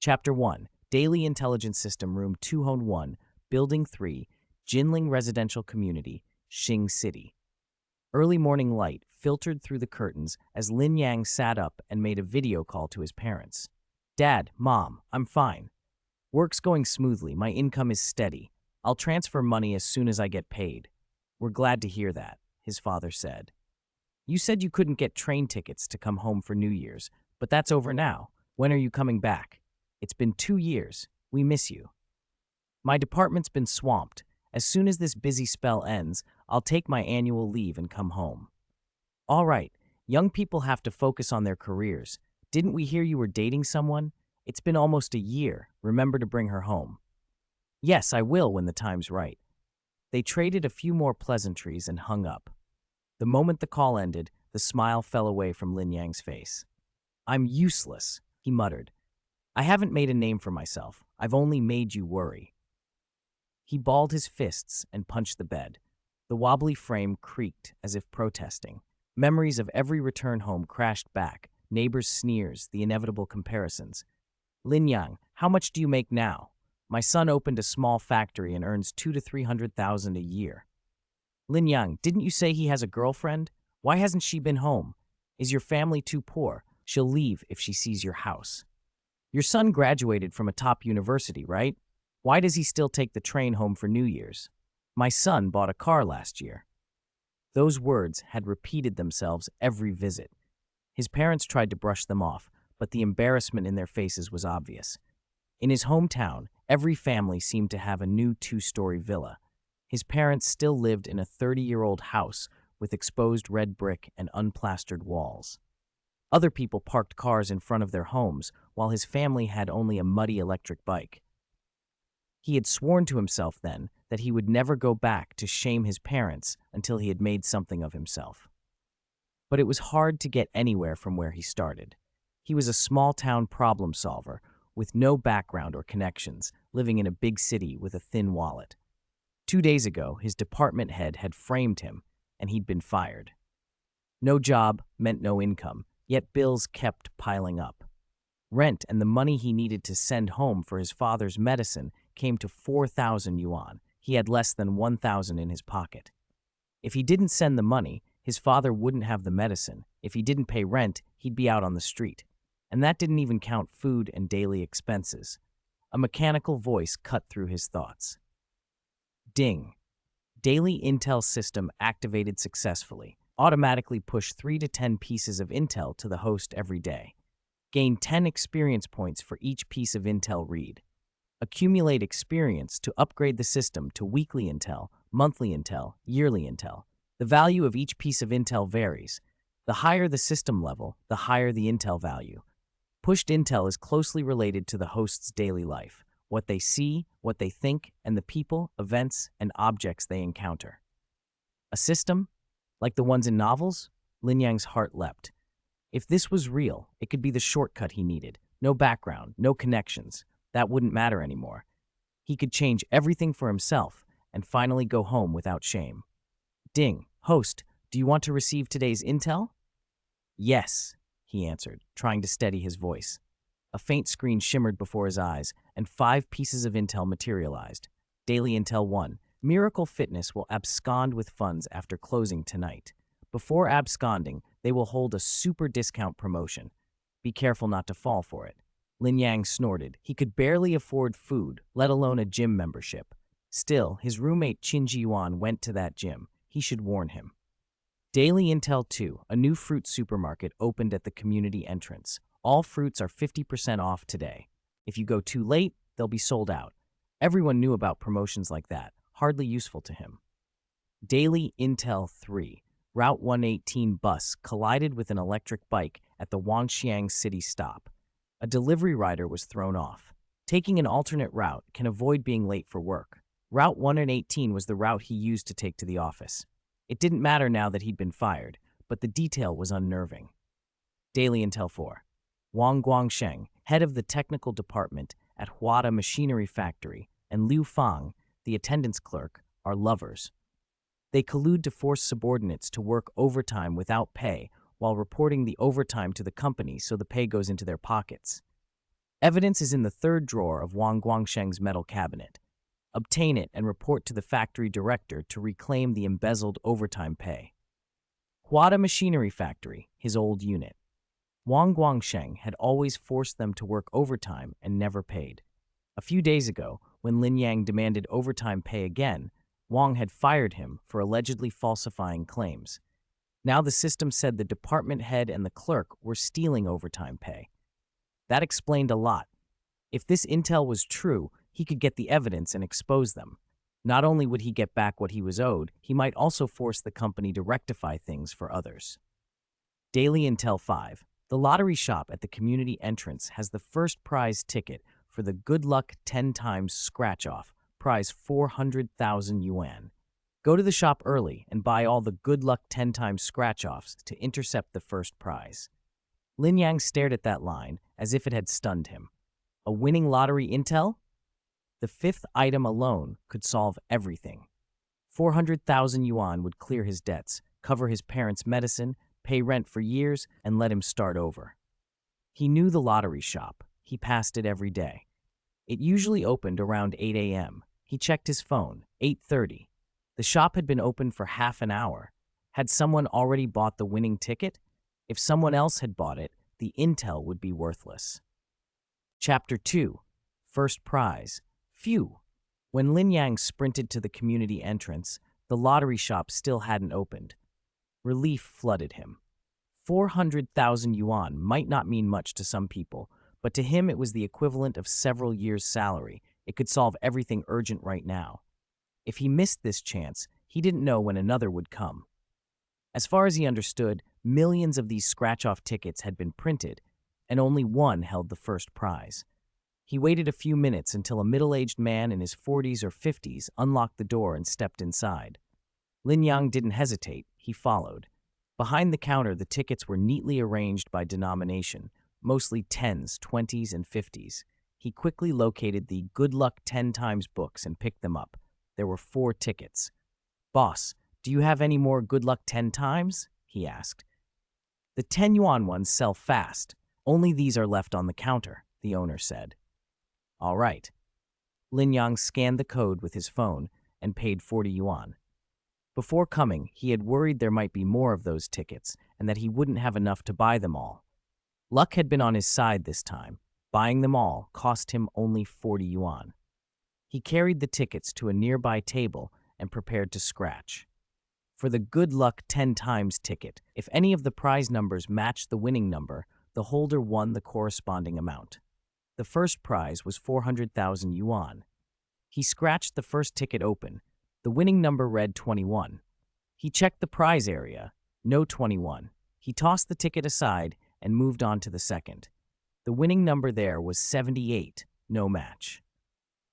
Chapter 1, Daily Intelligence System Room 201, Building 3, Jinling Residential Community, Xing City. Early morning light filtered through the curtains as Lin Yang sat up and made a video call to his parents. "Dad, Mom, I'm fine. Work's going smoothly, my income is steady. I'll transfer money as soon as I get paid." "We're glad to hear that," his father said. "You said you couldn't get train tickets to come home for New Year's, but that's over now. When are you coming back? It's been 2 years. We miss you." "My department's been swamped. As soon as this busy spell ends, I'll take my annual leave and come home." "All right, young people have to focus on their careers. Didn't we hear you were dating someone? It's been almost a year. Remember to bring her home." "Yes, I will when the time's right." They traded a few more pleasantries and hung up. The moment the call ended, the smile fell away from Lin Yang's face. "I'm useless," he muttered. "I haven't made a name for myself. I've only made you worry." He balled his fists and punched the bed. The wobbly frame creaked as if protesting. Memories of every return home crashed back, neighbors' sneers, the inevitable comparisons. "Lin Yang, how much do you make now? My son opened a small factory and earns 200 to 300,000 a year." "Lin Yang, didn't you say he has a girlfriend? Why hasn't she been home? Is your family too poor? She'll leave if she sees your house." "Your son graduated from a top university, right? Why does he still take the train home for New Year's?" "My son bought a car last year." Those words had repeated themselves every visit. His parents tried to brush them off, but the embarrassment in their faces was obvious. In his hometown, every family seemed to have a new 2-story villa. His parents still lived in a 30-year-old house with exposed red brick and unplastered walls. Other people parked cars in front of their homes, while his family had only a muddy electric bike. He had sworn to himself then that he would never go back to shame his parents until he had made something of himself. But it was hard to get anywhere from where he started. He was a small-town problem solver with no background or connections, living in a big city with a thin wallet. 2 days ago, his department head had framed him, and he'd been fired. No job meant no income, yet bills kept piling up. Rent and the money he needed to send home for his father's medicine came to 4,000 yuan. He had less than 1,000 in his pocket. If he didn't send the money, his father wouldn't have the medicine. If he didn't pay rent, he'd be out on the street. And that didn't even count food and daily expenses. A mechanical voice cut through his thoughts. Ding. Daily intel system activated successfully. Automatically push 3 to 10 pieces of intel to the host every day. Gain 10 experience points for each piece of intel read. Accumulate experience to upgrade the system to weekly intel, monthly intel, yearly intel. The value of each piece of intel varies. The higher the system level, the higher the intel value. Pushed intel is closely related to the host's daily life, what they see, what they think, and the people, events, and objects they encounter. A system? Like the ones in novels? Lin Yang's heart leapt. If this was real, it could be the shortcut he needed. No background, no connections. That wouldn't matter anymore. He could change everything for himself and finally go home without shame. Ding. Host, do you want to receive today's intel? Yes, he answered, trying to steady his voice. A faint screen shimmered before his eyes, and 5 pieces of intel materialized. Daily Intel 1. Miracle Fitness will abscond with funds after closing tonight. Before absconding, they will hold a super discount promotion. Be careful not to fall for it. Lin Yang snorted. He could barely afford food, let alone a gym membership. Still, his roommate Qin Jiyuan went to that gym. He should warn him. Daily Intel 2. A new fruit supermarket opened at the community entrance. All fruits are 50% off today. If you go too late, they'll be sold out. Everyone knew about promotions like that, hardly useful to him. Daily Intel 3. Route 118 bus collided with an electric bike at the Wanxiang city stop. A delivery rider was thrown off. Taking an alternate route can avoid being late for work. Route 118 was the route he used to take to the office. It didn't matter now that he'd been fired, but the detail was unnerving. Daily Intel 4. Wang Guangsheng, head of the technical department at Huada Machinery Factory, and Liu Fang, the attendance clerk, are lovers. They collude to force subordinates to work overtime without pay while reporting the overtime to the company so the pay goes into their pockets. Evidence is in the third drawer of Wang Guangsheng's metal cabinet. Obtain it and report to the factory director to reclaim the embezzled overtime pay. Huada Machinery Factory, his old unit. Wang Guangsheng had always forced them to work overtime and never paid. A few days ago, when Lin Yang demanded overtime pay again, Wang had fired him for allegedly falsifying claims. Now the system said the department head and the clerk were stealing overtime pay. That explained a lot. If this intel was true, he could get the evidence and expose them. Not only would he get back what he was owed, he might also force the company to rectify things for others. Daily Intel 5. The lottery shop at the community entrance has the first prize ticket for the Good Luck 10 times scratch-off, prize 400,000 yuan. Go to the shop early and buy all the Good Luck 10 times scratch-offs to intercept the first prize. Lin Yang stared at that line as if it had stunned him. A winning lottery intel? The fifth item alone could solve everything. 400,000 yuan would clear his debts, cover his parents' medicine, pay rent for years, and let him start over. He knew the lottery shop. He passed it every day. It usually opened around 8 a.m. He checked his phone, 8:30. The shop had been open for half an hour. Had someone already bought the winning ticket? If someone else had bought it, the intel would be worthless. Chapter 2. First Prize. Phew. When Lin Yang sprinted to the community entrance, the lottery shop still hadn't opened. Relief flooded him. 400,000 yuan might not mean much to some people, but to him it was the equivalent of several years' salary. It could solve everything urgent right now. If he missed this chance, he didn't know when another would come. As far as he understood, millions of these scratch-off tickets had been printed, and only one held the first prize. He waited a few minutes until a middle-aged man in his 40s or 50s unlocked the door and stepped inside. Lin Yang didn't hesitate. He followed. Behind the counter, the tickets were neatly arranged by denomination, mostly 10s, 20s, and 50s. He quickly located the Good Luck 10 times books and picked them up. There were 4 tickets. "Boss, do you have any more Good Luck 10 times?" he asked. "The 10 yuan ones sell fast. Only these are left on the counter," the owner said. "All right." Lin Yang scanned the code with his phone and paid 40 yuan. Before coming, he had worried there might be more of those tickets and that he wouldn't have enough to buy them all. Luck had been on his side this time. Buying them all cost him only 40 yuan. He carried the tickets to a nearby table and prepared to scratch. For the Good Luck 10 times ticket, if any of the prize numbers matched the winning number, the holder won the corresponding amount. The first prize was 400,000 yuan. He scratched the first ticket open. The winning number read 21. He checked the prize area. No 21. He tossed the ticket aside and moved on to the second. The winning number there was 78. No match.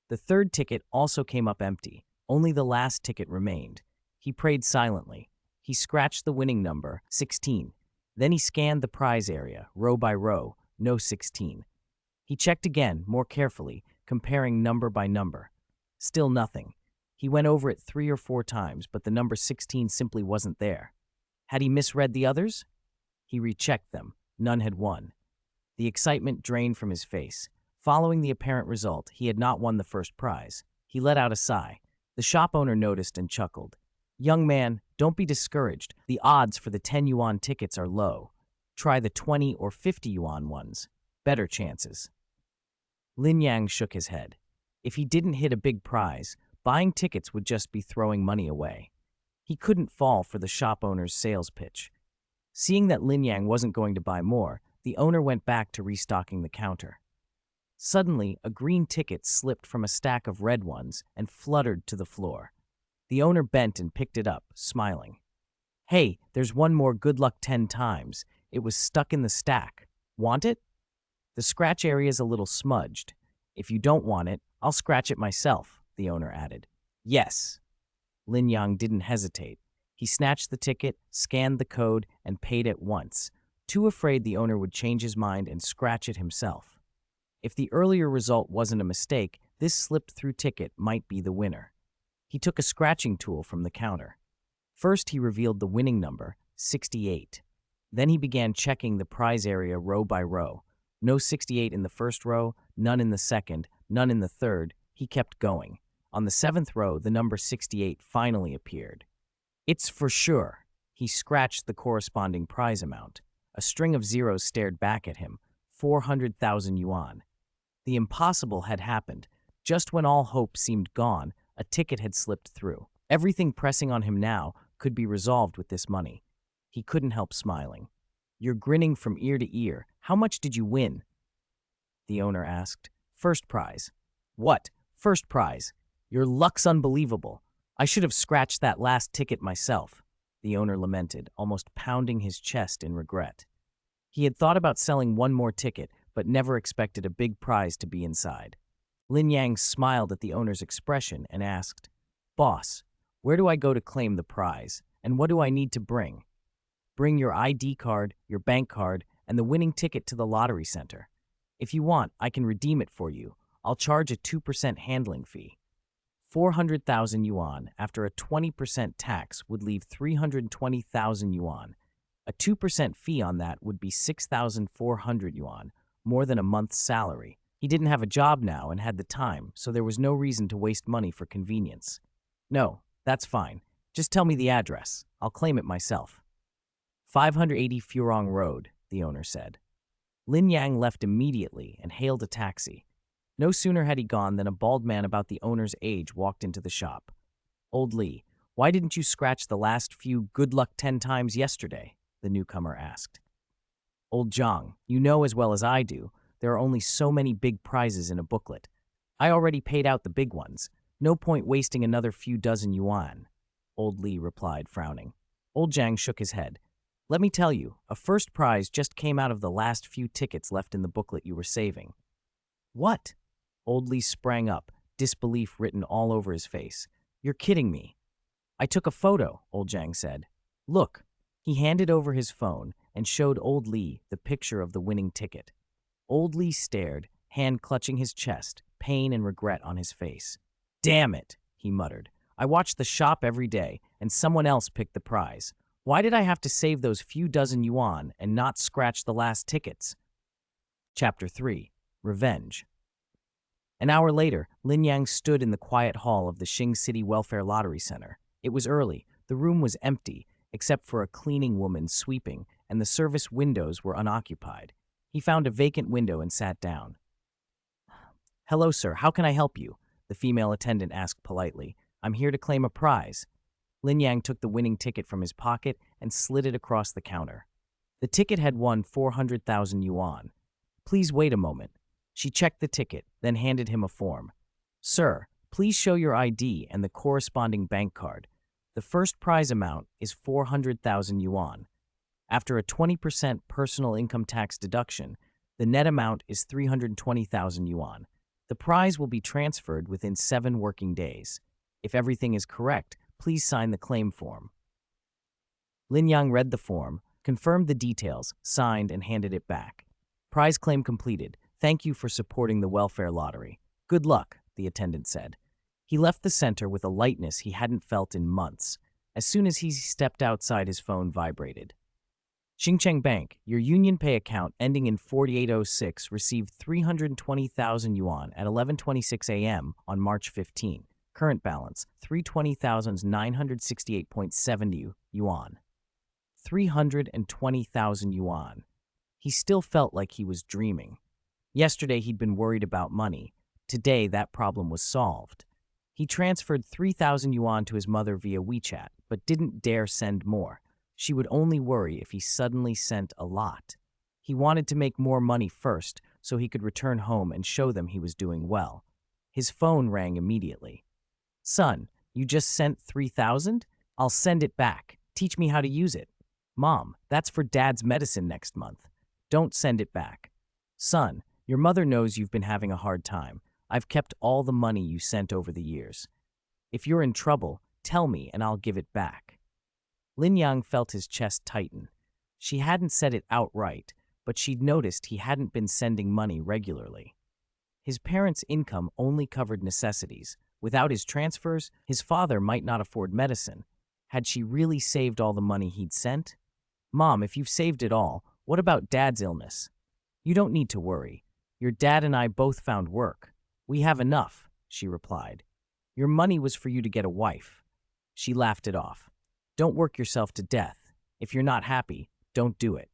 The third ticket also came up empty. Only the last ticket remained. He prayed silently. He scratched the winning number, 16. Then he scanned the prize area, row by row. No 16. He checked again, more carefully, comparing number by number. Still nothing. He went over it 3 or 4 times, but the number 16 simply wasn't there. Had he misread the others? He rechecked them. None had won. The excitement drained from his face. Following the apparent result, he had not won the first prize. He let out a sigh. The shop owner noticed and chuckled. "Young man, don't be discouraged. The odds for the 10 yuan tickets are low. Try the 20 or 50 yuan ones. Better chances." Lin Yang shook his head. If he didn't hit a big prize, buying tickets would just be throwing money away. He couldn't fall for the shop owner's sales pitch. Seeing that Lin Yang wasn't going to buy more, the owner went back to restocking the counter. Suddenly, a green ticket slipped from a stack of red ones and fluttered to the floor. The owner bent and picked it up, smiling. "Hey, there's one more Good Luck 10 times. It was stuck in the stack. Want it?" "The scratch area's a little smudged. If you don't want it, I'll scratch it myself," the owner added. "Yes." Lin Yang didn't hesitate. He snatched the ticket, scanned the code, and paid at once, too afraid the owner would change his mind and scratch it himself. If the earlier result wasn't a mistake, this slipped-through ticket might be the winner. He took a scratching tool from the counter. First, he revealed the winning number, 68. Then he began checking the prize area row by row. No 68 in the first row, none in the second, none in the third. He kept going. On the seventh row, the number 68 finally appeared. It's for sure. He scratched the corresponding prize amount. A string of zeros stared back at him. 400,000 yuan. The impossible had happened. Just when all hope seemed gone, a ticket had slipped through. Everything pressing on him now could be resolved with this money. He couldn't help smiling. You're grinning from ear to ear. How much did you win? The owner asked. First prize. What? First prize? Your luck's unbelievable. I should have scratched that last ticket myself, the owner lamented, almost pounding his chest in regret. He had thought about selling one more ticket, but never expected a big prize to be inside. Lin Yang smiled at the owner's expression and asked, Boss, where do I go to claim the prize, and what do I need to bring? Bring your ID card, your bank card, and the winning ticket to the lottery center. If you want, I can redeem it for you. I'll charge a 2% handling fee. 400,000 yuan after a 20% tax would leave 320,000 yuan. A 2% fee on that would be 6,400 yuan, more than a month's salary. He didn't have a job now and had the time, so there was no reason to waste money for convenience. No, that's fine. Just tell me the address. I'll claim it myself. 580 Furong Road, the owner said. Lin Yang left immediately and hailed a taxi. No sooner had he gone than a bald man about the owner's age walked into the shop. Old Li, why didn't you scratch the last few good luck 10 times yesterday? The newcomer asked. Old Zhang, you know as well as I do, there are only so many big prizes in a booklet. I already paid out the big ones. No point wasting another few dozen yuan, Old Li replied, frowning. Old Zhang shook his head. Let me tell you, a first prize just came out of the last few tickets left in the booklet you were saving. What? Old Li sprang up, disbelief written all over his face. You're kidding me. I took a photo, Old Zhang said. Look. He handed over his phone and showed Old Li the picture of the winning ticket. Old Li stared, hand clutching his chest, pain and regret on his face. Damn it, he muttered. I watch the shop every day, and someone else picked the prize. Why did I have to save those few dozen yuan and not scratch the last tickets? Chapter 3. Revenge. An hour later, Lin Yang stood in the quiet hall of the Xing City Welfare Lottery Center. It was early. The room was empty, except for a cleaning woman sweeping, and the service windows were unoccupied. He found a vacant window and sat down. Hello, sir. How can I help you? The female attendant asked politely. I'm here to claim a prize. Lin Yang took the winning ticket from his pocket and slid it across the counter. The ticket had won 400,000 yuan. Please wait a moment. She checked the ticket, then handed him a form. Sir, please show your ID and the corresponding bank card. The first prize amount is 400,000 yuan. After a 20% personal income tax deduction, the net amount is 320,000 yuan. The prize will be transferred within 7 working days. If everything is correct, please sign the claim form. Lin Yang read the form, confirmed the details, signed, and handed it back. Prize claim completed. Thank you for supporting the welfare lottery. Good luck, the attendant said. He left the center with a lightness he hadn't felt in months. As soon as he stepped outside, his phone vibrated. Xingcheng Bank, your UnionPay account ending in 4806 received 320,000 yuan at 11:26 a.m. on March 15. Current balance, 320,968.70 yuan. 320,000 yuan. He still felt like he was dreaming. Yesterday he'd been worried about money. Today that problem was solved. He transferred 3,000 yuan to his mother via WeChat, but didn't dare send more. She would only worry if he suddenly sent a lot. He wanted to make more money first so he could return home and show them he was doing well. His phone rang immediately. Son, you just sent 3,000? I'll send it back. Teach me how to use it. Mom, that's for Dad's medicine next month. Don't send it back. Son, your mother knows you've been having a hard time. I've kept all the money you sent over the years. If you're in trouble, tell me and I'll give it back. Lin Yang felt his chest tighten. She hadn't said it outright, but she'd noticed he hadn't been sending money regularly. His parents' income only covered necessities. Without his transfers, his father might not afford medicine. Had she really saved all the money he'd sent? Mom, if you've saved it all, what about Dad's illness? You don't need to worry. Your dad and I both found work. We have enough, she replied. Your money was for you to get a wife. She laughed it off. Don't work yourself to death. If you're not happy, don't do it.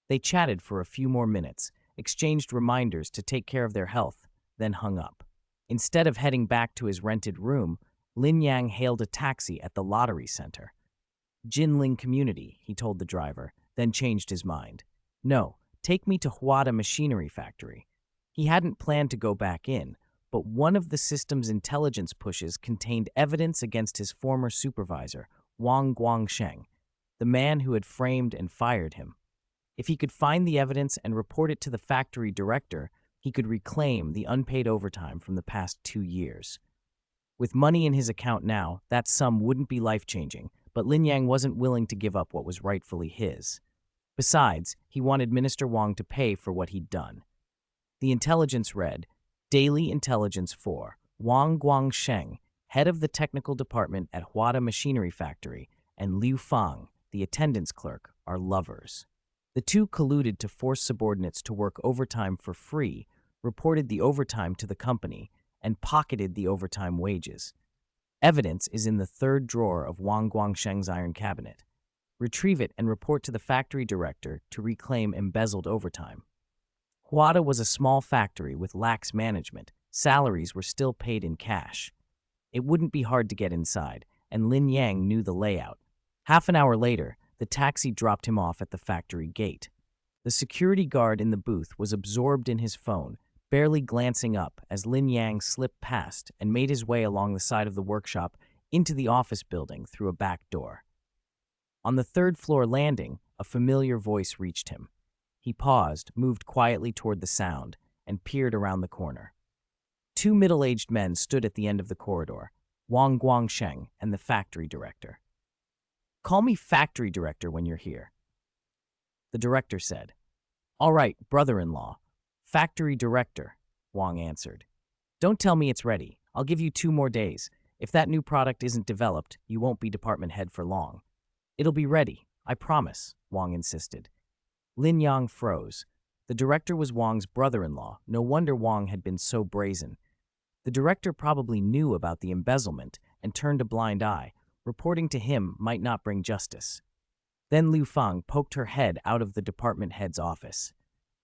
They chatted for a few more minutes, exchanged reminders to take care of their health, then hung up. Instead of heading back to his rented room, Lin Yang hailed a taxi at the lottery center. Jinling Community, he told the driver, then changed his mind. No, take me to Huada Machinery Factory. He hadn't planned to go back in, but one of the system's intelligence pushes contained evidence against his former supervisor, Wang Guangsheng, the man who had framed and fired him. If he could find the evidence and report it to the factory director, he could reclaim the unpaid overtime from the past 2 years. With money in his account now, that sum wouldn't be life-changing, but Lin Yang wasn't willing to give up what was rightfully his. Besides, he wanted Minister Wang to pay for what he'd done. The intelligence read, Daily Intelligence 4, Wang Guangsheng, head of the technical department at Huada Machinery Factory, and Liu Fang, the attendance clerk, are lovers. The two colluded to force subordinates to work overtime for free, reported the overtime to the company, and pocketed the overtime wages. Evidence is in the third drawer of Wang Guangsheng's iron cabinet. Retrieve it and report to the factory director to reclaim embezzled overtime. Huada was a small factory with lax management. Salaries were still paid in cash. It wouldn't be hard to get inside, and Lin Yang knew the layout. Half an hour later, the taxi dropped him off at the factory gate. The security guard in the booth was absorbed in his phone, barely glancing up as Lin Yang slipped past and made his way along the side of the workshop into the office building through a back door. On the third-floor landing, a familiar voice reached him. He paused, moved quietly toward the sound, and peered around the corner. Two middle-aged men stood at the end of the corridor, Wang Guangsheng and the factory director. Call me factory director when you're here, the director said. All right, brother-in-law. Factory director, Wang answered. Don't tell me it's ready. I'll give you 2 more days. If that new product isn't developed, you won't be department head for long. It'll be ready, I promise, Wang insisted. Lin Yang froze. The director was Wang's brother-in-law. No wonder Wang had been so brazen. The director probably knew about the embezzlement and turned a blind eye. Reporting to him might not bring justice. Then Liu Fang poked her head out of the department head's office.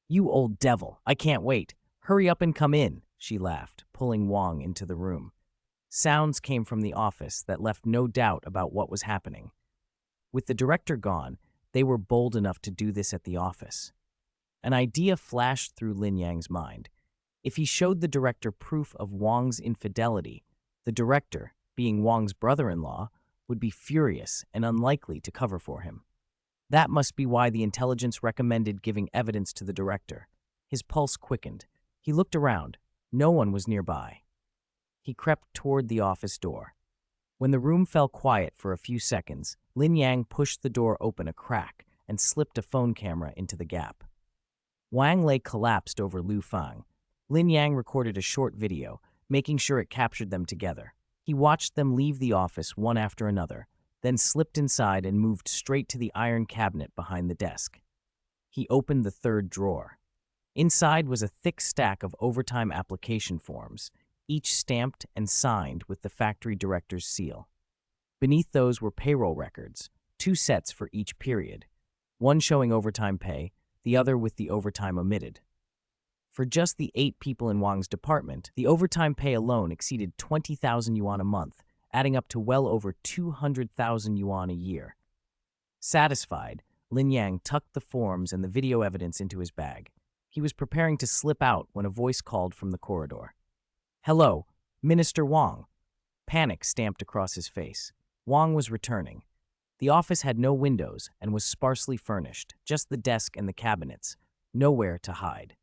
You old devil, I can't wait. Hurry up and come in, she laughed, pulling Wang into the room. Sounds came from the office that left no doubt about what was happening. With the director gone, they were bold enough to do this at the office. An idea flashed through Lin Yang's mind. If he showed the director proof of Wang's infidelity, the director, being Wang's brother-in-law, would be furious and unlikely to cover for him. That must be why the intelligence recommended giving evidence to the director. His pulse quickened. He looked around. No one was nearby. He crept toward the office door. When the room fell quiet for a few seconds, Lin Yang pushed the door open a crack and slipped a phone camera into the gap. Wang lay collapsed over Liu Fang. Lin Yang recorded a short video, making sure it captured them together. He watched them leave the office one after another, then slipped inside and moved straight to the iron cabinet behind the desk. He opened the third drawer. Inside was a thick stack of overtime application forms, each stamped and signed with the factory director's seal. Beneath those were payroll records, 2 sets for each period, one showing overtime pay, the other with the overtime omitted. For just the 8 people in Wang's department, the overtime pay alone exceeded 20,000 yuan a month, adding up to well over 200,000 yuan a year. Satisfied, Lin Yang tucked the forms and the video evidence into his bag. He was preparing to slip out when a voice called from the corridor. Hello, Minister Wang. Panic stamped across his face. Wang was returning. The office had no windows and was sparsely furnished, just the desk and the cabinets, nowhere to hide.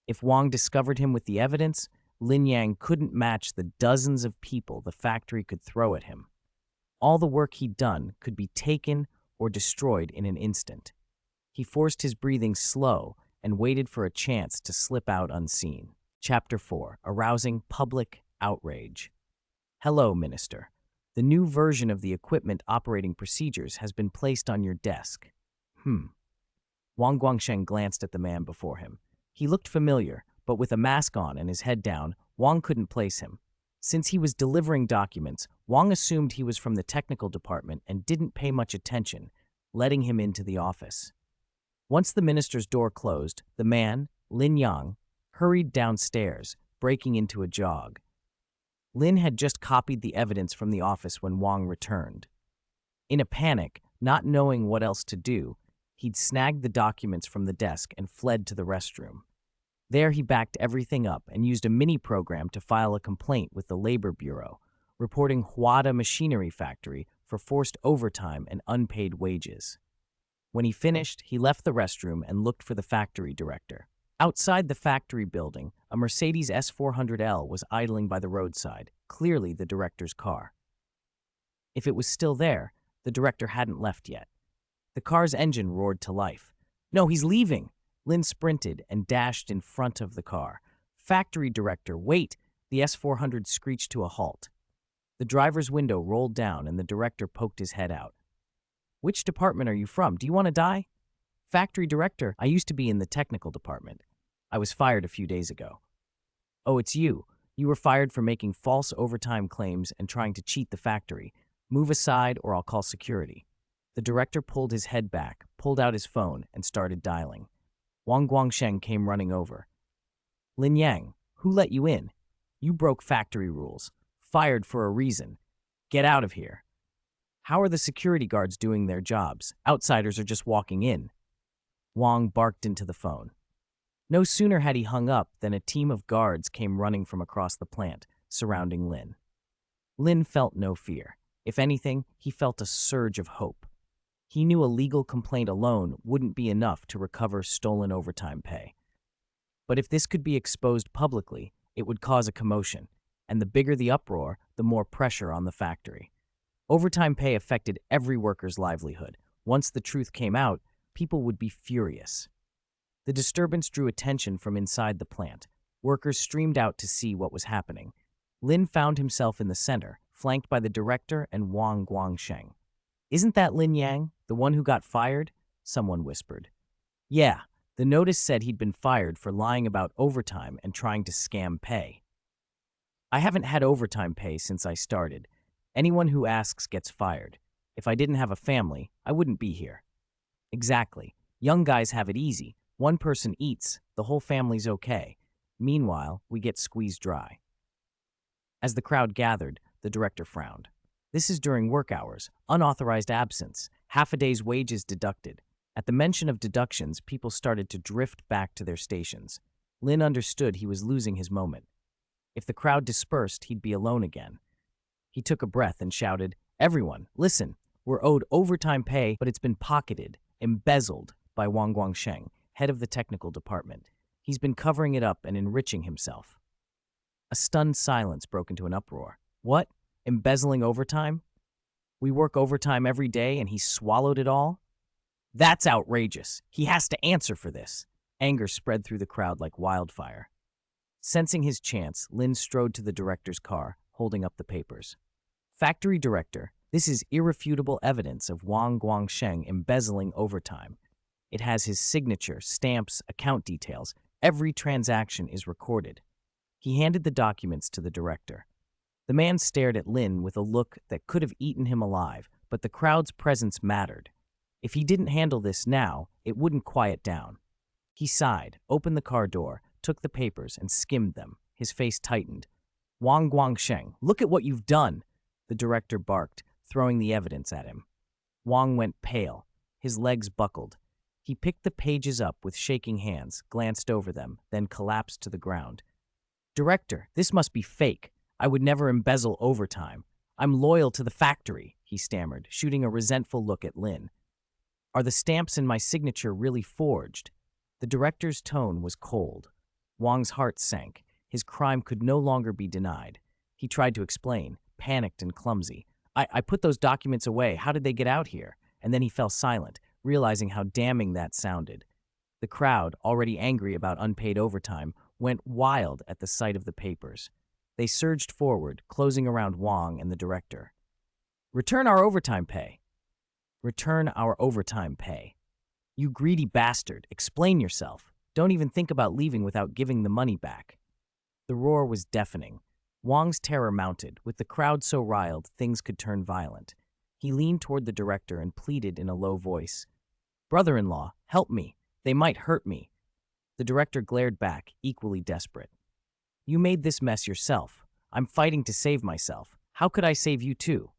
If Wang discovered him with the evidence, Lin Yang couldn't match the dozens of people the factory could throw at him. All the work he'd done could be taken or destroyed in an instant. He forced his breathing slow and waited for a chance to slip out unseen. Chapter 4. Arousing Public Outrage. Hello, Minister. The new version of the equipment operating procedures has been placed on your desk. Wang Guangsheng glanced at the man before him. He looked familiar, but with a mask on and his head down, Wang couldn't place him. Since he was delivering documents, Wang assumed he was from the technical department and didn't pay much attention, letting him into the office. Once the minister's door closed, the man, Lin Yang, hurried downstairs, breaking into a jog. Lin had just copied the evidence from the office when Wang returned. In a panic, not knowing what else to do, he'd snagged the documents from the desk and fled to the restroom. There he backed everything up and used a mini-program to file a complaint with the Labor Bureau, reporting Huada Machinery Factory for forced overtime and unpaid wages. When he finished, he left the restroom and looked for the factory director. Outside the factory building, a Mercedes S400L was idling by the roadside, clearly the director's car. If it was still there, the director hadn't left yet. The car's engine roared to life. "No, he's leaving!" Lin sprinted and dashed in front of the car. "Factory director, wait!" The S400 screeched to a halt. The driver's window rolled down and the director poked his head out. "Which department are you from? Do you want to die?" "Factory director, I used to be in the technical department. I was fired a few days ago." "Oh, it's you. You were fired for making false overtime claims and trying to cheat the factory. Move aside or I'll call security." The director pulled his head back, pulled out his phone, and started dialing. Wang Guangsheng came running over. "Lin Yang, who let you in? You broke factory rules. Fired for a reason. Get out of here." "How are the security guards doing their jobs? Outsiders are just walking in." Wang barked into the phone. No sooner had he hung up than a team of guards came running from across the plant, surrounding Lin. Lin felt no fear. If anything, he felt a surge of hope. He knew a legal complaint alone wouldn't be enough to recover stolen overtime pay. But if this could be exposed publicly, it would cause a commotion, and the bigger the uproar, the more pressure on the factory. Overtime pay affected every worker's livelihood. Once the truth came out, people would be furious. The disturbance drew attention from inside the plant. Workers streamed out to see what was happening. Lin found himself in the center, flanked by the director and Wang Guangsheng. "Isn't that Lin Yang, the one who got fired?" someone whispered. "Yeah, the notice said he'd been fired for lying about overtime and trying to scam pay." "I haven't had overtime pay since I started. Anyone who asks gets fired. If I didn't have a family, I wouldn't be here." "Exactly. Young guys have it easy. One person eats, the whole family's okay. Meanwhile, we get squeezed dry." As the crowd gathered, the director frowned. "This is during work hours, unauthorized absence, half a day's wages deducted." At the mention of deductions, people started to drift back to their stations. Lin understood he was losing his moment. If the crowd dispersed, he'd be alone again. He took a breath and shouted, "Everyone, listen, we're owed overtime pay, but it's been pocketed, embezzled by Wang Guangsheng, head of the technical department. He's been covering it up and enriching himself." A stunned silence broke into an uproar. "What? Embezzling overtime? We work overtime every day and he swallowed it all? That's outrageous. He has to answer for this." Anger spread through the crowd like wildfire. Sensing his chance, Lin strode to the director's car, holding up the papers. "Factory director, this is irrefutable evidence of Wang Guangsheng embezzling overtime. It has his signature, stamps, account details. Every transaction is recorded." He handed the documents to the director. The man stared at Lin with a look that could have eaten him alive, but the crowd's presence mattered. If he didn't handle this now, it wouldn't quiet down. He sighed, opened the car door, took the papers, and skimmed them. His face tightened. "Wang Guangsheng, look at what you've done!" The director barked, throwing the evidence at him. Wang went pale. His legs buckled. He picked the pages up with shaking hands, glanced over them, then collapsed to the ground. "Director, this must be fake. I would never embezzle overtime. I'm loyal to the factory," he stammered, shooting a resentful look at Lin. "Are the stamps in my signature really forged?" The director's tone was cold. Wang's heart sank. His crime could no longer be denied. He tried to explain, panicked and clumsy. I put those documents away. How did they get out here?" And then he fell silent, realizing how damning that sounded. The crowd, already angry about unpaid overtime, went wild at the sight of the papers. They surged forward, closing around Wang and the director. "Return our overtime pay." "Return our overtime pay." "You greedy bastard, explain yourself. Don't even think about leaving without giving the money back." The roar was deafening. Wang's terror mounted. With the crowd so riled, things could turn violent. He leaned toward the director and pleaded in a low voice, "Brother-in-law, help me. They might hurt me." The director glared back, equally desperate. "You made this mess yourself. I'm fighting to save myself. How could I save you too?"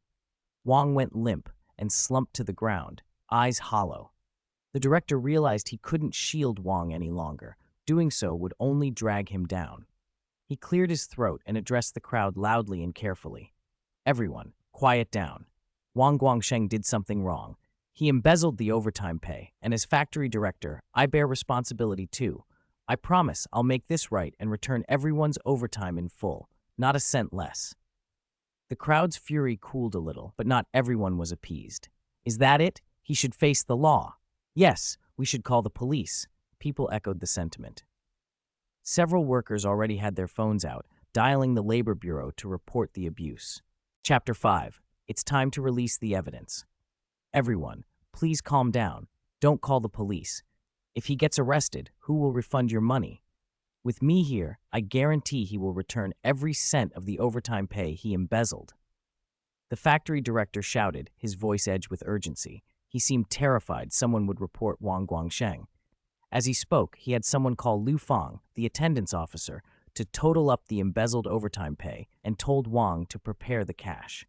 Wang went limp and slumped to the ground, eyes hollow. The director realized he couldn't shield Wang any longer. Doing so would only drag him down. He cleared his throat and addressed the crowd loudly and carefully. "Everyone, quiet down. Wang Guangsheng did something wrong. He embezzled the overtime pay, and as factory director, I bear responsibility too. I promise I'll make this right and return everyone's overtime in full, not a cent less." The crowd's fury cooled a little, but not everyone was appeased. "Is that it? He should face the law." "Yes, we should call the police." People echoed the sentiment. Several workers already had their phones out, dialing the labor bureau to report the abuse. Chapter 5. It's time to release the evidence. "Everyone, please calm down. Don't call the police. If he gets arrested, who will refund your money? With me here, I guarantee he will return every cent of the overtime pay he embezzled." The factory director shouted, his voice edged with urgency. He seemed terrified someone would report Wang Guangsheng. As he spoke, he had someone call Lu Fang, the attendance officer, to total up the embezzled overtime pay and told Wang to prepare the cash.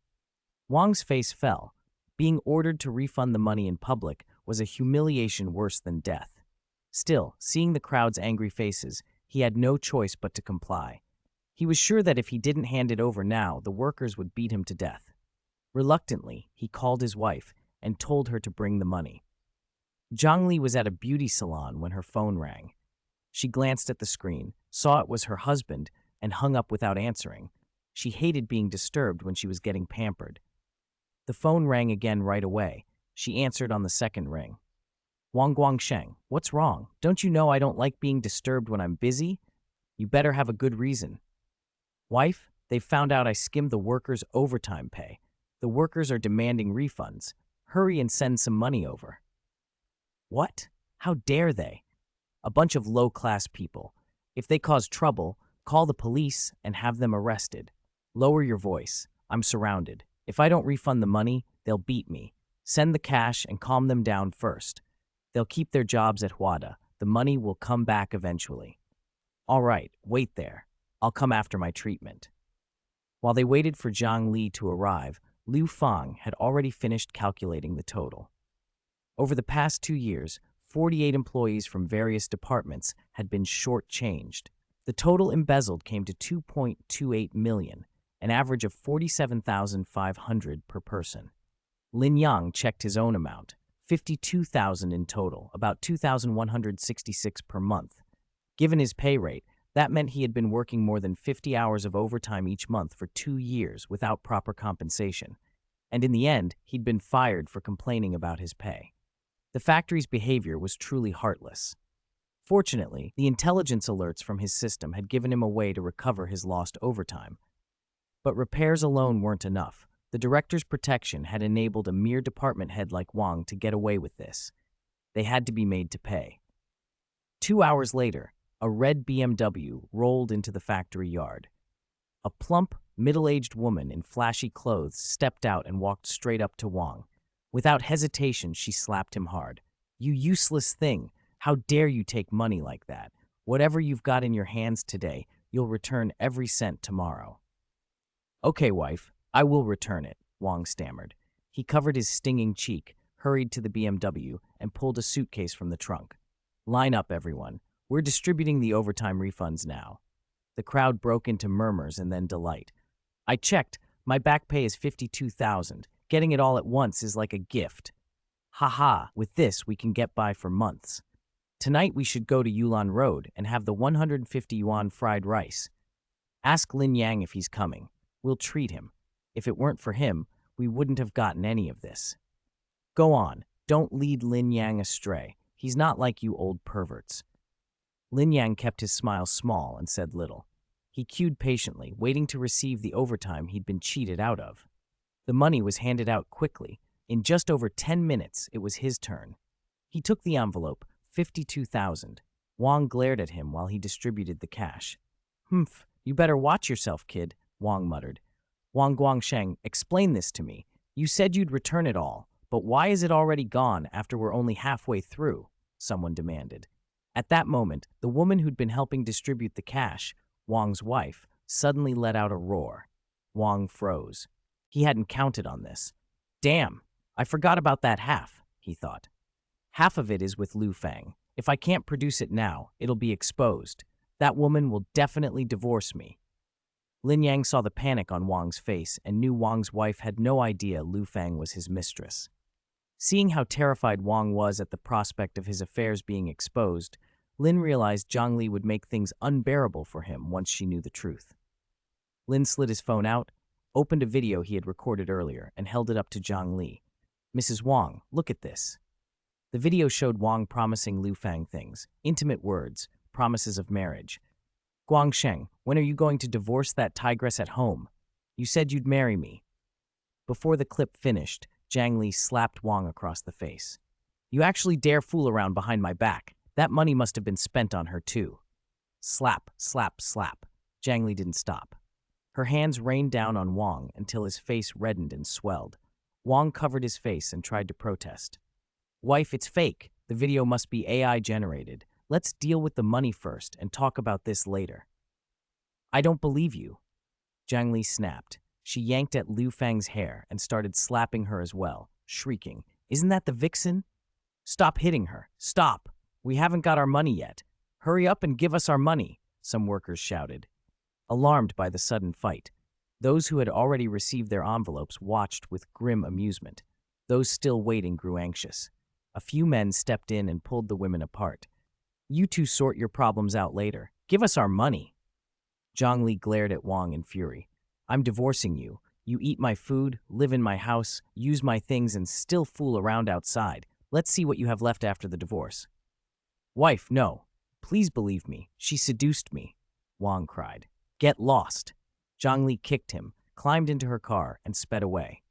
Wang's face fell. Being ordered to refund the money in public was a humiliation worse than death. Still, seeing the crowd's angry faces, he had no choice but to comply. He was sure that if he didn't hand it over now, the workers would beat him to death. Reluctantly, he called his wife and told her to bring the money. Zhang Li was at a beauty salon when her phone rang. She glanced at the screen, saw it was her husband, and hung up without answering. She hated being disturbed when she was getting pampered. The phone rang again right away. She answered on the second ring. "Wang Guangsheng, what's wrong? Don't you know I don't like being disturbed when I'm busy? You better have a good reason." "Wife, they've found out I skimmed the workers' overtime pay. The workers are demanding refunds. Hurry and send some money over." "What? How dare they? A bunch of low-class people. If they cause trouble, call the police and have them arrested. Lower your voice. I'm surrounded. If I don't refund the money, they'll beat me. Send the cash and calm them down first. They'll keep their jobs at Huada. The money will come back eventually." "All right, wait there. I'll come after my treatment." While they waited for Zhang Li to arrive, Liu Fang had already finished calculating the total. Over the past 2 years, 48 employees from various departments had been shortchanged. The total embezzled came to 2.28 million, an average of 47,500 per person. Lin Yang checked his own amount, 52,000 in total, about 2,166 per month. Given his pay rate, that meant he had been working more than 50 hours of overtime each month for 2 years without proper compensation. And in the end, he'd been fired for complaining about his pay. The factory's behavior was truly heartless. Fortunately, the intelligence alerts from his system had given him a way to recover his lost overtime. But repairs alone weren't enough. The director's protection had enabled a mere department head like Wang to get away with this. They had to be made to pay. 2 hours later, a red BMW rolled into the factory yard. A plump, middle-aged woman in flashy clothes stepped out and walked straight up to Wang. Without hesitation, she slapped him hard. "You useless thing! How dare you take money like that? Whatever you've got in your hands today, you'll return every cent tomorrow." "Okay, wife, I will return it," Wang stammered. He covered his stinging cheek, hurried to the BMW, and pulled a suitcase from the trunk. "Line up, everyone. We're distributing the overtime refunds now." The crowd broke into murmurs and then delight. "I checked. My back pay is 52,000. Getting it all at once is like a gift. Ha, with this we can get by for months. Tonight we should go to Yulan Road and have the 150 yuan fried rice. Ask Lin Yang if he's coming. We'll treat him. If it weren't for him, we wouldn't have gotten any of this. Go on, don't lead Lin Yang astray. He's not like you old perverts." Lin Yang kept his smile small and said little. He queued patiently, waiting to receive the overtime he'd been cheated out of. The money was handed out quickly. In just over 10 minutes, it was his turn. He took the envelope, 52,000. Wang glared at him while he distributed the cash. Humph, you better watch yourself, kid, Wang muttered. Wang Guangsheng, explain this to me. You said you'd return it all, but why is it already gone after we're only halfway through? Someone demanded. At that moment, the woman who'd been helping distribute the cash, Wang's wife, suddenly let out a roar. Wang froze. He hadn't counted on this. Damn, I forgot about that half, he thought. Half of it is with Lu Fang. If I can't produce it now, it'll be exposed. That woman will definitely divorce me. Lin Yang saw the panic on Wang's face and knew Wang's wife had no idea Lu Fang was his mistress. Seeing how terrified Wang was at the prospect of his affairs being exposed, Lin realized Zhang Li would make things unbearable for him once she knew the truth. Lin slid his phone out, opened a video he had recorded earlier, and held it up to Zhang Li. Mrs. Wang, look at this. The video showed Wang promising Lu Fang things, intimate words, promises of marriage. Guangsheng, when are you going to divorce that tigress at home? You said you'd marry me. Before the clip finished, Zhang Li slapped Wang across the face. You actually dare fool around behind my back. That money must have been spent on her too. Slap, slap, slap. Zhang Li didn't stop. Her hands rained down on Wang until his face reddened and swelled. Wang covered his face and tried to protest. Wife, it's fake. The video must be AI generated. Let's deal with the money first and talk about this later. I don't believe you. Zhang Li snapped. She yanked at Lu Fang's hair and started slapping her as well, shrieking, Isn't that the vixen? Stop hitting her. Stop. We haven't got our money yet. Hurry up and give us our money, some workers shouted. Alarmed by the sudden fight, those who had already received their envelopes watched with grim amusement. Those still waiting grew anxious. A few men stepped in and pulled the women apart. You two sort your problems out later. Give us our money. Zhang Li glared at Wang in fury. I'm divorcing you. You eat my food, live in my house, use my things, and still fool around outside. Let's see what you have left after the divorce. Wife, no. Please believe me. She seduced me, Wang cried. Get lost. Zhang Li kicked him, climbed into her car, and sped away.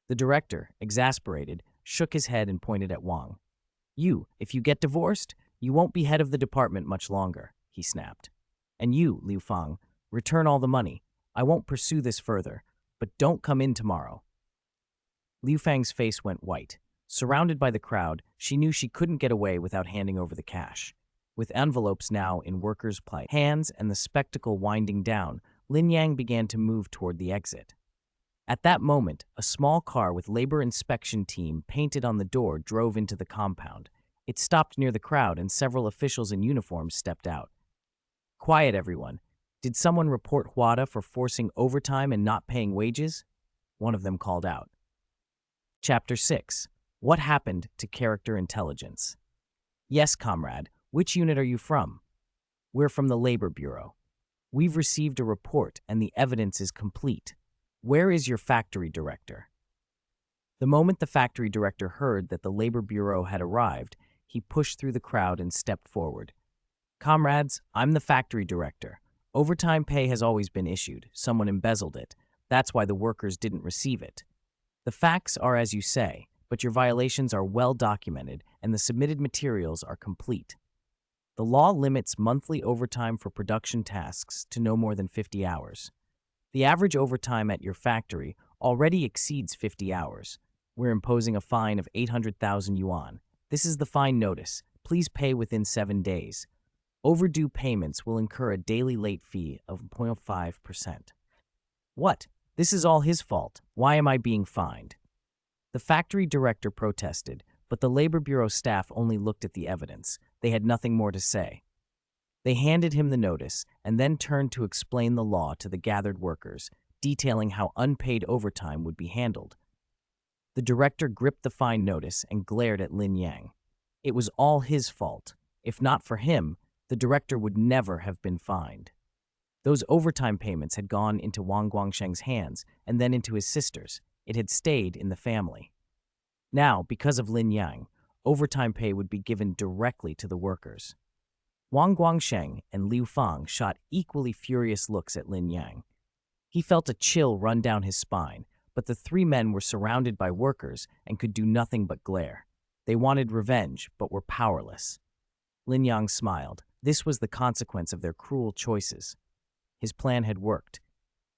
The director, exasperated, shook his head and pointed at Wang. You, if you get divorced, you won't be head of the department much longer, he snapped. And you, Liu Fang, return all the money. I won't pursue this further, but don't come in tomorrow. Liu Fang's face went white. Surrounded by the crowd, she knew she couldn't get away without handing over the cash. With envelopes now in workers' hands and the spectacle winding down, Lin Yang began to move toward the exit. At that moment, a small car with labor inspection team painted on the door drove into the compound. It stopped near the crowd and several officials in uniforms stepped out. Quiet, everyone. Did someone report Huada for forcing overtime and not paying wages? One of them called out. Chapter 6. What happened to character intelligence? Yes, comrade. Which unit are you from? We're from the Labor Bureau. We've received a report and the evidence is complete. Where is your factory director? The moment the factory director heard that the Labor Bureau had arrived, he pushed through the crowd and stepped forward. Comrades, I'm the factory director. Overtime pay has always been issued. Someone embezzled it. That's why the workers didn't receive it. The facts are as you say, but your violations are well documented and the submitted materials are complete. The law limits monthly overtime for production tasks to no more than 50 hours. The average overtime at your factory already exceeds 50 hours. We're imposing a fine of 800,000 yuan. This is the fine notice. Please pay within 7 days. Overdue payments will incur a daily late fee of 0.5%. What? This is all his fault. Why am I being fined? The factory director protested, but the Labor Bureau staff only looked at the evidence. They had nothing more to say. They handed him the notice and then turned to explain the law to the gathered workers, detailing how unpaid overtime would be handled. The director gripped the fine notice and glared at Lin Yang. It was all his fault. If not for him, the director would never have been fined. Those overtime payments had gone into Wang Guangsheng's hands and then into his sister's. It had stayed in the family. Now, because of Lin Yang, overtime pay would be given directly to the workers. Wang Guangsheng and Liu Fang shot equally furious looks at Lin Yang. He felt a chill run down his spine, but the three men were surrounded by workers and could do nothing but glare. They wanted revenge, but were powerless. Lin Yang smiled. This was the consequence of their cruel choices. His plan had worked.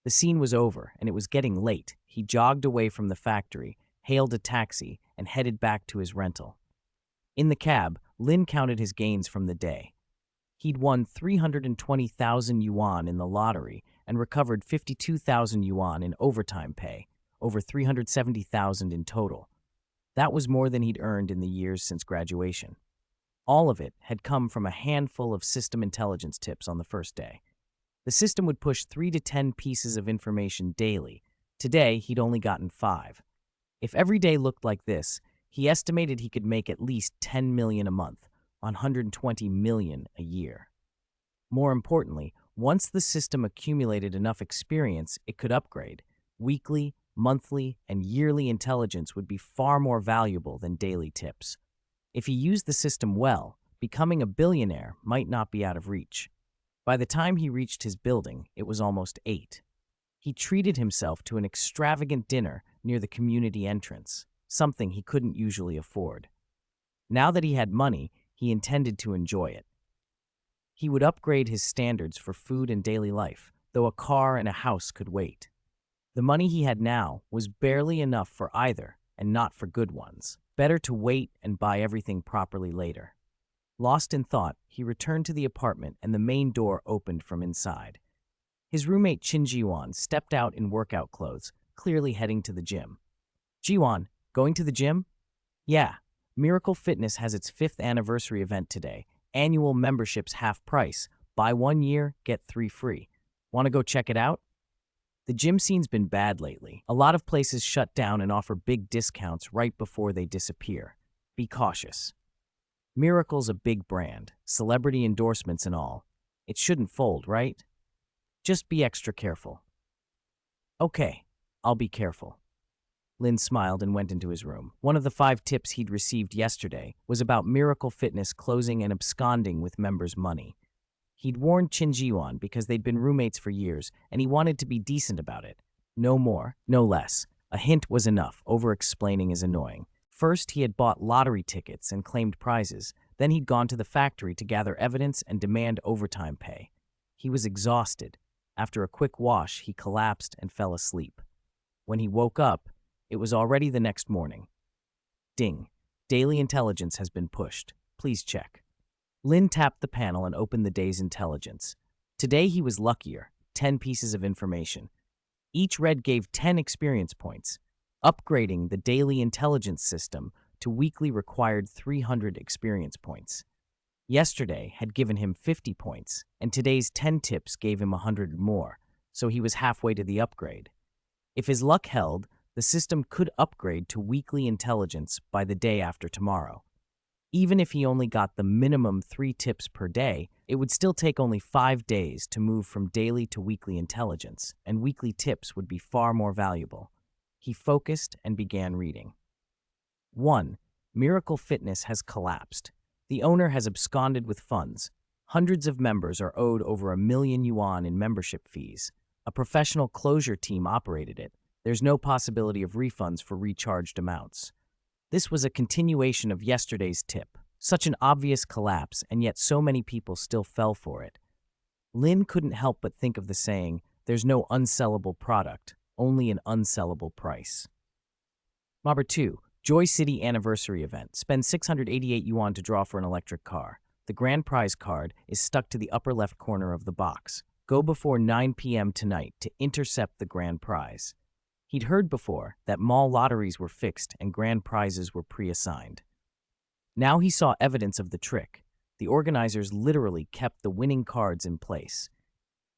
The scene was over, and it was getting late. He jogged away from the factory, hailed a taxi, and headed back to his rental. In the cab, Lin counted his gains from the day. He'd won 320,000 yuan in the lottery and recovered 52,000 yuan in overtime pay, over 370,000 in total. That was more than he'd earned in the years since graduation. All of it had come from a handful of system intelligence tips on the first day. The system would push 3 to 10 pieces of information daily. Today, he'd only gotten 5. If every day looked like this, he estimated he could make at least 10 million a month, 120 million a year. More importantly, once the system accumulated enough experience, it could upgrade. Weekly, monthly, and yearly intelligence would be far more valuable than daily tips. If he used the system well, becoming a billionaire might not be out of reach. By the time he reached his building, it was almost 8. He treated himself to an extravagant dinner near the community entrance, something he couldn't usually afford. Now that he had money, he intended to enjoy it. He would upgrade his standards for food and daily life, though a car and a house could wait. The money he had now was barely enough for either, and not for good ones. Better to wait and buy everything properly later. Lost in thought, he returned to the apartment and the main door opened from inside. His roommate Qin Jiwan stepped out in workout clothes, clearly heading to the gym. Jiwan, going to the gym? Yeah. Miracle Fitness has its 5th anniversary event today. Annual memberships half price. Buy 1 year, get 3 free. Want to go check it out? The gym scene's been bad lately. A lot of places shut down and offer big discounts right before they disappear. Be cautious. Miracle's a big brand, celebrity endorsements and all. It shouldn't fold, right? Just be extra careful. Okay, I'll be careful. Lin smiled and went into his room. One of the 5 tips he'd received yesterday was about Miracle Fitness closing and absconding with members' money. He'd warned Qin Jiwan because they'd been roommates for years, and he wanted to be decent about it. No more, no less. A hint was enough, over-explaining is annoying. First, he had bought lottery tickets and claimed prizes. Then he'd gone to the factory to gather evidence and demand overtime pay. He was exhausted. After a quick wash, he collapsed and fell asleep. When he woke up, it was already the next morning. Ding. Daily intelligence has been pushed. Please check. Lin tapped the panel and opened the day's intelligence. Today he was luckier, 10 pieces of information. Each red gave 10 experience points. Upgrading the daily intelligence system to weekly required 300 experience points. Yesterday had given him 50 points, and today's 10 tips gave him 100 more, so he was halfway to the upgrade. If his luck held, the system could upgrade to weekly intelligence by the day after tomorrow. Even if he only got the minimum 3 tips per day, it would still take only 5 days to move from daily to weekly intelligence, and weekly tips would be far more valuable. He focused and began reading. 1. Miracle Fitness has collapsed. The owner has absconded with funds. Hundreds of members are owed over 1 million yuan in membership fees. A professional closure team operated it. There's no possibility of refunds for recharged amounts. This was a continuation of yesterday's tip. Such an obvious collapse, and yet so many people still fell for it. Lin couldn't help but think of the saying, "There's no unsellable product, only an unsellable price." Number 2. Joy City Anniversary Event. Spend 688 yuan to draw for an electric car. The grand prize card is stuck to the upper left corner of the box. Go before 9 p.m. tonight to intercept the grand prize. He'd heard before that mall lotteries were fixed and grand prizes were pre-assigned. Now he saw evidence of the trick. The organizers literally kept the winning cards in place.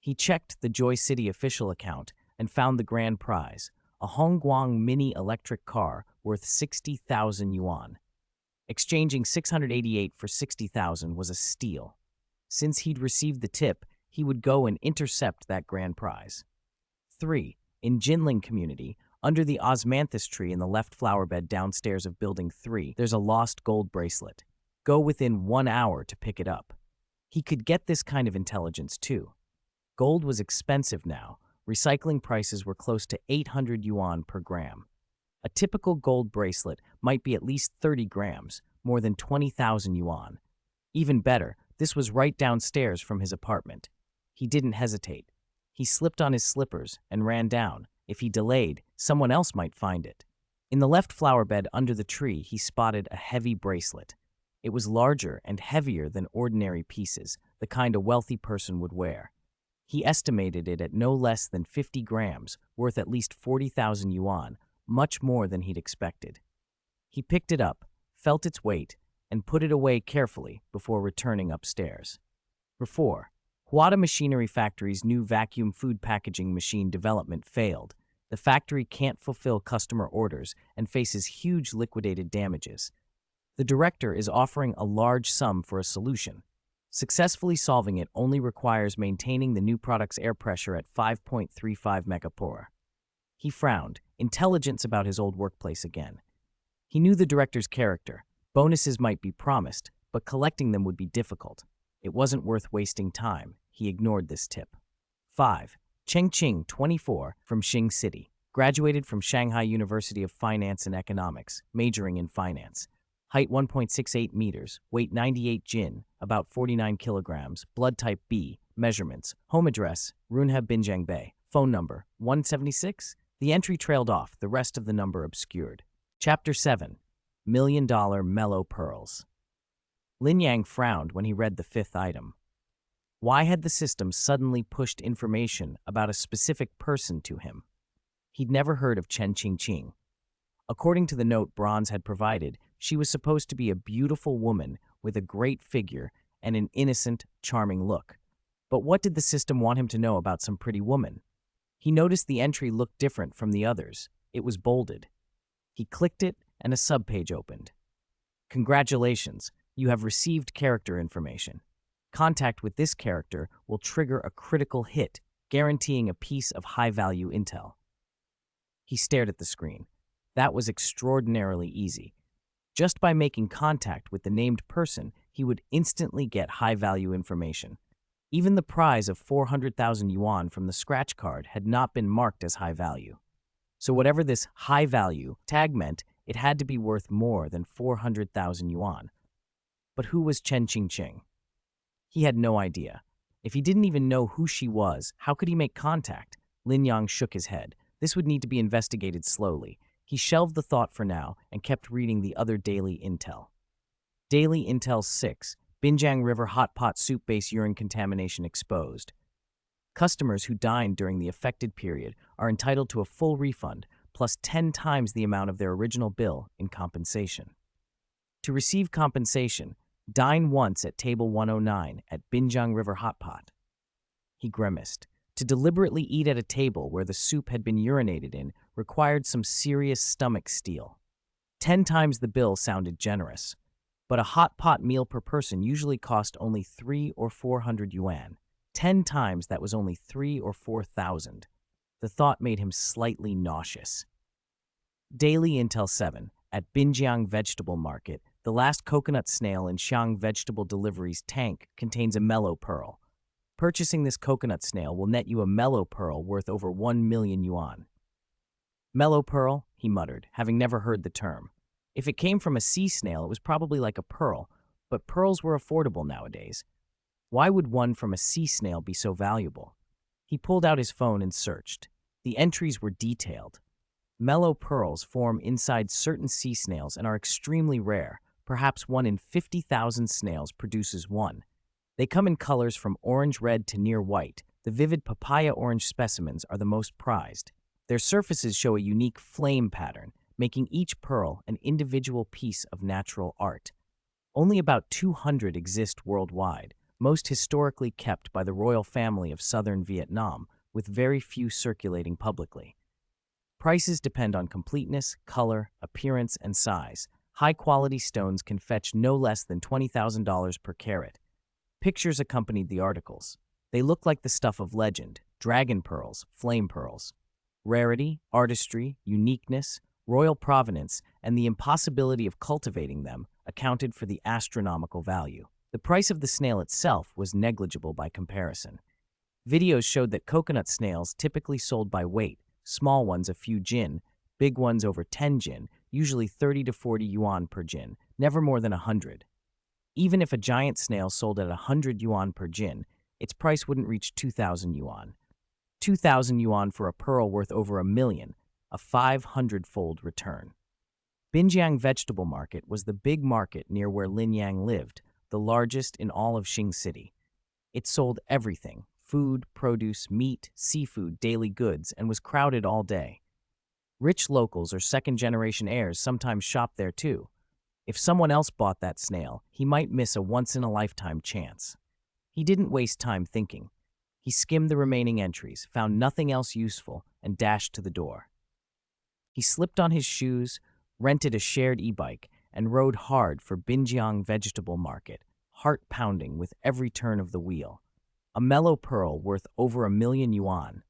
He checked the Joy City official account and found the grand prize, a Hongguang mini electric car worth 60,000 yuan. Exchanging 688 for 60,000 was a steal. Since he'd received the tip, he would go and intercept that grand prize. 3. In Jinling Community, under the osmanthus tree in the left flower bed downstairs of Building 3, there's a lost gold bracelet. Go within 1 hour to pick it up. He could get this kind of intelligence too. Gold was expensive now. Recycling prices were close to 800 yuan per gram. A typical gold bracelet might be at least 30 grams, more than 20,000 yuan. Even better, this was right downstairs from his apartment. He didn't hesitate. He slipped on his slippers and ran down. If he delayed, someone else might find it. In the left flower bed under the tree, he spotted a heavy bracelet. It was larger and heavier than ordinary pieces, the kind a wealthy person would wear. He estimated it at no less than 50 grams, worth at least 40,000 yuan, much more than he'd expected. He picked it up, felt its weight, and put it away carefully before returning upstairs. 4. Huada Machinery Factory's new vacuum food packaging machine development failed. The factory can't fulfill customer orders and faces huge liquidated damages. The director is offering a large sum for a solution. Successfully solving it only requires maintaining the new product's air pressure at 5.35 megapore. He frowned, intelligence about his old workplace again. He knew the director's character. Bonuses might be promised, but collecting them would be difficult. It wasn't worth wasting time. He ignored this tip. 5. Cheng Qing, 24, from Xing City. Graduated from Shanghai University of Finance and Economics, majoring in finance. Height 1.68 meters, weight 98 jin, about 49 kilograms, blood type B, measurements, home address, Runhe Binjiang Bay, phone number 176. The entry trailed off, the rest of the number obscured. Chapter 7. $1 Million Mellow Pearls. Lin Yang frowned when he read the fifth item. Why had the system suddenly pushed information about a specific person to him? He'd never heard of Chen Qingqing. According to the note Bronze had provided, she was supposed to be a beautiful woman with a great figure and an innocent, charming look. But what did the system want him to know about some pretty woman? He noticed the entry looked different from the others. It was bolded. He clicked it, and a subpage opened. Congratulations, you have received character information. Contact with this character will trigger a critical hit, guaranteeing a piece of high-value intel. He stared at the screen. That was extraordinarily easy. Just by making contact with the named person, he would instantly get high-value information. Even the prize of 400,000 yuan from the scratch card had not been marked as high value. So whatever this high-value tag meant, it had to be worth more than 400,000 yuan. But who was Chen Qingqing? He had no idea. If he didn't even know who she was, how could he make contact? Lin Yang shook his head. This would need to be investigated slowly. He shelved the thought for now and kept reading the other daily intel. Daily Intel 6, Binjiang River hot pot soup base urine contamination exposed. Customers who dined during the affected period are entitled to a full refund plus 10 times the amount of their original bill in compensation. To receive compensation, dine once at table 109 at Binjiang River hot pot. He grimaced. To deliberately eat at a table where the soup had been urinated in required some serious stomach steel. 10 times the bill sounded generous, but a hot pot meal per person usually cost only 300 or 400 yuan. 10 times that was only 3,000 or 4,000. The thought made him slightly nauseous. Daily Intel 7, at Binjiang Vegetable Market, the last coconut snail in Xiang Vegetable Delivery's tank contains a mellow pearl. Purchasing this coconut snail will net you a mellow pearl worth over 1 million yuan. Mellow pearl, he muttered, having never heard the term. If it came from a sea snail, it was probably like a pearl, but pearls were affordable nowadays. Why would one from a sea snail be so valuable? He pulled out his phone and searched. The entries were detailed. Mellow pearls form inside certain sea snails and are extremely rare. Perhaps 1 in 50,000 snails produces one. They come in colors from orange-red to near white. The vivid papaya-orange specimens are the most prized. Their surfaces show a unique flame pattern, making each pearl an individual piece of natural art. Only about 200 exist worldwide, most historically kept by the royal family of southern Vietnam, with very few circulating publicly. Prices depend on completeness, color, appearance, and size. High-quality stones can fetch no less than $20,000 per carat. Pictures accompanied the articles. They look like the stuff of legend: dragon pearls, flame pearls. Rarity, artistry, uniqueness, royal provenance, and the impossibility of cultivating them accounted for the astronomical value. The price of the snail itself was negligible by comparison. Videos showed that coconut snails typically sold by weight, small ones a few jin, big ones over 10 jin, usually 30 to 40 yuan per jin, never more than 100. Even if a giant snail sold at 100 yuan per jin, its price wouldn't reach 2,000 yuan. 2,000 yuan for a pearl worth over 1 million, a 500-fold return. Binjiang Vegetable Market was the big market near where Lin Yang lived, the largest in all of Xing City. It sold everything: food, produce, meat, seafood, daily goods, and was crowded all day. Rich locals or second-generation heirs sometimes shopped there too. If someone else bought that snail, he might miss a once-in-a-lifetime chance. He didn't waste time thinking. He skimmed the remaining entries, found nothing else useful, and dashed to the door. He slipped on his shoes, rented a shared e-bike, and rode hard for Binjiang Vegetable Market, heart-pounding with every turn of the wheel. A mellow pearl worth over 1 million yuan.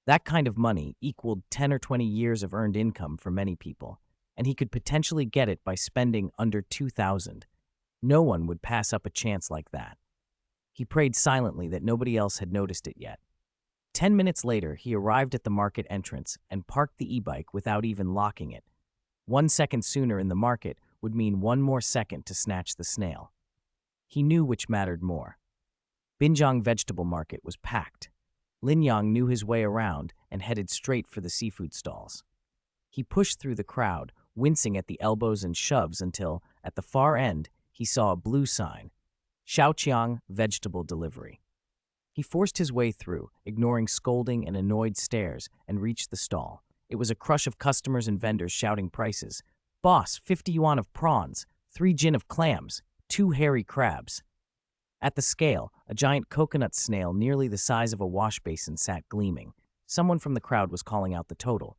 That kind of money equaled 10 or 20 years of earned income for many people, and he could potentially get it by spending under 2,000. No one would pass up a chance like that. He prayed silently that nobody else had noticed it yet. 10 minutes later, he arrived at the market entrance and parked the e-bike without even locking it. 1 second sooner in the market would mean 1 more second to snatch the snail. He knew which mattered more. Binjiang Vegetable Market was packed. Lin Yang knew his way around and headed straight for the seafood stalls. He pushed through the crowd, wincing at the elbows and shoves until, at the far end, he saw a blue sign: Shaoqiang Vegetable Delivery. He forced his way through, ignoring scolding and annoyed stares, and reached the stall. It was a crush of customers and vendors shouting prices. "Boss, 50 yuan of prawns, 3 jin of clams, 2 hairy crabs." At the scale, a giant coconut snail nearly the size of a wash basin sat gleaming. Someone from the crowd was calling out the total.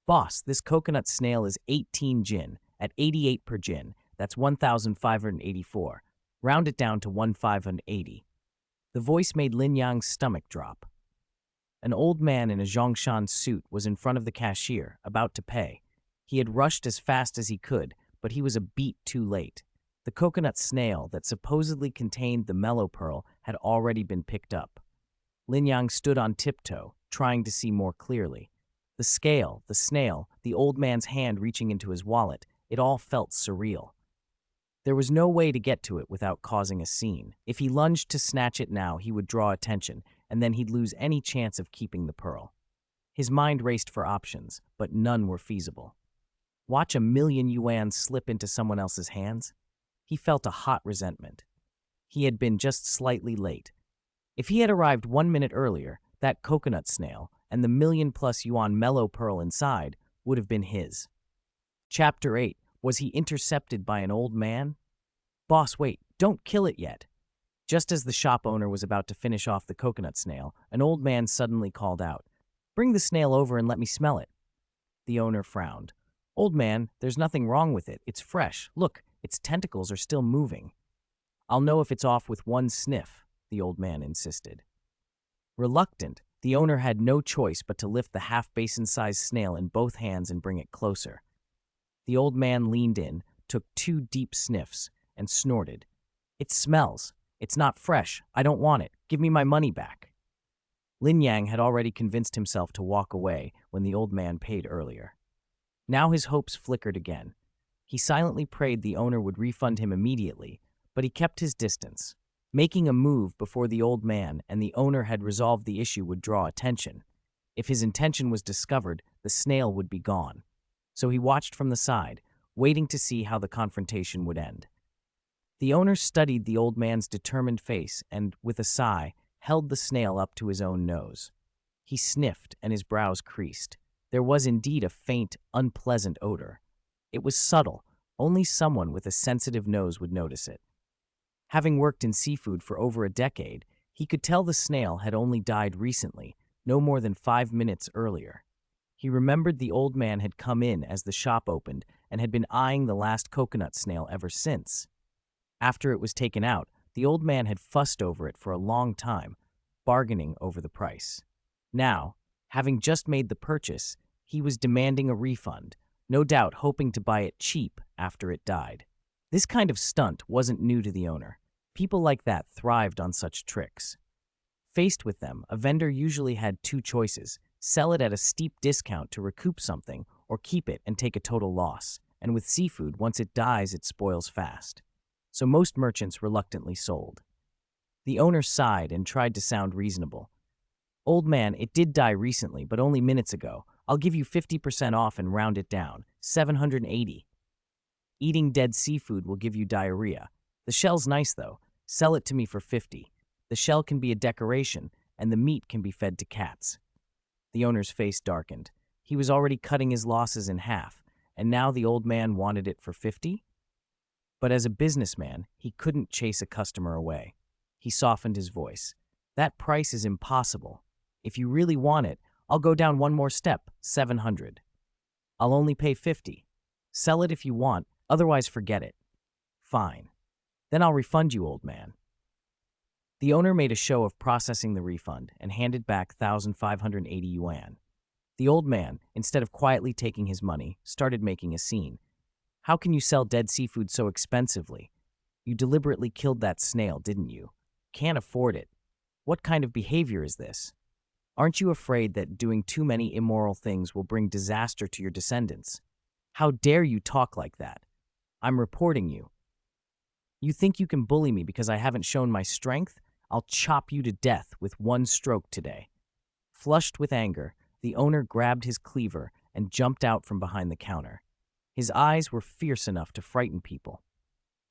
"Boss, this coconut snail is 18 jin, at 88 per jin. That's 1,584. Round it down to 1,580. The voice made Lin Yang's stomach drop. An old man in a Zhongshan suit was in front of the cashier, about to pay. He had rushed as fast as he could, but he was a beat too late. The coconut snail that supposedly contained the mellow pearl had already been picked up. Lin Yang stood on tiptoe, trying to see more clearly. The scale, the snail, the old man's hand reaching into his wallet, it all felt surreal. There was no way to get to it without causing a scene. If he lunged to snatch it now, he would draw attention, and then he'd lose any chance of keeping the pearl. His mind raced for options, but none were feasible. Watch 1 million yuan slip into someone else's hands? He felt a hot resentment. He had been just slightly late. If he had arrived 1 minute earlier, that coconut snail and the 1 million+ yuan mellow pearl inside would have been his. Chapter 8. Was he intercepted by an old man? "Boss, wait, don't kill it yet." Just as the shop owner was about to finish off the coconut snail, an old man suddenly called out, "Bring the snail over and let me smell it." The owner frowned. "Old man, there's nothing wrong with it. It's fresh. Look, its tentacles are still moving." "I'll know if it's off with 1 sniff," the old man insisted. Reluctant, the owner had no choice but to lift the half-basin-sized snail in both hands and bring it closer. The old man leaned in, took 2 deep sniffs, and snorted. "It smells. It's not fresh. I don't want it. Give me my money back." Lin Yang had already convinced himself to walk away when the old man paid earlier. Now his hopes flickered again. He silently prayed the owner would refund him immediately, but he kept his distance. Making a move before the old man and the owner had resolved the issue would draw attention. If his intention was discovered, the snail would be gone. So he watched from the side, waiting to see how the confrontation would end. The owner studied the old man's determined face and, with a sigh, held the snail up to his own nose. He sniffed and his brows creased. There was indeed a faint, unpleasant odor. It was subtle. Only someone with a sensitive nose would notice it. Having worked in seafood for over a decade, he could tell the snail had only died recently, no more than 5 minutes earlier. He remembered the old man had come in as the shop opened and had been eyeing the last coconut snail ever since. After it was taken out, the old man had fussed over it for a long time, bargaining over the price. Now, having just made the purchase, he was demanding a refund, no doubt hoping to buy it cheap after it died. This kind of stunt wasn't new to the owner. People like that thrived on such tricks. Faced with them, a vendor usually had 2 choices: sell it at a steep discount to recoup something, or keep it and take a total loss. And with seafood, once it dies, it spoils fast. So most merchants reluctantly sold. The owner sighed and tried to sound reasonable. Old man, it did die recently, but only minutes ago. I'll give you 50% off and round it down. 780. Eating dead seafood will give you diarrhea. The shell's nice though. Sell it to me for 50. The shell can be a decoration, and the meat can be fed to cats. The owner's face darkened. He was already cutting his losses in half, and now the old man wanted it for 50? But as a businessman, he couldn't chase a customer away. He softened his voice. That price is impossible. If you really want it, I'll go down one more step, 700. I'll only pay 50. Sell it if you want, otherwise forget it. Fine. Then I'll refund you, old man. The owner made a show of processing the refund and handed back 1,580 yuan. The old man, instead of quietly taking his money, started making a scene. How can you sell dead seafood so expensively? You deliberately killed that snail, didn't you? Can't afford it. What kind of behavior is this? Aren't you afraid that doing too many immoral things will bring disaster to your descendants? How dare you talk like that? I'm reporting you. You think you can bully me because I haven't shown my strength? I'll chop you to death with one stroke today. Flushed with anger, the owner grabbed his cleaver and jumped out from behind the counter. His eyes were fierce enough to frighten people.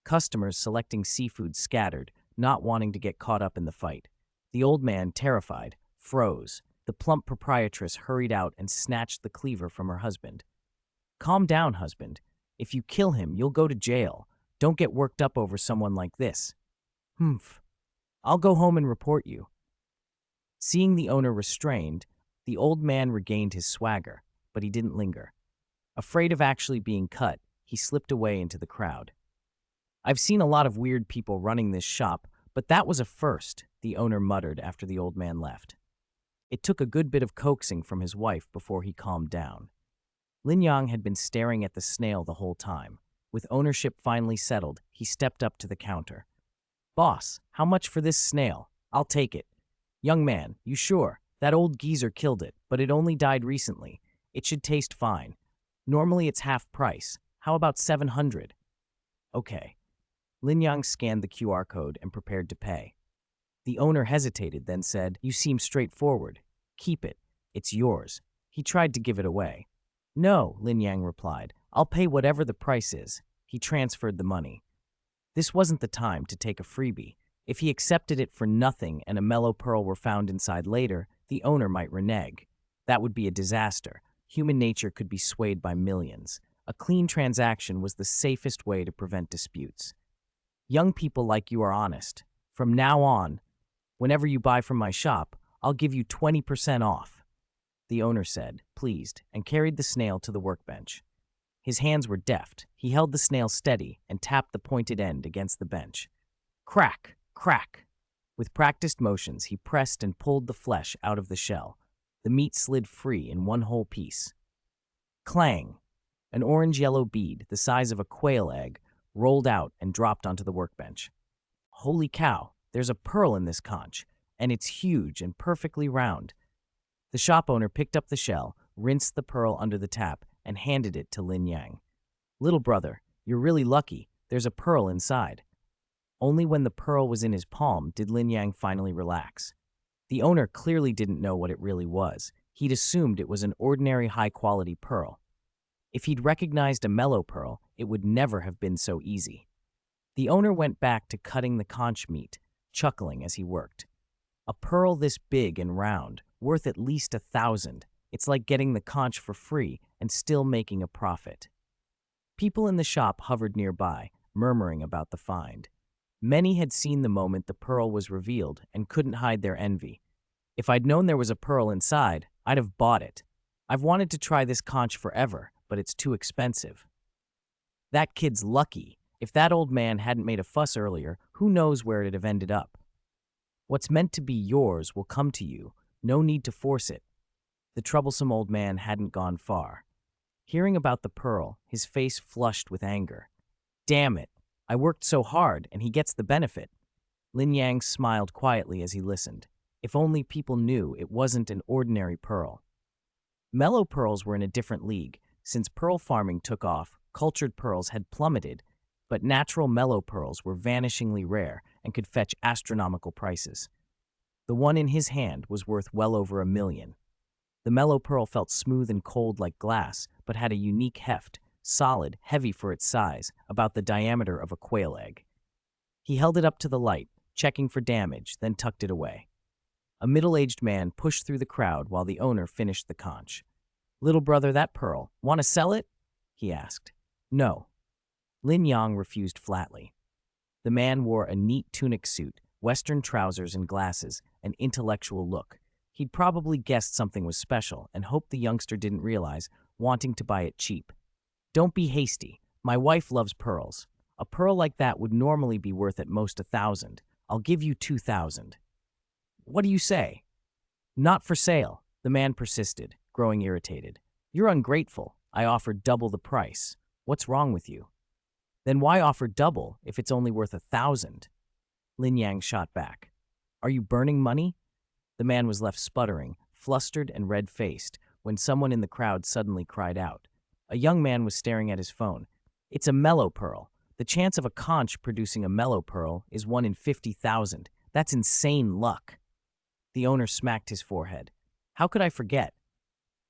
Customers selecting seafood scattered, not wanting to get caught up in the fight. The old man, terrified, froze. The plump proprietress hurried out and snatched the cleaver from her husband. Calm down, husband. If you kill him, you'll go to jail. Don't get worked up over someone like this. Humph. I'll go home and report you. Seeing the owner restrained, the old man regained his swagger, but he didn't linger. Afraid of actually being cut, he slipped away into the crowd. I've seen a lot of weird people running this shop, but that was a first, the owner muttered after the old man left. It took a good bit of coaxing from his wife before he calmed down. Lin Yang had been staring at the snail the whole time. With ownership finally settled, he stepped up to the counter. Boss, how much for this snail? I'll take it. Young man, you sure? That old geezer killed it, but it only died recently. It should taste fine. Normally it's half price. How about 700? Okay. Lin Yang scanned the QR code and prepared to pay. The owner hesitated, then said, You seem straightforward. Keep it. It's yours. He tried to give it away. No, Lin Yang replied. I'll pay whatever the price is. He transferred the money. This wasn't the time to take a freebie. If he accepted it for nothing and a mellow pearl were found inside later, the owner might renege. That would be a disaster. Human nature could be swayed by millions. A clean transaction was the safest way to prevent disputes. Young people like you are honest. From now on, whenever you buy from my shop, I'll give you 20% off, the owner said, pleased, and carried the snail to the workbench. His hands were deft. He held the snail steady and tapped the pointed end against the bench. Crack, crack. With practiced motions, he pressed and pulled the flesh out of the shell. The meat slid free in one whole piece. Clang! An orange-yellow bead, the size of a quail egg, rolled out and dropped onto the workbench. Holy cow, there's a pearl in this conch, and it's huge and perfectly round. The shop owner picked up the shell, rinsed the pearl under the tap, and handed it to Lin Yang. Little brother, you're really lucky. There's a pearl inside. Only when the pearl was in his palm did Lin Yang finally relax. The owner clearly didn't know what it really was. He'd assumed it was an ordinary high-quality pearl. If he'd recognized a mellow pearl, it would never have been so easy. The owner went back to cutting the conch meat, chuckling as he worked. A pearl this big and round, worth at least 1,000. It's like getting the conch for free and still making a profit. People in the shop hovered nearby, murmuring about the find. Many had seen the moment the pearl was revealed and couldn't hide their envy. If I'd known there was a pearl inside, I'd have bought it. I've wanted to try this conch forever, but it's too expensive. That kid's lucky. If that old man hadn't made a fuss earlier, who knows where it'd have ended up. What's meant to be yours will come to you. No need to force it. The troublesome old man hadn't gone far. Hearing about the pearl, his face flushed with anger. Damn it. I worked so hard, and he gets the benefit. Lin Yang smiled quietly as he listened. If only people knew it wasn't an ordinary pearl. Mellow pearls were in a different league. Since pearl farming took off, cultured pearls had plummeted, but natural mellow pearls were vanishingly rare and could fetch astronomical prices. The one in his hand was worth well over $1 million. The mellow pearl felt smooth and cold like glass, but had a unique heft, solid, heavy for its size, about the diameter of a quail egg. He held it up to the light, checking for damage, then tucked it away. A middle-aged man pushed through the crowd while the owner finished the conch. "Little brother, that pearl. Want to sell it?" he asked. "No." Lin Yang refused flatly. The man wore a neat tunic suit, Western trousers and glasses, an intellectual look. He'd probably guessed something was special and hoped the youngster didn't realize, wanting to buy it cheap. "Don't be hasty. My wife loves pearls. A pearl like that would normally be worth at most 1,000. I'll give you 2,000. "What do you say?" "Not for sale," the man persisted, growing irritated. "You're ungrateful. I offered double the price. What's wrong with you?" "Then why offer double if it's only worth 1,000? Lin Yang shot back. "Are you burning money?" The man was left sputtering, flustered and red-faced, when someone in the crowd suddenly cried out. A young man was staring at his phone. "It's a mellow pearl. The chance of a conch producing a mellow pearl is 1 in 50,000. That's insane luck." The owner smacked his forehead. "How could I forget?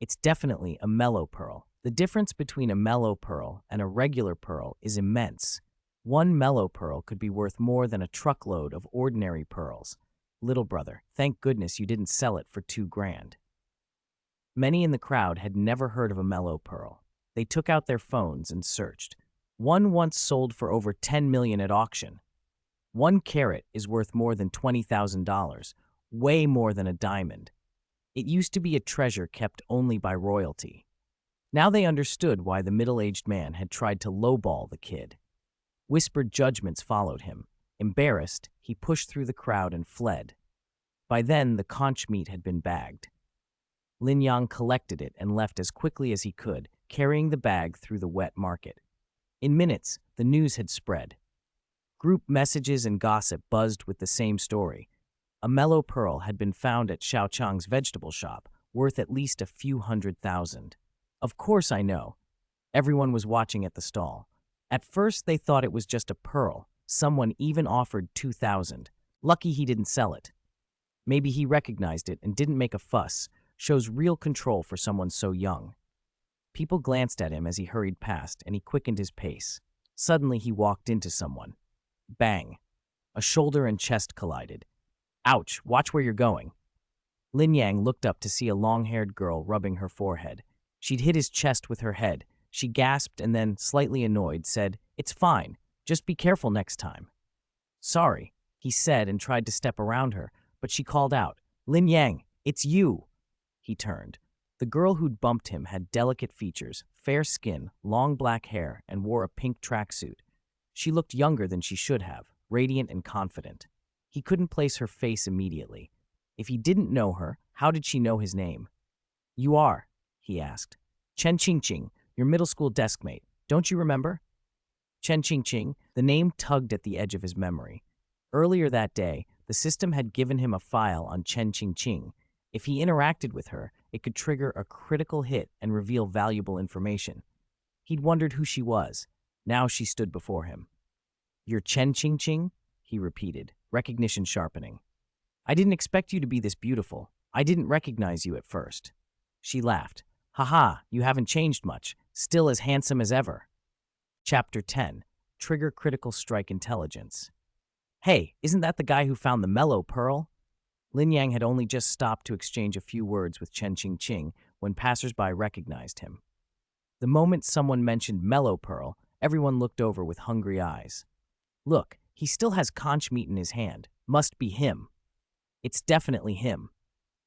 It's definitely a mellow pearl. The difference between a mellow pearl and a regular pearl is immense. One mellow pearl could be worth more than a truckload of ordinary pearls. Little brother, thank goodness you didn't sell it for 2 grand. Many in the crowd had never heard of a mellow pearl. They took out their phones and searched. One once sold for over 10 million at auction. 1 carat is worth more than $20,000, way more than a diamond. It used to be a treasure kept only by royalty. Now they understood why the middle-aged man had tried to lowball the kid. Whispered judgments followed him. Embarrassed, he pushed through the crowd and fled. By then, the conch meat had been bagged. Lin Yang collected it and left as quickly as he could, carrying the bag through the wet market. In minutes, the news had spread. Group messages and gossip buzzed with the same story. A mellow pearl had been found at Xiaochang's vegetable shop, worth at least a few $100,000. Of course I know. Everyone was watching at the stall. At first they thought it was just a pearl. Someone even offered 2,000. Lucky he didn't sell it. Maybe he recognized it and didn't make a fuss. Shows real control for someone so young. People glanced at him as he hurried past, and he quickened his pace. Suddenly he walked into someone. Bang! A shoulder and chest collided. "Ouch, watch where you're going." Lin Yang looked up to see a long-haired girl rubbing her forehead. She'd hit his chest with her head. She gasped and then, slightly annoyed, said, "It's fine. Just be careful next time." "Sorry," he said and tried to step around her, but she called out, "Lin Yang, it's you." He turned. The girl who'd bumped him had delicate features, fair skin, long black hair, and wore a pink tracksuit. She looked younger than she should have, radiant and confident. He couldn't place her face immediately. If he didn't know her, how did she know his name? "You are," he asked. "Chen Qingqing, your middle school desk mate. Don't you remember?" Chen Qingqing, the name tugged at the edge of his memory. Earlier that day, the system had given him a file on Chen Qingqing. If he interacted with her, it could trigger a critical hit and reveal valuable information. He'd wondered who she was. Now she stood before him. "You're Chen Qingqing?" he repeated, recognition sharpening. "I didn't expect you to be this beautiful. I didn't recognize you at first." She laughed. "Haha, you haven't changed much. Still as handsome as ever." Chapter 10. Trigger Critical Strike Intelligence. "Hey, isn't that the guy who found the mellow pearl?" Lin Yang had only just stopped to exchange a few words with Chen Qingqing when passersby recognized him. The moment someone mentioned mellow pearl, everyone looked over with hungry eyes. "Look, he still has conch meat in his hand. Must be him." "It's definitely him.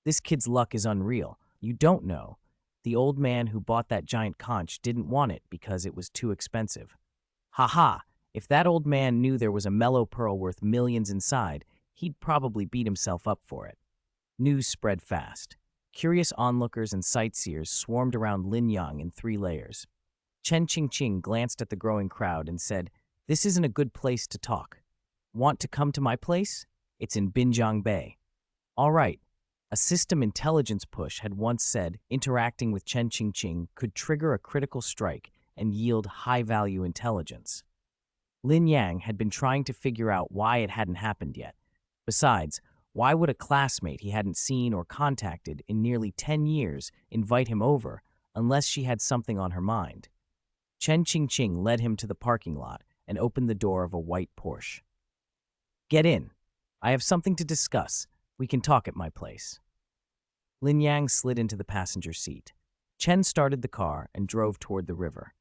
This kid's luck is unreal. You don't know. The old man who bought that giant conch didn't want it because it was too expensive." "Ha! If that old man knew there was a mellow pearl worth millions inside, he'd probably beat himself up for it." News spread fast. Curious onlookers and sightseers swarmed around Lin Yang in 3 layers. Chen Qingqing glanced at the growing crowd and said, "This isn't a good place to talk. Want to come to my place? It's in Binjiang Bay." "All right." A system intelligence push had once said interacting with Chen Qingqing could trigger a critical strike and yield high-value intelligence. Lin Yang had been trying to figure out why it hadn't happened yet. Besides, why would a classmate he hadn't seen or contacted in nearly 10 years invite him over unless she had something on her mind? Chen Qingqing led him to the parking lot and opened the door of a white Porsche. "Get in. I have something to discuss. We can talk at my place." Lin Yang slid into the passenger seat. Chen started the car and drove toward the river.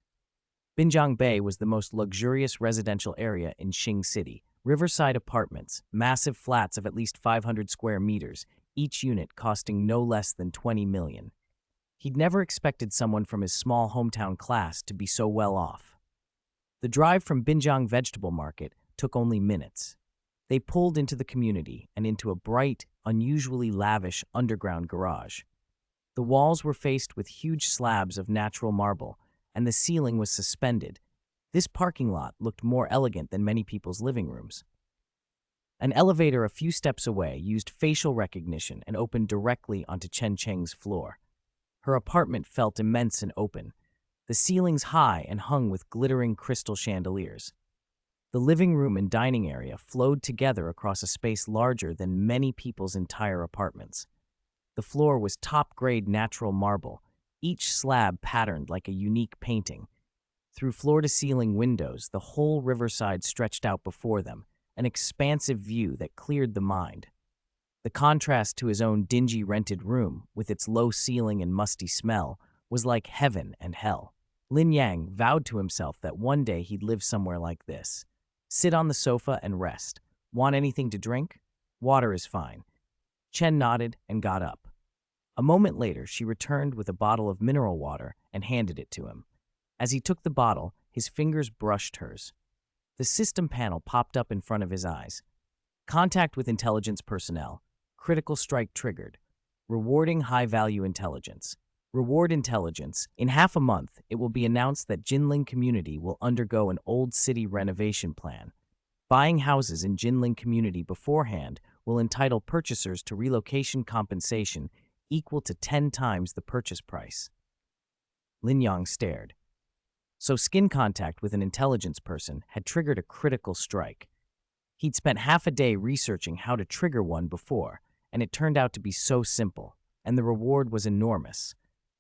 Binjiang Bay was the most luxurious residential area in Xing City. Riverside apartments, massive flats of at least 500 square meters, each unit costing no less than 20 million. He'd never expected someone from his small hometown class to be so well off. The drive from Binjiang Vegetable Market took only minutes. They pulled into the community and into a bright, unusually lavish underground garage. The walls were faced with huge slabs of natural marble, and the ceiling was suspended. This parking lot looked more elegant than many people's living rooms. An elevator a few steps away used facial recognition and opened directly onto Chen Cheng's floor. Her apartment felt immense and open, the ceilings high and hung with glittering crystal chandeliers. The living room and dining area flowed together across a space larger than many people's entire apartments. The floor was top-grade natural marble, each slab patterned like a unique painting. Through floor-to-ceiling windows, the whole riverside stretched out before them, an expansive view that cleared the mind. The contrast to his own dingy rented room, with its low ceiling and musty smell, was like heaven and hell. Lin Yang vowed to himself that one day he'd live somewhere like this. Sit on the sofa and rest. Want anything to drink? Water is fine. Chen nodded and got up. A moment later, she returned with a bottle of mineral water and handed it to him. As he took the bottle, his fingers brushed hers. The system panel popped up in front of his eyes. Contact with intelligence personnel. Critical strike triggered. Rewarding high-value intelligence. Reward intelligence. In half a month, it will be announced that Jinling Community will undergo an old city renovation plan. Buying houses in Jinling Community beforehand will entitle purchasers to relocation compensation equal to 10 times the purchase price. Lin Yang stared. So skin contact with an intelligence person had triggered a critical strike. He'd spent half a day researching how to trigger one before, and it turned out to be so simple, and the reward was enormous.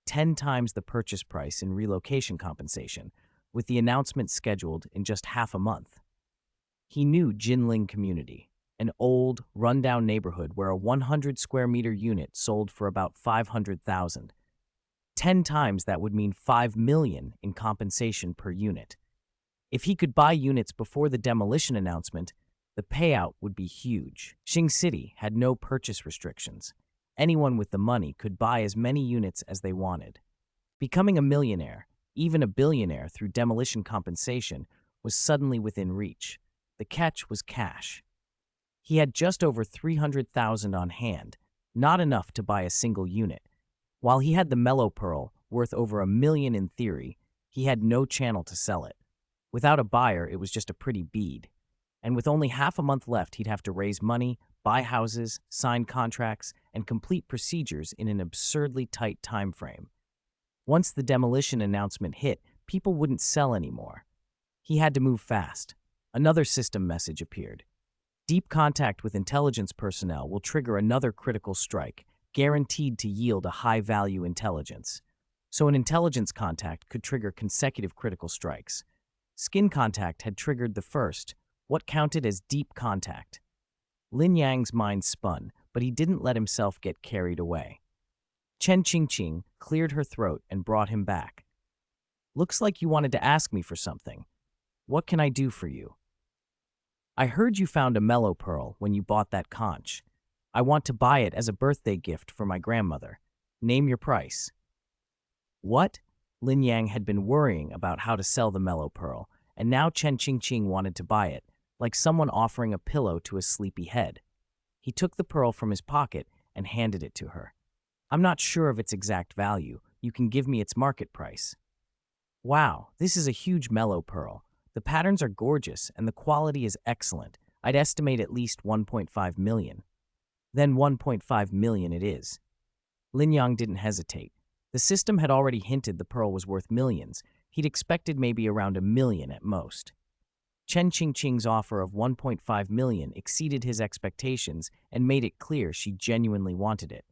10 times the purchase price in relocation compensation, with the announcement scheduled in just half a month. He knew Jinling Community, an old, rundown neighborhood where a 100 square meter unit sold for about 500,000. 10 times that would mean 5 million in compensation per unit. If he could buy units before the demolition announcement, the payout would be huge. Xing City had no purchase restrictions. Anyone with the money could buy as many units as they wanted. Becoming a millionaire, even a billionaire through demolition compensation, was suddenly within reach. The catch was cash. He had just over 300,000 on hand, not enough to buy a single unit. While he had the Mellow Pearl, worth over 1 million in theory, he had no channel to sell it. Without a buyer, it was just a pretty bead. And with only half a month left, he'd have to raise money, buy houses, sign contracts, and complete procedures in an absurdly tight time frame. Once the demolition announcement hit, people wouldn't sell anymore. He had to move fast. Another system message appeared. Deep contact with intelligence personnel will trigger another critical strike, guaranteed to yield a high-value intelligence. So an intelligence contact could trigger consecutive critical strikes. Skin contact had triggered the first, what counted as deep contact. Lin Yang's mind spun, but he didn't let himself get carried away. Chen Qingqing cleared her throat and brought him back. "Looks like you wanted to ask me for something. What can I do for you?" "I heard you found a Mellow Pearl when you bought that conch. I want to buy it as a birthday gift for my grandmother. Name your price." What? Lin Yang had been worrying about how to sell the Mellow Pearl, and now Chen Qingqing wanted to buy it, like someone offering a pillow to a sleepy head. He took the pearl from his pocket and handed it to her. "I'm not sure of its exact value. You can give me its market price." "Wow, this is a huge Mellow Pearl. The patterns are gorgeous and the quality is excellent. I'd estimate at least 1.5 million. Then 1.5 million it is. Lin Yang didn't hesitate. The system had already hinted the pearl was worth millions. He'd expected maybe around a million at most. Chen Qingqing's offer of 1.5 million exceeded his expectations and made it clear she genuinely wanted it.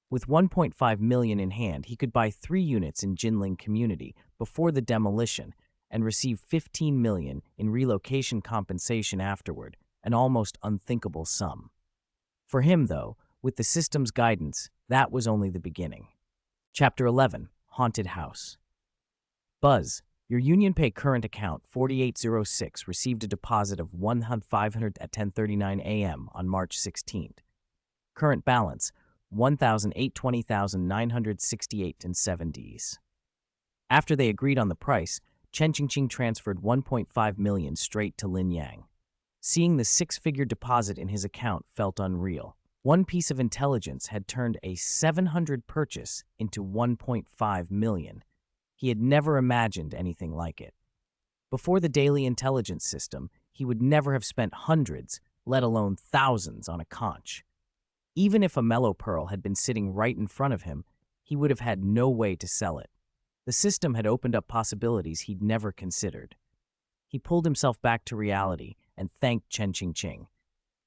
With 1.5 million in hand, he could buy 3 units in Jinling community before the demolition and receive 15 million in relocation compensation afterward, an almost unthinkable sum. For him, though, with the system's guidance, that was only the beginning. Chapter 11, Haunted House. Buzz, your UnionPay current account 4806 received a deposit of 1,500 at 10:39 a.m. on March 16th. Current balance 1,820,968.70. After they agreed on the price, Chen Qingqing transferred 1.5 million straight to Lin Yang. Seeing the 6-figure deposit in his account felt unreal. One piece of intelligence had turned a 700 purchase into 1.5 million. He had never imagined anything like it. Before the daily intelligence system, he would never have spent hundreds, let alone thousands, on a conch. Even if a mellow pearl had been sitting right in front of him, he would have had no way to sell it. The system had opened up possibilities he'd never considered. He pulled himself back to reality and thanked Chen Qingqing.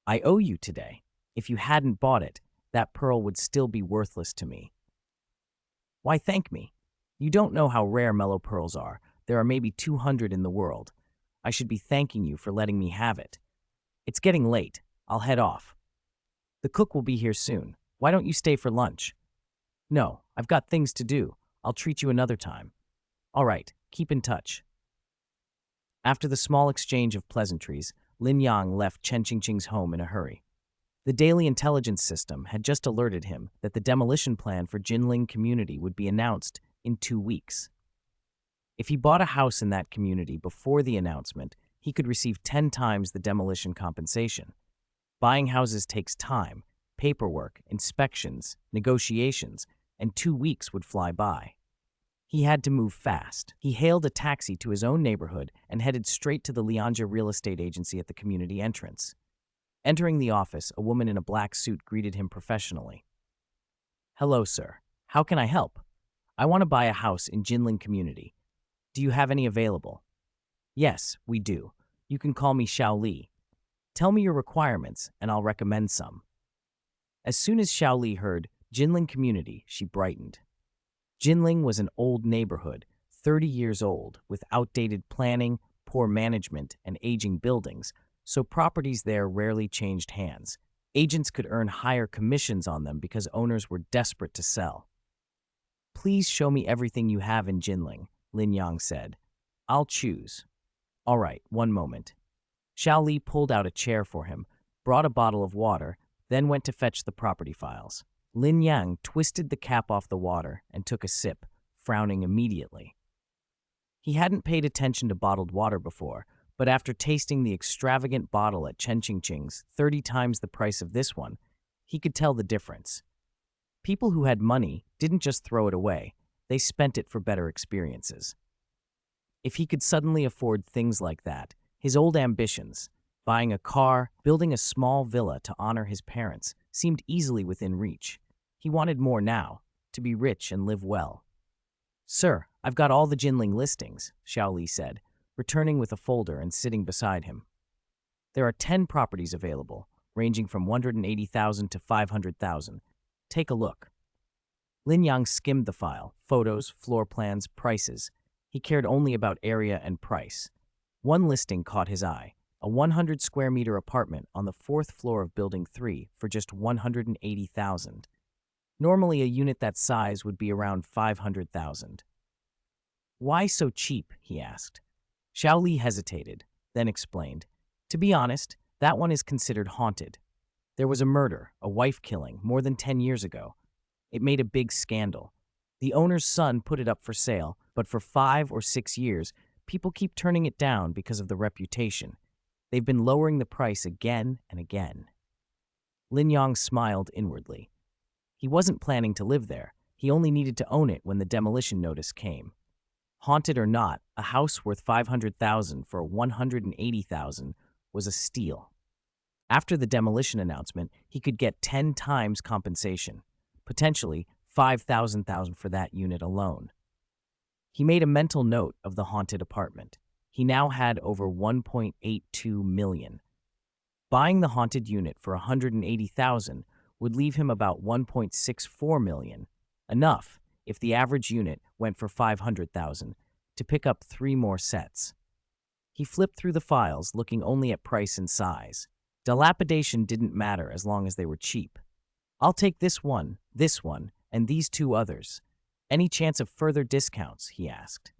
I owe you today. If you hadn't bought it, that pearl would still be worthless to me. Why thank me? You don't know how rare mellow pearls are. There are maybe 200 in the world. I should be thanking you for letting me have it. It's getting late. I'll head off. The cook will be here soon. Why don't you stay for lunch? No, I've got things to do. I'll treat you another time. All right, keep in touch. After the small exchange of pleasantries, Lin Yang left Chen Qingqing's home in a hurry. The daily intelligence system had just alerted him that the demolition plan for Jinling community would be announced in 2 weeks. If he bought a house in that community before the announcement, he could receive 10 times the demolition compensation. Buying houses takes time, paperwork, inspections, negotiations, and 2 weeks would fly by. He had to move fast. He hailed a taxi to his own neighborhood and headed straight to the Lianja real estate agency at the community entrance. Entering the office, a woman in a black suit greeted him professionally. Hello, sir. How can I help? I want to buy a house in Jinling community. Do you have any available? Yes, we do. You can call me Xiao Li. Tell me your requirements, and I'll recommend some. As soon as Xiao Li heard Jinling community, she brightened. Jinling was an old neighborhood, 30 years old, with outdated planning, poor management, and aging buildings, so properties there rarely changed hands. Agents could earn higher commissions on them because owners were desperate to sell. Please show me everything you have in Jinling, Lin Yang said. I'll choose. All right, one moment. Xiao Li pulled out a chair for him, brought a bottle of water, then went to fetch the property files. Lin Yang twisted the cap off the water and took a sip, frowning immediately. He hadn't paid attention to bottled water before, but after tasting the extravagant bottle at Chen Qingqing's 30 times the price of this one, he could tell the difference. People who had money didn't just throw it away, they spent it for better experiences. If he could suddenly afford things like that, his old ambitions, buying a car, building a small villa to honor his parents, seemed easily within reach. He wanted more now, to be rich and live well. Sir, I've got all the Jinling listings, Xiao Li said, returning with a folder and sitting beside him. There are 10 properties available, ranging from 180,000 to 500,000. Take a look. Lin Yang skimmed the file, photos, floor plans, prices. He cared only about area and price. One listing caught his eye, a 100-square-meter apartment on the 4th floor of Building 3 for just 180,000. Normally, a unit that size would be around 500,000. Why so cheap, he asked. Xiao Li hesitated, then explained. To be honest, that one is considered haunted. There was a murder, a wife killing, more than 10 years ago. It made a big scandal. The owner's son put it up for sale, but for 5 or 6 years, people keep turning it down because of the reputation. They've been lowering the price again and again. Lin Yang smiled inwardly. He wasn't planning to live there. He only needed to own it when the demolition notice came. Haunted or not, a house worth 500,000 for 180,000 was a steal. After the demolition announcement, he could get 10 times compensation, potentially 5,000 for that unit alone. He made a mental note of the haunted apartment. He now had over 1.82 million. Buying the haunted unit for 180,000 would leave him about 1.64 million, enough, if the average unit went for 500,000, to pick up 3 more sets. He flipped through the files, looking only at price and size. Dilapidation didn't matter as long as they were cheap. "I'll take this one, and these 2 others. Any chance of further discounts?" he asked.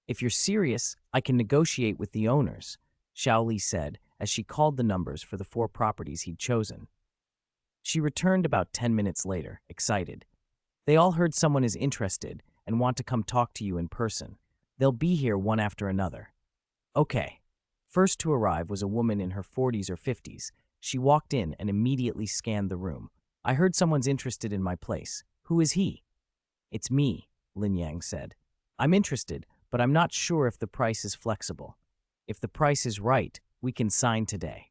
"If you're serious, I can negotiate with the owners," Xiaoli said as she called the numbers for the 4 properties he'd chosen. She returned about 10 minutes later, excited. "They all heard someone is interested and want to come talk to you in person. They'll be here one after another." "Okay." First to arrive was a woman in her 40s or 50s. She walked in and immediately scanned the room. "I heard someone's interested in my place. Who is he?" "It's me," Lin Yang said. "I'm interested, but I'm not sure if the price is flexible. If the price is right, we can sign today."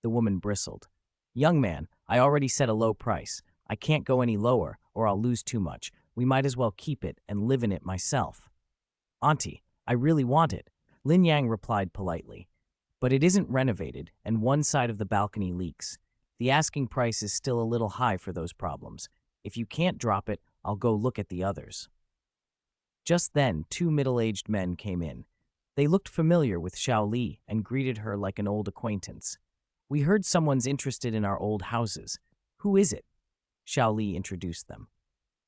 The woman bristled. "Young man, I already set a low price. I can't go any lower, or I'll lose too much. We might as well keep it and live in it myself." "Auntie, I really want it," Lin Yang replied politely. "But it isn't renovated, and one side of the balcony leaks. The asking price is still a little high for those problems. If you can't drop it, I'll go look at the others." Just then, 2 middle-aged men came in. They looked familiar with Xiaoli and greeted her like an old acquaintance. "We heard someone's interested in our old houses. Who is it?" Xiaoli introduced them.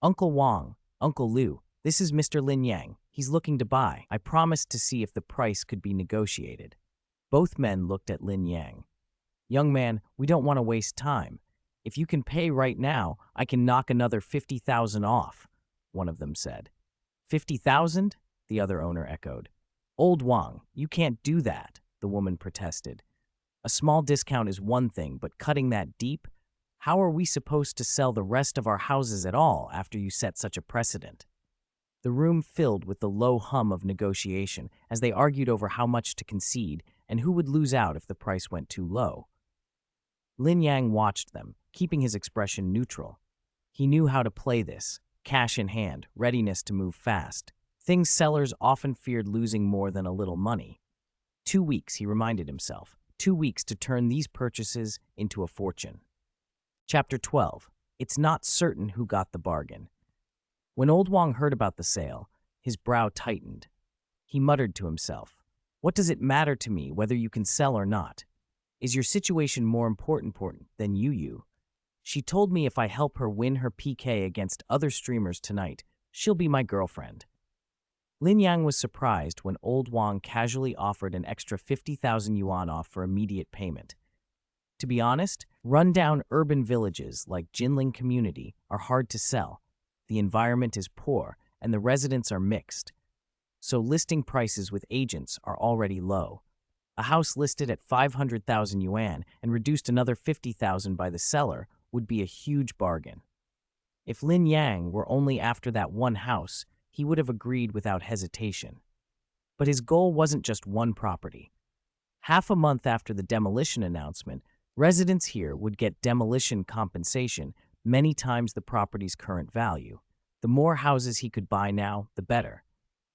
"Uncle Wang, Uncle Liu, this is Mr. Lin Yang. He's looking to buy. I promised to see if the price could be negotiated." Both men looked at Lin Yang. "Young man, we don't want to waste time. If you can pay right now, I can knock another 50,000 off," one of them said. 50,000? The other owner echoed. "Old Wang, you can't do that," the woman protested. "A small discount is one thing, but cutting that deep? How are we supposed to sell the rest of our houses at all after you set such a precedent?" The room filled with the low hum of negotiation as they argued over how much to concede and who would lose out if the price went too low. Lin Yang watched them, keeping his expression neutral. He knew how to play this, cash in hand, readiness to move fast. Things sellers often feared losing more than a little money. 2 weeks, he reminded himself. 2 weeks to turn these purchases into a fortune. Chapter 12. It's not certain who got the bargain. When Old Wang heard about the sale, his brow tightened. He muttered to himself, "What does it matter to me whether you can sell or not? Is your situation more important than you? She told me if I help her win her PK against other streamers tonight, she'll be my girlfriend." Lin Yang was surprised when Old Wang casually offered an extra 50,000 yuan off for immediate payment. To be honest, rundown urban villages like Jinling Community are hard to sell. The environment is poor, and the residents are mixed. So listing prices with agents are already low. A house listed at 500,000 yuan and reduced another 50,000 by the seller would be a huge bargain. If Lin Yang were only after that one house, he would have agreed without hesitation. But his goal wasn't just one property. Half a month after the demolition announcement, residents here would get demolition compensation many times the property's current value. The more houses he could buy now, the better.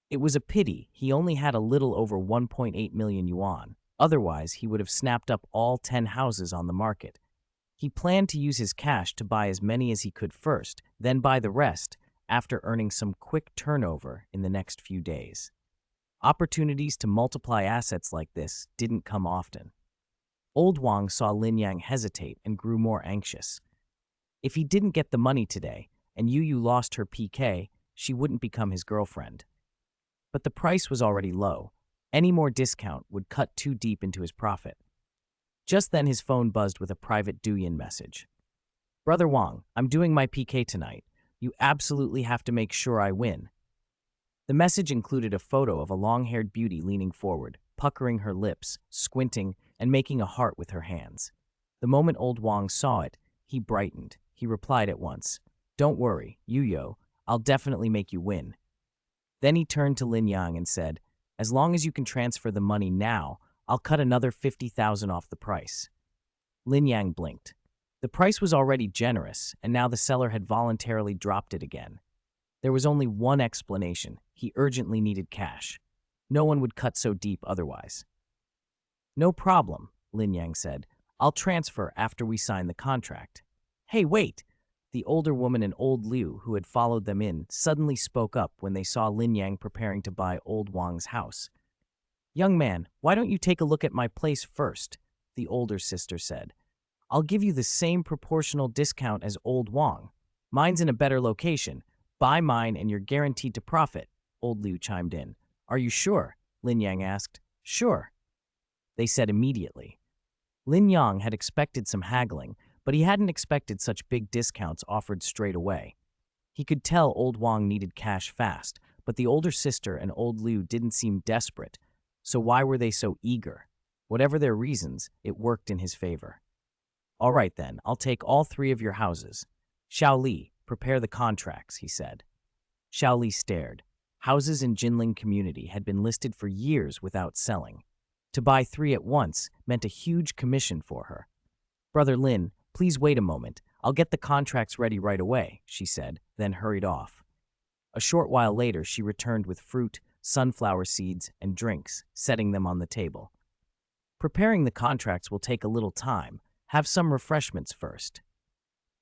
It was a pity he only had a little over 1.8 million yuan. Otherwise, he would have snapped up all 10 houses on the market. He planned to use his cash to buy as many as he could first, then buy the rest after earning some quick turnover in the next few days. Opportunities to multiply assets like this didn't come often. Old Wang saw Lin Yang hesitate and grew more anxious. If he didn't get the money today, and Yu lost her PK, she wouldn't become his girlfriend. But the price was already low. Any more discount would cut too deep into his profit. Just then his phone buzzed with a private Douyin message. "Brother Wang, I'm doing my PK tonight. You absolutely have to make sure I win." The message included a photo of a long-haired beauty leaning forward, puckering her lips, squinting, and making a heart with her hands. The moment Old Wang saw it, he brightened. He replied at once, "Don't worry, Yu, I'll definitely make you win." Then he turned to Lin Yang and said, "As long as you can transfer the money now, I'll cut another 50,000 off the price." Lin Yang blinked. The price was already generous, and now the seller had voluntarily dropped it again. There was only one explanation. He urgently needed cash. No one would cut so deep otherwise. No problem, Lin Yang said. I'll transfer after we sign the contract. Hey, wait! The older woman and old Liu, who had followed them in, suddenly spoke up when they saw Lin Yang preparing to buy old Wang's house. Young man, why don't you take a look at my place first? The older sister said. I'll give you the same proportional discount as old Wang. Mine's in a better location. Buy mine and you're guaranteed to profit, old Liu chimed in. Are you sure? Lin Yang asked. Sure, they said immediately. Lin Yang had expected some haggling, but he hadn't expected such big discounts offered straight away. He could tell old Wang needed cash fast, but the older sister and old Liu didn't seem desperate, so why were they so eager? Whatever their reasons, it worked in his favor. All right then, I'll take all 3 of your houses. Xiao Li, prepare the contracts, he said. Xiao Li stared. Houses in Jinling community had been listed for years without selling. To buy 3 at once meant a huge commission for her. Brother Lin, please wait a moment. I'll get the contracts ready right away, she said, then hurried off. A short while later, she returned with fruit, sunflower seeds, and drinks, setting them on the table. Preparing the contracts will take a little time. Have some refreshments first.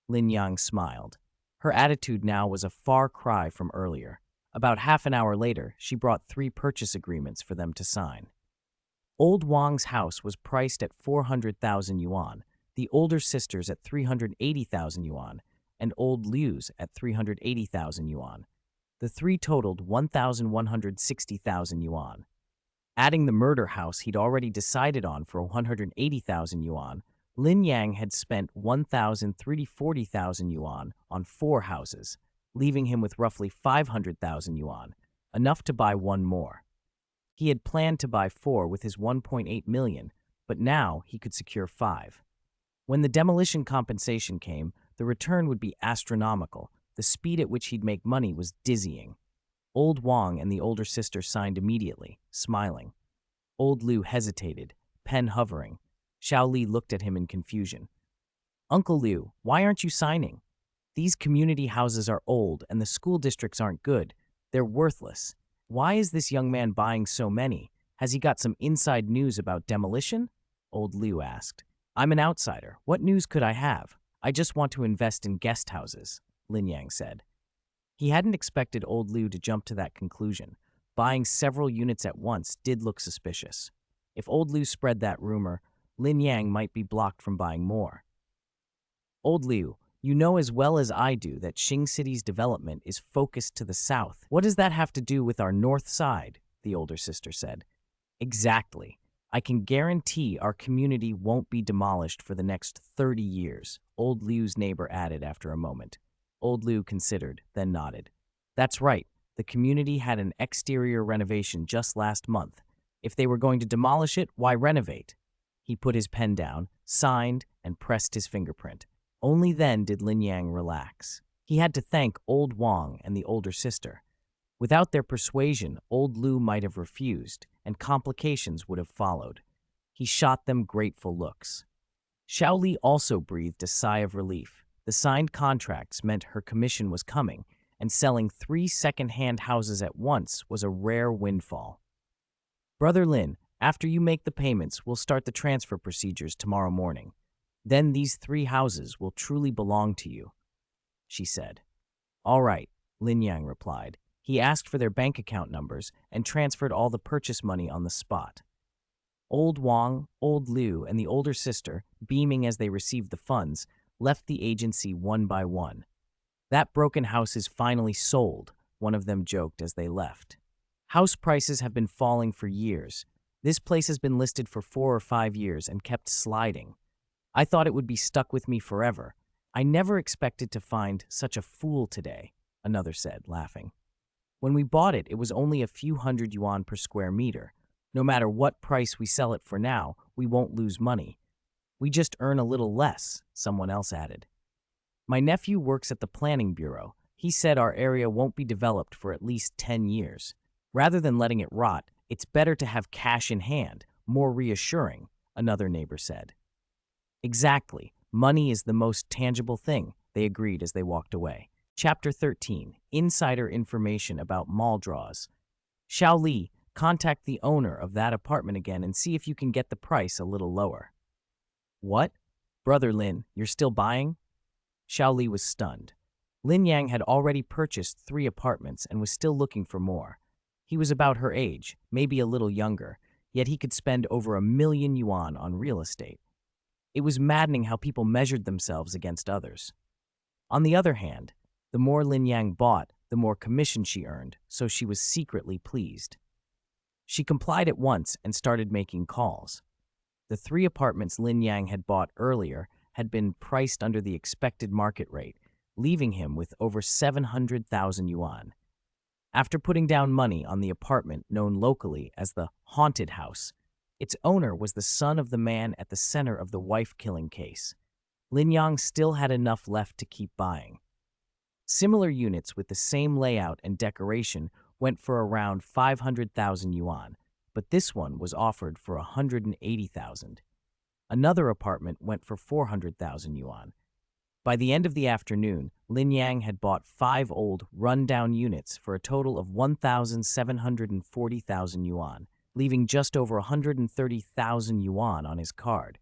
Lin Yang smiled. Her attitude now was a far cry from earlier. About half an hour later, she brought 3 purchase agreements for them to sign. Old Wang's house was priced at 400,000 yuan, the older sister's at 380,000 yuan, and old Liu's at 380,000 yuan. The 3 totaled 1,160,000 yuan. Adding the murder house he'd already decided on for 180,000 yuan, Lin Yang had spent 1,340,000 yuan on 4 houses, leaving him with roughly 500,000 yuan, enough to buy 1 more. He had planned to buy 4 with his 1.8 million, but now he could secure 5. When the demolition compensation came, the return would be astronomical. The speed at which he'd make money was dizzying. Old Wang and the older sister signed immediately, smiling. Old Liu hesitated, pen hovering. Xiao Li looked at him in confusion. Uncle Liu, why aren't you signing? These community houses are old and the school districts aren't good. They're worthless. Why is this young man buying so many? Has he got some inside news about demolition? Old Liu asked. I'm an outsider. What news could I have? I just want to invest in guest houses, Lin Yang said. He hadn't expected old Liu to jump to that conclusion. Buying several units at once did look suspicious. If old Liu spread that rumor, Lin Yang might be blocked from buying more. Old Liu, you know as well as I do that Xing City's development is focused to the south. What does that have to do with our north side? The older sister said. Exactly. I can guarantee our community won't be demolished for the next 30 years, old Liu's neighbor added after a moment. Old Liu considered, then nodded. That's right. The community had an exterior renovation just last month. If they were going to demolish it, why renovate? He put his pen down, signed, and pressed his fingerprint. Only then did Lin Yang relax. He had to thank old Wang and the older sister. Without their persuasion, old Liu might have refused, and complications would have followed. He shot them grateful looks. Xiao Li also breathed a sigh of relief. The signed contracts meant her commission was coming, and selling 3 second-hand houses at once was a rare windfall. Brother Lin, after you make the payments, we'll start the transfer procedures tomorrow morning. Then these 3 houses will truly belong to you, she said. All right, Lin Yang replied. He asked for their bank account numbers and transferred all the purchase money on the spot. Old Wang, old Liu, and the older sister, beaming as they received the funds, left the agency one by one. That broken house is finally sold, one of them joked as they left. House prices have been falling for years. This place has been listed for 4 or 5 years and kept sliding. I thought it would be stuck with me forever. I never expected to find such a fool today, another said, laughing. When we bought it, it was only a few hundred yuan per square meter. No matter what price we sell it for now, we won't lose money. We just earn a little less, someone else added. My nephew works at the planning bureau. He said our area won't be developed for at least 10 years. Rather than letting it rot, it's better to have cash in hand, more reassuring, another neighbor said. Exactly. Money is the most tangible thing, they agreed as they walked away. Chapter 13. Insider Information About Mall Draws. Xiao Li, contact the owner of that apartment again and see if you can get the price a little lower. What? Brother Lin, you're still buying? Xiao Li was stunned. Lin Yang had already purchased 3 apartments and was still looking for more. He was about her age, maybe a little younger, yet he could spend over 1 million yuan on real estate. It was maddening how people measured themselves against others. On the other hand, the more Lin Yang bought, the more commission she earned, so she was secretly pleased. She complied at once and started making calls. The 3 apartments Lin Yang had bought earlier had been priced under the expected market rate, leaving him with over 700,000 yuan. After putting down money on the apartment known locally as the Haunted House, its owner was the son of the man at the center of the wife-killing case. Lin Yang still had enough left to keep buying. Similar units with the same layout and decoration went for around 500,000 yuan, but this one was offered for 180,000. Another apartment went for 400,000 yuan. By the end of the afternoon, Lin Yang had bought 5 old, run-down units for a total of 1,740,000 yuan, leaving just over 130,000 yuan on his card.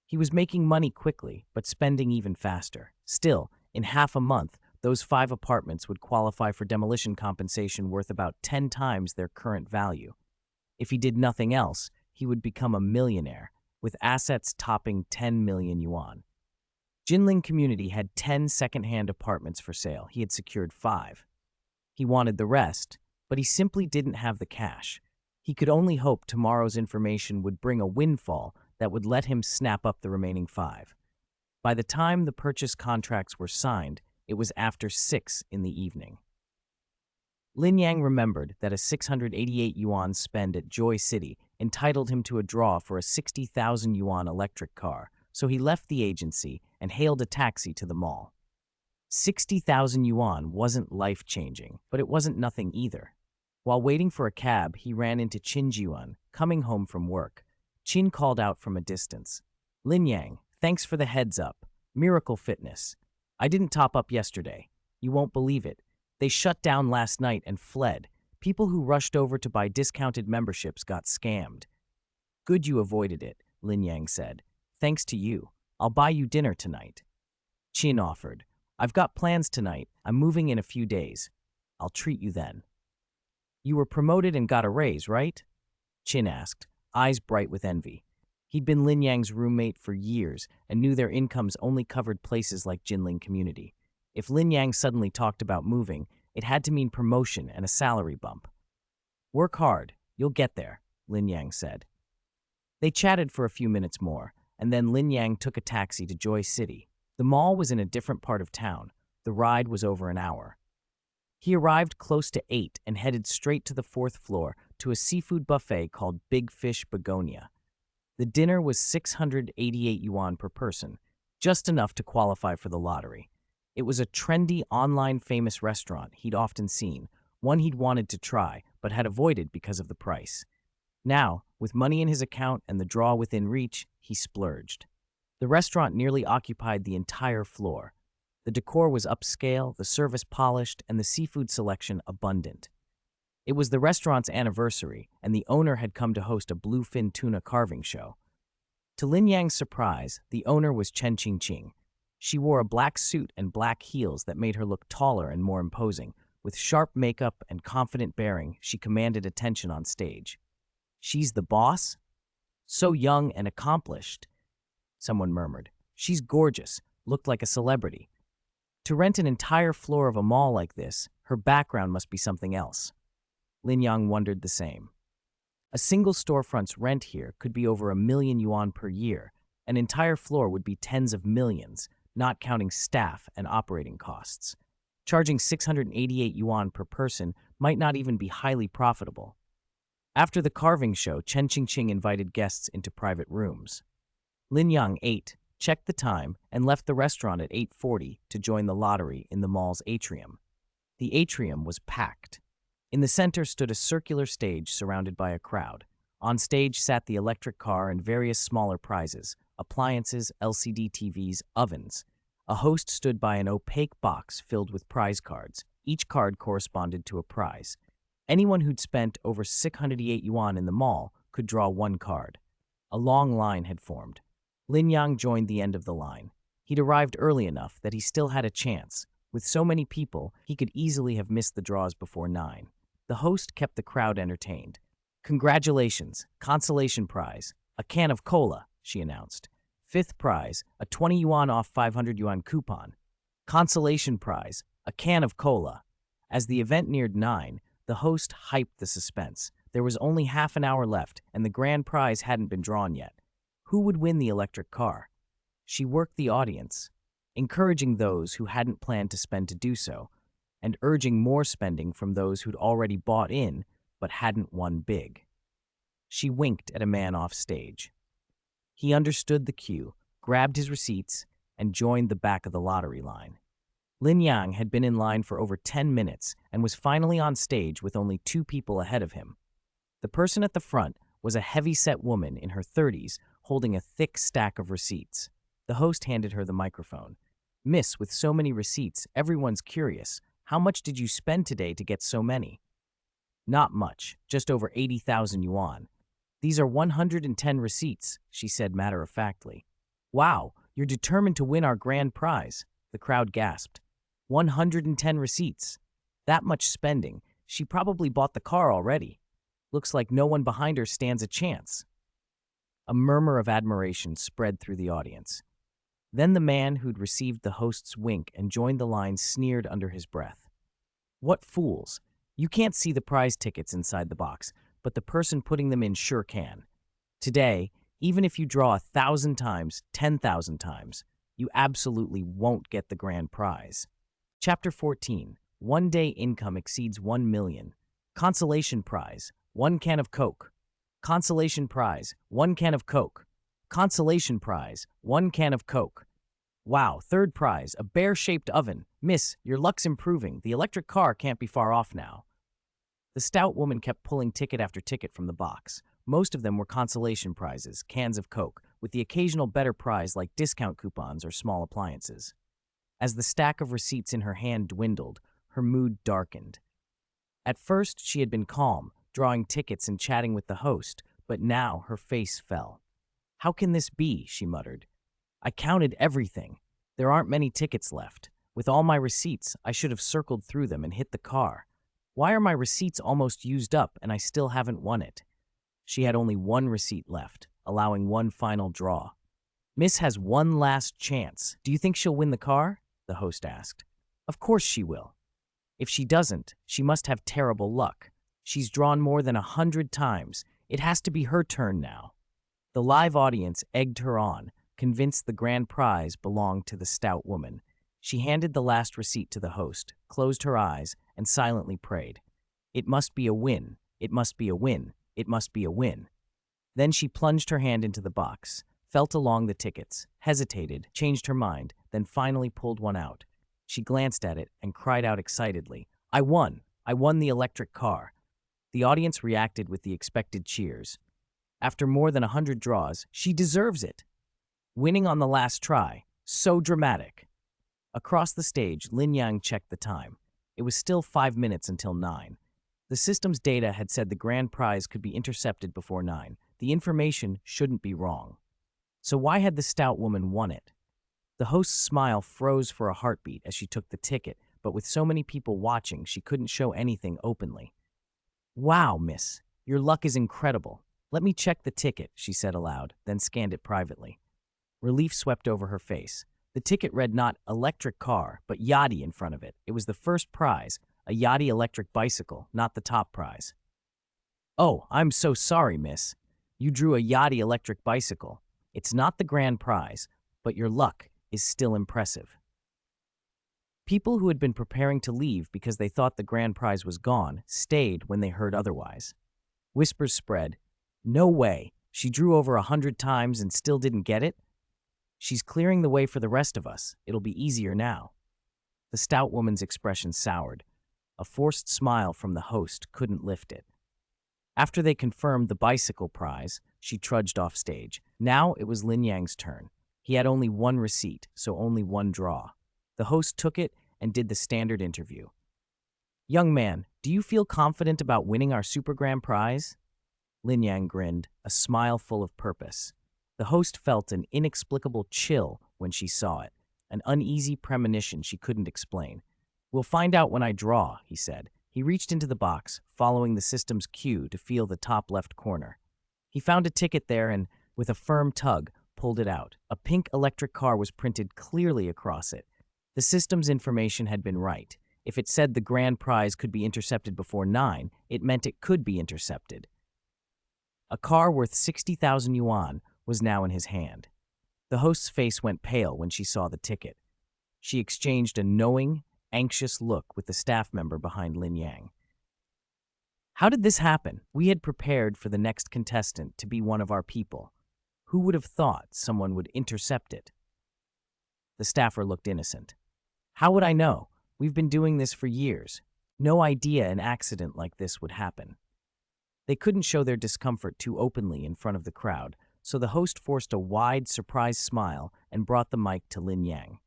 He was making money quickly, but spending even faster. Still, in half a month, those 5 apartments would qualify for demolition compensation worth about 10 times their current value. If he did nothing else, he would become a millionaire, with assets topping 10 million yuan. Jinling Community had 10 second-hand apartments for sale. He had secured 5. He wanted the rest, but he simply didn't have the cash. He could only hope tomorrow's information would bring a windfall that would let him snap up the remaining 5. By the time the purchase contracts were signed, it was after 6 in the evening. Lin Yang remembered that a 688 yuan spend at Joy City entitled him to a draw for a 60,000 yuan electric car, so he left the agency and hailed a taxi to the mall. 60,000 yuan wasn't life-changing, but it wasn't nothing either. While waiting for a cab, he ran into Qin Jiuan, coming home from work. Qin called out from a distance. Lin Yang, thanks for the heads up. Miracle Fitness. I didn't top up yesterday. You won't believe it. They shut down last night and fled. People who rushed over to buy discounted memberships got scammed. Good you avoided it, Lin Yang said. Thanks to you. I'll buy you dinner tonight. Qin offered. I've got plans tonight. I'm moving in a few days. I'll treat you then. You were promoted and got a raise, right? Qin asked, eyes bright with envy. He'd been Lin Yang's roommate for years and knew their incomes only covered places like Jinling Community. If Lin Yang suddenly talked about moving, it had to mean promotion and a salary bump. Work hard. You'll get there, Lin Yang said. They chatted for a few minutes more, and then Lin Yang took a taxi to Joy City. The mall was in a different part of town. The ride was over an hour. He arrived close to 8 and headed straight to the 4th floor to a seafood buffet called Big Fish Begonia. The dinner was 688 yuan per person, just enough to qualify for the lottery. It was a trendy, online famous restaurant he'd often seen, one he'd wanted to try but had avoided because of the price. Now, with money in his account and the draw within reach, he splurged. The restaurant nearly occupied the entire floor. The decor was upscale, the service polished, and the seafood selection abundant. It was the restaurant's anniversary, and the owner had come to host a bluefin tuna carving show. To Lin Yang's surprise, the owner was Chen Qingqing. She wore a black suit and black heels that made her look taller and more imposing. With sharp makeup and confident bearing, she commanded attention on stage. She's the boss? So young and accomplished, someone murmured. She's gorgeous, looked like a celebrity. To rent an entire floor of a mall like this, her background must be something else. Lin Yang wondered the same. A single storefront's rent here could be over 1 million yuan per year. An entire floor would be tens of millions, not counting staff and operating costs. Charging 688 yuan per person might not even be highly profitable. After the carving show, Chen Qingqing invited guests into private rooms. Lin Yang ate, checked the time, and left the restaurant at 8:40 to join the lottery in the mall's atrium. The atrium was packed. In the center stood a circular stage surrounded by a crowd. On stage sat the electric car and various smaller prizes, appliances, LCD TVs, ovens. A host stood by an opaque box filled with prize cards. Each card corresponded to a prize. Anyone who'd spent over 608 yuan in the mall could draw one card. A long line had formed. Lin Yang joined the end of the line. He'd arrived early enough that he still had a chance. With so many people, he could easily have missed the draws before 9. The host kept the crowd entertained. "Congratulations, consolation prize, a can of cola," she announced. "Fifth prize, a 20 yuan off 500 yuan coupon. Consolation prize, a can of cola." As the event neared 9, the host hyped the suspense. There was only half an hour left, and the grand prize hadn't been drawn yet. Who would win the electric car? She worked the audience, encouraging those who hadn't planned to spend to do so, and urging more spending from those who'd already bought in but hadn't won big. She winked at a man off stage. He understood the cue, grabbed his receipts, and joined the back of the lottery line. Lin Yang had been in line for over 10 minutes and was finally on stage with only 2 people ahead of him. The person at the front was a heavy-set woman in her 30s holding a thick stack of receipts. The host handed her the microphone. "Miss, with so many receipts, everyone's curious. How much did you spend today to get so many?" "Not much, just over 80,000 yuan. These are 110 receipts," she said matter-of-factly. "Wow, you're determined to win our grand prize," the crowd gasped. 110 receipts. That much spending. She probably bought the car already. Looks like no one behind her stands a chance. A murmur of admiration spread through the audience. Then the man who'd received the host's wink and joined the line sneered under his breath. "What fools! You can't see the prize tickets inside the box, but the person putting them in sure can. Today, even if you draw 1,000 times, 10,000 times, you absolutely won't get the grand prize." Chapter 14. One-day income exceeds 1 million. Consolation prize, 1 can of Coke. Consolation prize, 1 can of Coke. Consolation prize, 1 can of Coke. Wow, third prize, a bear-shaped oven. "Miss, your luck's improving. The electric car can't be far off now." The stout woman kept pulling ticket after ticket from the box. Most of them were consolation prizes, cans of Coke, with the occasional better prize like discount coupons or small appliances. As the stack of receipts in her hand dwindled, her mood darkened. At first, she had been calm, drawing tickets and chatting with the host, but now her face fell. "How can this be?" she muttered. "I counted everything. There aren't many tickets left. With all my receipts, I should have circled through them and hit the car. Why are my receipts almost used up and I still haven't won it?" She had only 1 receipt left, allowing 1 final draw. "Miss has 1 last chance. Do you think she'll win the car?" the host asked. "Of course she will. If she doesn't, she must have terrible luck. She's drawn more than 100 times. It has to be her turn now." The live audience egged her on, convinced the grand prize belonged to the stout woman. She handed the last receipt to the host, closed her eyes, and silently prayed. "It must be a win. It must be a win. It must be a win." Then she plunged her hand into the box, felt along the tickets, hesitated, changed her mind, then finally pulled one out. She glanced at it and cried out excitedly, "I won! I won the electric car!" The audience reacted with the expected cheers. After more than 100 draws, she deserves it! Winning on the last try. So dramatic. Across the stage, Lin Yang checked the time. It was still 5 minutes until 9. The system's data had said the grand prize could be intercepted before 9. The information shouldn't be wrong. So why had the stout woman won it? The host's smile froze for a heartbeat as she took the ticket, but with so many people watching, she couldn't show anything openly. "Wow, miss, your luck is incredible. Let me check the ticket," she said aloud, then scanned it privately. Relief swept over her face. The ticket read not electric car, but Yachty in front of it. It was the first prize, a Yachty electric bicycle, not the top prize. "Oh, I'm so sorry, miss. You drew a Yachty electric bicycle. It's not the grand prize, but your luck is still impressive." People who had been preparing to leave because they thought the grand prize was gone stayed when they heard otherwise. Whispers spread. "No way. She drew over 100 times and still didn't get it? She's clearing the way for the rest of us. It'll be easier now." The stout woman's expression soured. A forced smile from the host couldn't lift it. After they confirmed the bicycle prize, she trudged off stage. Now it was Lin Yang's turn. He had only one receipt, so only one draw. The host took it and did the standard interview. "Young man, do you feel confident about winning our super grand prize?" Lin Yang grinned, a smile full of purpose. The host felt an inexplicable chill when she saw it, an uneasy premonition she couldn't explain. "We'll find out when I draw," he said. He reached into the box, following the system's cue to feel the top left corner. He found a ticket there and, with a firm tug, pulled it out. A pink electric car was printed clearly across it. The system's information had been right. If it said the grand prize could be intercepted before 9, it meant it could be intercepted. A car worth 60,000 yuan was now in his hand. The host's face went pale when she saw the ticket. She exchanged a knowing, anxious look with the staff member behind Lin Yang. "How did this happen? We had prepared for the next contestant to be one of our people. Who would have thought someone would intercept it?" The staffer looked innocent. "How would I know? We've been doing this for years. No idea an accident like this would happen." They couldn't show their discomfort too openly in front of the crowd, so the host forced a wide, surprised smile and brought the mic to Lin Yang.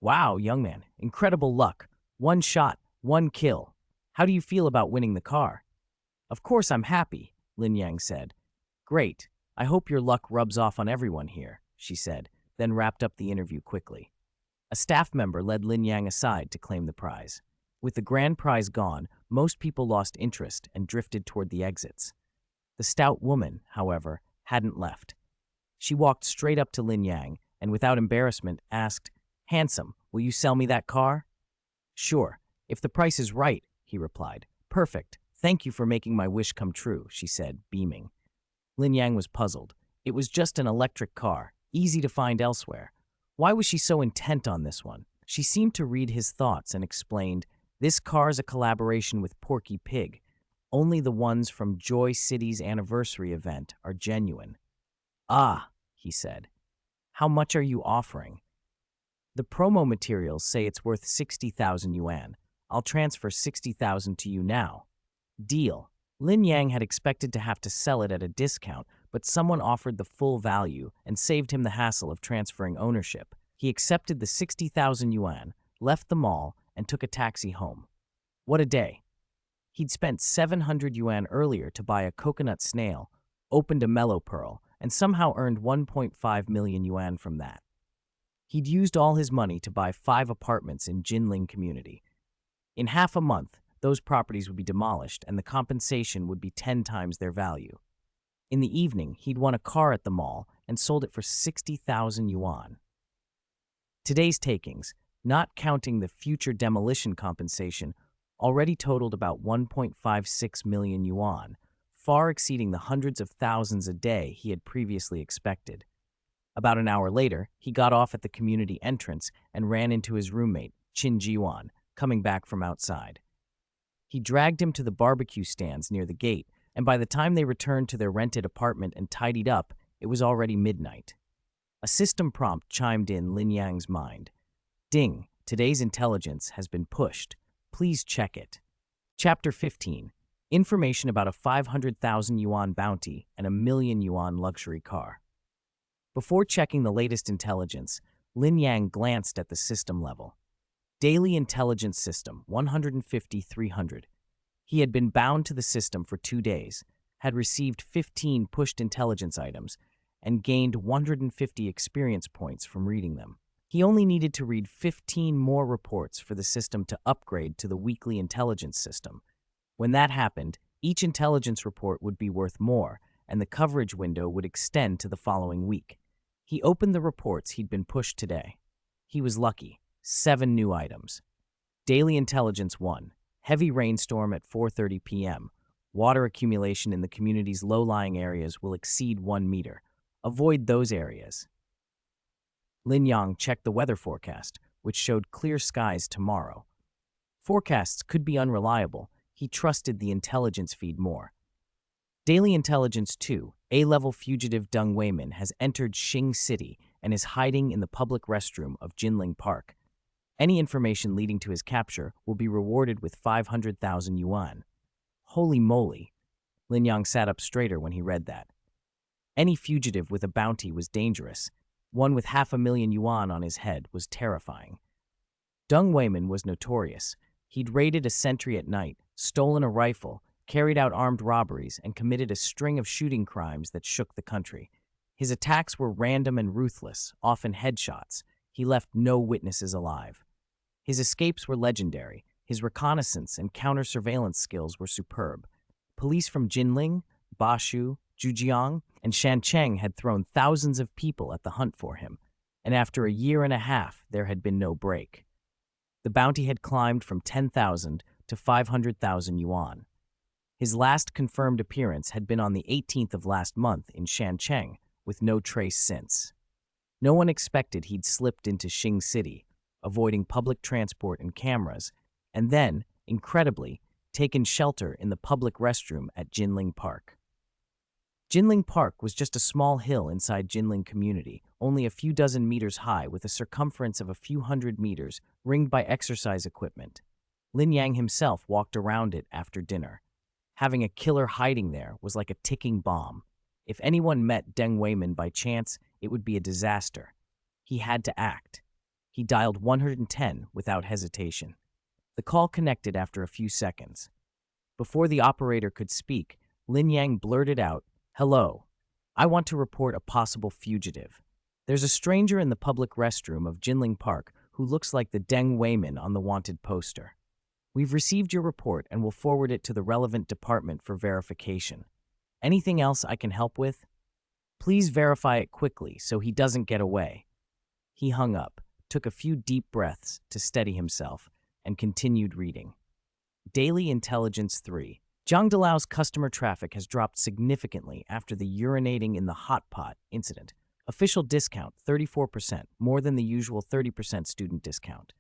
"Wow, young man, incredible luck. One shot, one kill. How do you feel about winning the car?" "Of course I'm happy," Lin Yang said. "Great. I hope your luck rubs off on everyone here," she said, then wrapped up the interview quickly. A staff member led Lin Yang aside to claim the prize. With the grand prize gone, most people lost interest and drifted toward the exits. The stout woman, however, hadn't left. She walked straight up to Lin Yang and, without embarrassment, asked, "Handsome, will you sell me that car?" "Sure, if the price is right," he replied. "Perfect. Thank you for making my wish come true," she said, beaming. Lin Yang was puzzled. It was just an electric car, easy to find elsewhere. Why was she so intent on this one? She seemed to read his thoughts and explained, "This car's a collaboration with Porky Pig. Only the ones from Joy City's anniversary event are genuine." "Ah," he said. "How much are you offering?" "The promo materials say it's worth 60,000 yuan. I'll transfer 60,000 to you now." "Deal." Lin Yang had expected to have to sell it at a discount, but someone offered the full value and saved him the hassle of transferring ownership. He accepted the 60,000 yuan, left the mall, and took a taxi home. What a day. He'd spent 700 yuan earlier to buy a coconut snail, opened a mellow pearl, and somehow earned 1.5 million yuan from that. He'd used all his money to buy 5 apartments in Jinling community. In half a month, those properties would be demolished and the compensation would be 10 times their value. In the evening, he'd won a car at the mall and sold it for 60,000 yuan. Today's takings, not counting the future demolition compensation, already totaled about 1.56 million yuan, far exceeding the hundreds of thousands a day he had previously expected. About an hour later, he got off at the community entrance and ran into his roommate, Qin Jiwan, coming back from outside. He dragged him to the barbecue stands near the gate, and by the time they returned to their rented apartment and tidied up, it was already midnight. A system prompt chimed in Lin Yang's mind. "Ding, today's intelligence has been pushed. Please check it." Chapter 15. Information about a 500,000 yuan bounty and a million yuan luxury car. Before checking the latest intelligence, Lin Yang glanced at the system level. Daily Intelligence System, 150-300. He had been bound to the system for 2 days, had received 15 pushed intelligence items, and gained 150 experience points from reading them. He only needed to read 15 more reports for the system to upgrade to the weekly intelligence system. When that happened, each intelligence report would be worth more, and the coverage window would extend to the following week. He opened the reports he'd been pushed today. He was lucky. 7 new items. Daily Intelligence 1. Heavy rainstorm at 4:30 p.m. Water accumulation in the community's low-lying areas will exceed 1 meter. Avoid those areas. Lin Yang checked the weather forecast, which showed clear skies tomorrow. Forecasts could be unreliable. He trusted the intelligence feed more. Daily Intelligence 2. A-level fugitive Deng Weimin has entered Xing City and is hiding in the public restroom of Jinling Park. Any information leading to his capture will be rewarded with 500,000 yuan. Holy moly. Lin Yang sat up straighter when he read that. Any fugitive with a bounty was dangerous. One with 500,000 yuan on his head was terrifying. Deng Weimin was notorious. He'd raided a sentry at night, stolen a rifle, carried out armed robberies, and committed a string of shooting crimes that shook the country. His attacks were random and ruthless, often headshots. He left no witnesses alive. His escapes were legendary. His reconnaissance and counter-surveillance skills were superb. Police from Jinling, Bashu, Zhujiang, and Shancheng had thrown thousands of people at the hunt for him, and after a year and a half, there had been no break. The bounty had climbed from 10,000 to 500,000 yuan. His last confirmed appearance had been on the 18th of last month in Shancheng, with no trace since. No one expected he'd slipped into Xing City, avoiding public transport and cameras, and then, incredibly, taken shelter in the public restroom at Jinling Park. Jinling Park was just a small hill inside Jinling community, only a few dozen meters high with a circumference of a few hundred meters, ringed by exercise equipment. Lin Yang himself walked around it after dinner. Having a killer hiding there was like a ticking bomb. If anyone met Deng Weimin by chance, it would be a disaster. He had to act. He dialed 110 without hesitation. The call connected after a few seconds. Before the operator could speak, Lin Yang blurted out, "Hello. I want to report a possible fugitive. There's a stranger in the public restroom of Jinling Park who looks like the Deng Weimin on the wanted poster. We've received your report and will forward it to the relevant department for verification. Anything else I can help with? Please verify it quickly so he doesn't get away." He hung up, took a few deep breaths to steady himself, and continued reading. Daily Intelligence 3. Zhangdalao's customer traffic has dropped significantly after the urinating in the hot pot incident. Official discount 34%, more than the usual 30% student discount.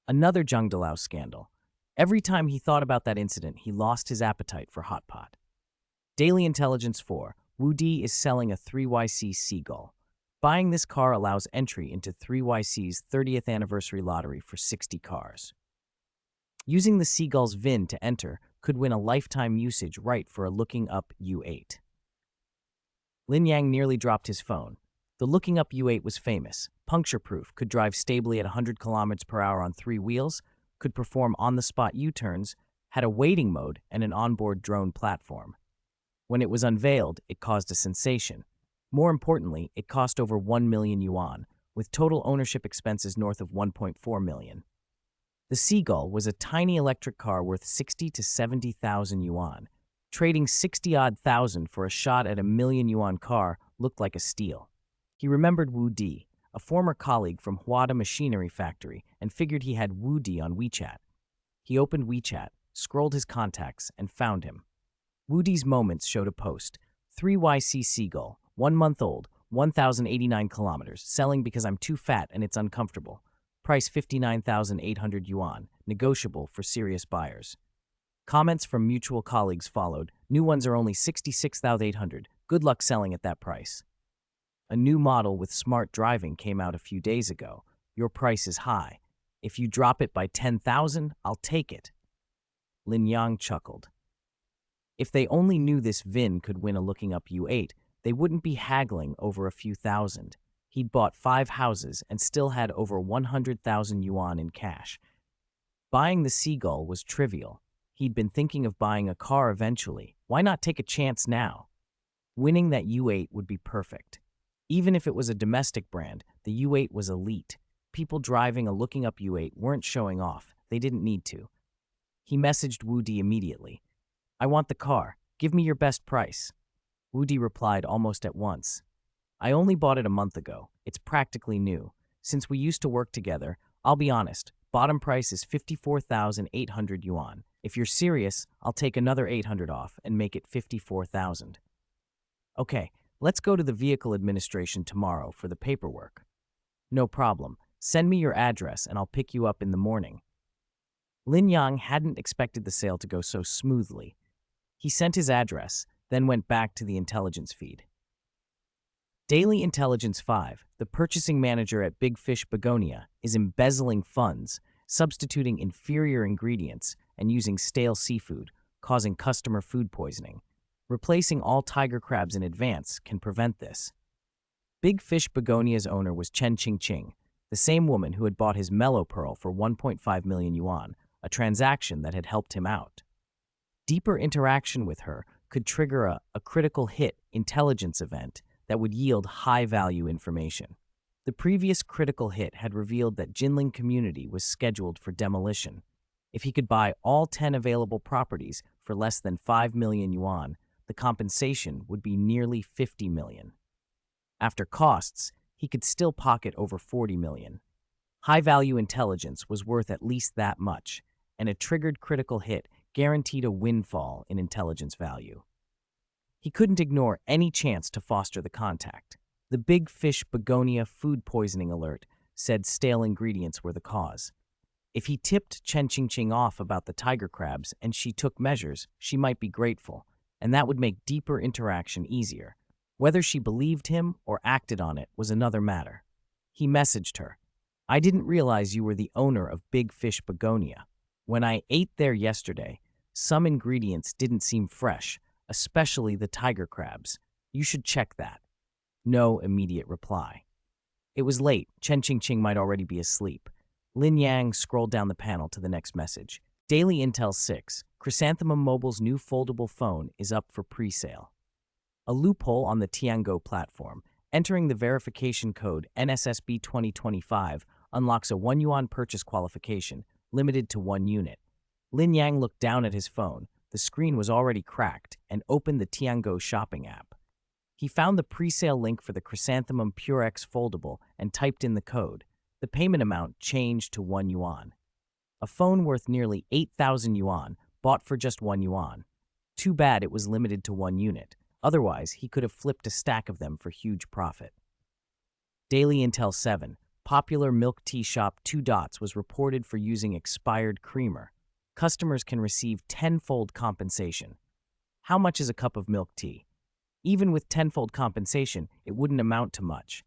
Another Zhangdalao scandal. Every time he thought about that incident, he lost his appetite for hot pot. Daily Intelligence 4. Wu Di is selling a 3YC Seagull. Buying this car allows entry into 3YC's 30th anniversary lottery for 60 cars. Using the Seagull's VIN to enter could win a lifetime usage right for a Looking Up U8. Lin Yang nearly dropped his phone. The Looking Up U8 was famous, puncture-proof, could drive stably at 100 kilometers per hour on 3 wheels, could perform on-the-spot U-turns, had a waiting mode and an onboard drone platform. When it was unveiled, it caused a sensation. More importantly, it cost over 1 million yuan, with total ownership expenses north of 1.4 million. The Seagull was a tiny electric car worth 60 to 70,000 yuan. Trading 60-odd thousand for a shot at a million yuan car looked like a steal. He remembered Wu Di, a former colleague from Huada Machinery Factory, and figured he had Wu Di on WeChat. He opened WeChat, scrolled his contacts, and found him. Wu Di's Moments showed a post. 3YC Seagull, 1 month old, 1,089 kilometers, selling because I'm too fat and it's uncomfortable. Price 59,800 yuan, negotiable for serious buyers. Comments from mutual colleagues followed. New ones are only 66,800. Good luck selling at that price. A new model with smart driving came out a few days ago. Your price is high. If you drop it by 10,000, I'll take it. Lin Yang chuckled. If they only knew this VIN could win a Looking Up U8, they wouldn't be haggling over a few thousand. He'd bought 5 houses and still had over 100,000 yuan in cash. Buying the Seagull was trivial. He'd been thinking of buying a car eventually. Why not take a chance now? Winning that U8 would be perfect. Even if it was a domestic brand, the U8 was elite. People driving a Looking Up U8 weren't showing off. They didn't need to. He messaged Wu Di immediately. "I want the car. Give me your best price." Wu Di replied almost at once. "I only bought it a month ago. It's practically new. Since we used to work together, I'll be honest, bottom price is 54,800 yuan. If you're serious, I'll take another 800 off and make it 54,000. Okay, let's go to the vehicle administration tomorrow for the paperwork." "No problem. Send me your address and I'll pick you up in the morning." Lin Yang hadn't expected the sale to go so smoothly. He sent his address, then went back to the intelligence feed. Daily Intelligence 5, the purchasing manager at Big Fish Begonia, is embezzling funds, substituting inferior ingredients, and using stale seafood, causing customer food poisoning. Replacing all tiger crabs in advance can prevent this. Big Fish Begonia's owner was Chen Qingqing, the same woman who had bought his Mellow Pearl for 1.5 million yuan, a transaction that had helped him out. Deeper interaction with her could trigger a critical hit intelligence event that would yield high-value information. The previous critical hit had revealed that Jinling Community was scheduled for demolition. If he could buy all 10 available properties for less than 5 million yuan, the compensation would be nearly 50 million. After costs, he could still pocket over 40 million. High-value intelligence was worth at least that much, and a triggered critical hit guaranteed a windfall in intelligence value. He couldn't ignore any chance to foster the contact. The Big Fish Begonia food poisoning alert said stale ingredients were the cause. If he tipped Chen Qingqing off about the tiger crabs and she took measures, she might be grateful, and that would make deeper interaction easier. Whether she believed him or acted on it was another matter. He messaged her, "I didn't realize you were the owner of Big Fish Begonia. When I ate there yesterday, some ingredients didn't seem fresh, especially the tiger crabs. You should check that." No immediate reply. It was late. Chen Qingqing might already be asleep. Lin Yang scrolled down the panel to the next message. Daily Intel 6. Chrysanthemum Mobile's new foldable phone is up for pre-sale. A loophole on the Tiango platform. Entering the verification code NSSB 2025 unlocks a 1 yuan purchase qualification, limited to 1 unit. Lin Yang looked down at his phone. The screen was already cracked, and opened the Tiango shopping app. He found the pre-sale link for the Chrysanthemum Pure X foldable and typed in the code. The payment amount changed to 1 yuan. A phone worth nearly 8,000 yuan, bought for just 1 yuan. Too bad it was limited to 1 unit. Otherwise, he could have flipped a stack of them for huge profit. Daily Intel 7. Popular milk tea shop 2 Dots was reported for using expired creamer. Customers can receive tenfold compensation. How much is a cup of milk tea? Even with tenfold compensation, it wouldn't amount to much.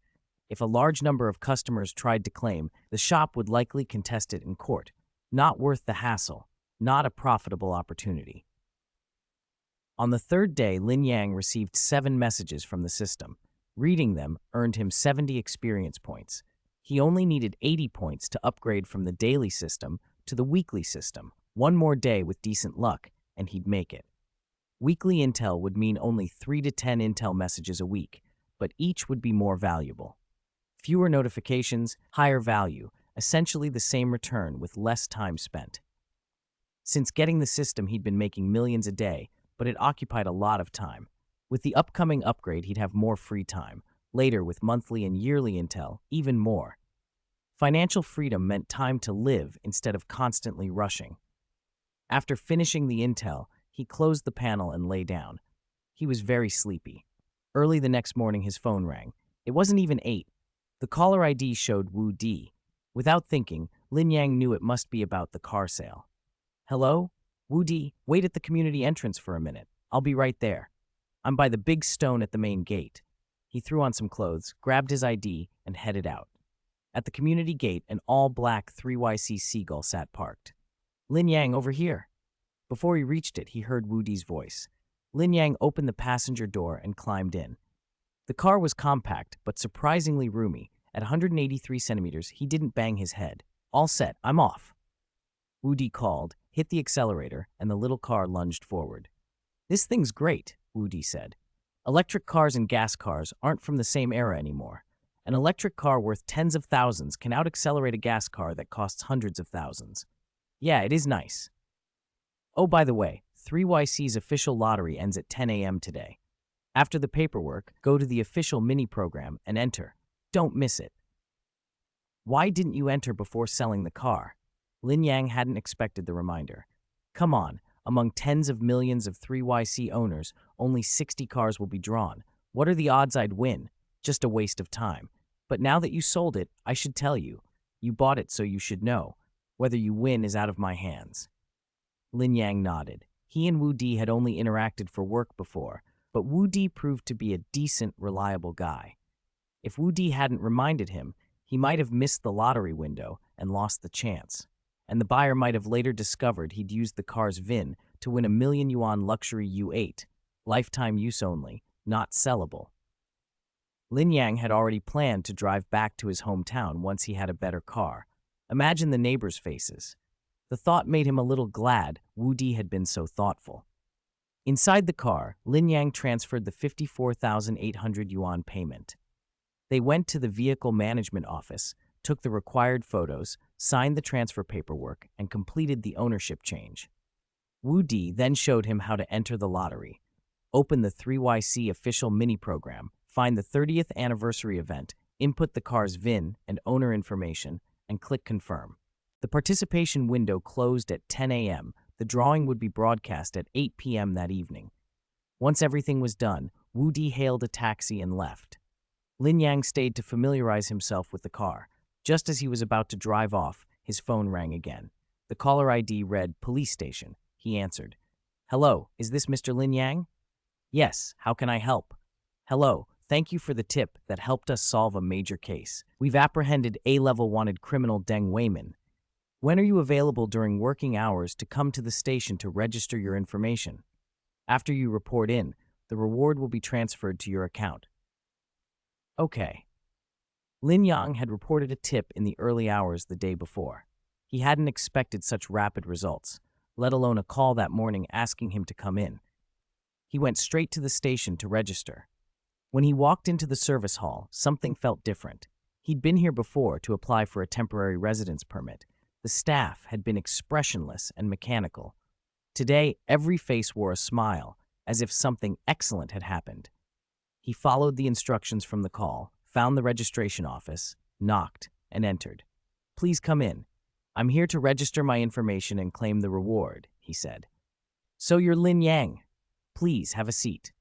If a large number of customers tried to claim, the shop would likely contest it in court. Not worth the hassle. Not a profitable opportunity. On the third day, Lin Yang received 7 messages from the system. Reading them earned him 70 experience points. He only needed 80 points to upgrade from the daily system to the weekly system. 1 more day with decent luck, and he'd make it. Weekly intel would mean only 3 to 10 intel messages a week, but each would be more valuable. Fewer notifications, higher value, essentially the same return with less time spent. Since getting the system, he'd been making millions a day, but it occupied a lot of time. With the upcoming upgrade, he'd have more free time. Later, with monthly and yearly intel, even more. Financial freedom meant time to live instead of constantly rushing. After finishing the intel, he closed the panel and lay down. He was very sleepy. Early the next morning, his phone rang. It wasn't even 8. The caller ID showed Wu Di. Without thinking, Lin Yang knew it must be about the car sale. "Hello? Wu Di, wait at the community entrance for a minute. I'll be right there. I'm by the big stone at the main gate." He threw on some clothes, grabbed his ID, and headed out. At the community gate, an all-black 3YC Seagull sat parked. "Lin Yang, over here." Before he reached it, he heard Wu Di's voice. Lin Yang opened the passenger door and climbed in. The car was compact, but surprisingly roomy. At 183 centimeters, he didn't bang his head. "All set, I'm off." Wu Di called, hit the accelerator, and the little car lunged forward. "This thing's great," Wu Di said. "Electric cars and gas cars aren't from the same era anymore. An electric car worth tens of thousands can out-accelerate a gas car that costs hundreds of thousands. Yeah, it is nice. Oh, by the way, 3YC's official lottery ends at 10 a.m. today. After the paperwork, go to the official mini-program and enter. Don't miss it." Why didn't you enter before selling the car? Lin Yang hadn't expected the reminder. Come on, among tens of millions of 3YC owners, only 60 cars will be drawn. What are the odds I'd win? Just a waste of time. But now that you sold it, I should tell you. You bought it, so you should know. Whether you win is out of my hands. Lin Yang nodded. He and Wu Di had only interacted for work before, but Wu Di proved to be a decent, reliable guy. If Wu Di hadn't reminded him, he might have missed the lottery window and lost the chance. And the buyer might have later discovered he'd used the car's VIN to win a 1 million yuan luxury U8. lifetime use only, not sellable. Lin Yang had already planned to drive back to his hometown once he had a better car. Imagine the neighbors' faces. The thought made him a little glad Wu Di had been so thoughtful. Inside the car, Lin Yang transferred the 54,800 yuan payment. They went to the vehicle management office, took the required photos, signed the transfer paperwork, and completed the ownership change. Wu Di then showed him how to enter the lottery. Open the 3YC official mini-program, find the 30th anniversary event, input the car's VIN and owner information, and click Confirm. The participation window closed at 10 a.m. The drawing would be broadcast at 8 p.m. that evening. Once everything was done, Wu Di hailed a taxi and left. Lin Yang stayed to familiarize himself with the car. Just as he was about to drive off, his phone rang again. The caller ID read, "Police Station." He answered. "Hello, is this Mr. Lin Yang?" "Yes, how can I help?" "Hello, thank you for the tip that helped us solve a major case. We've apprehended A-level wanted criminal Deng Weimin. When are you available during working hours to come to the station to register your information? After you report in, the reward will be transferred to your account." Okay. Lin Yang had reported a tip in the early hours the day before. He hadn't expected such rapid results, let alone a call that morning asking him to come in. He went straight to the station to register. When he walked into the service hall, something felt different. He'd been here before to apply for a temporary residence permit. The staff had been expressionless and mechanical. Today, every face wore a smile, as if something excellent had happened. He followed the instructions from the call, found the registration office, knocked, and entered. "Please come in. I'm here to register my information and claim the reward," he said. "So you're Lin Yang. Please have a seat."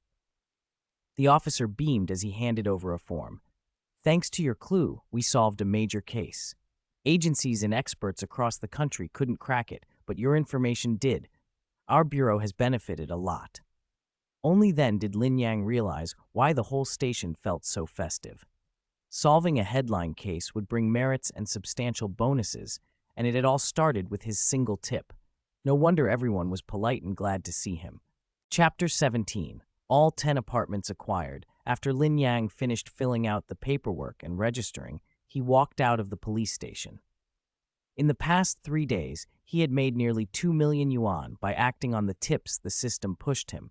The officer beamed as he handed over a form. "Thanks to your clue, we solved a major case. Agencies and experts across the country couldn't crack it, but your information did. Our bureau has benefited a lot." Only then did Lin Yang realize why the whole station felt so festive. Solving a headline case would bring merits and substantial bonuses, and it had all started with his single tip. No wonder everyone was polite and glad to see him. Chapter 17. All 10 apartments acquired. After Lin Yang finished filling out the paperwork and registering, he walked out of the police station. In the past 3 days, he had made nearly 2 million yuan by acting on the tips the system pushed him.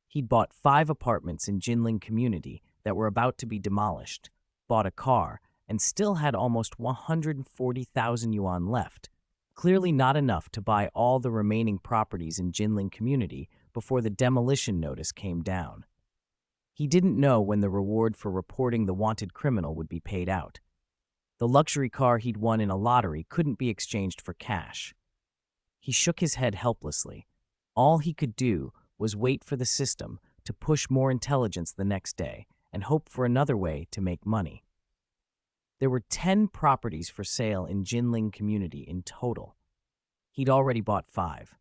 He'd bought 5 apartments in Jinling community that were about to be demolished, bought a car, and still had almost 140,000 yuan left. Clearly not enough to buy all the remaining properties in Jinling community before the demolition notice came down. He didn't know when the reward for reporting the wanted criminal would be paid out. The luxury car he'd won in a lottery couldn't be exchanged for cash. He shook his head helplessly. All he could do was wait for the system to push more intelligence the next day and hope for another way to make money. There were 10 properties for sale in Jinling community in total. He'd already bought 5.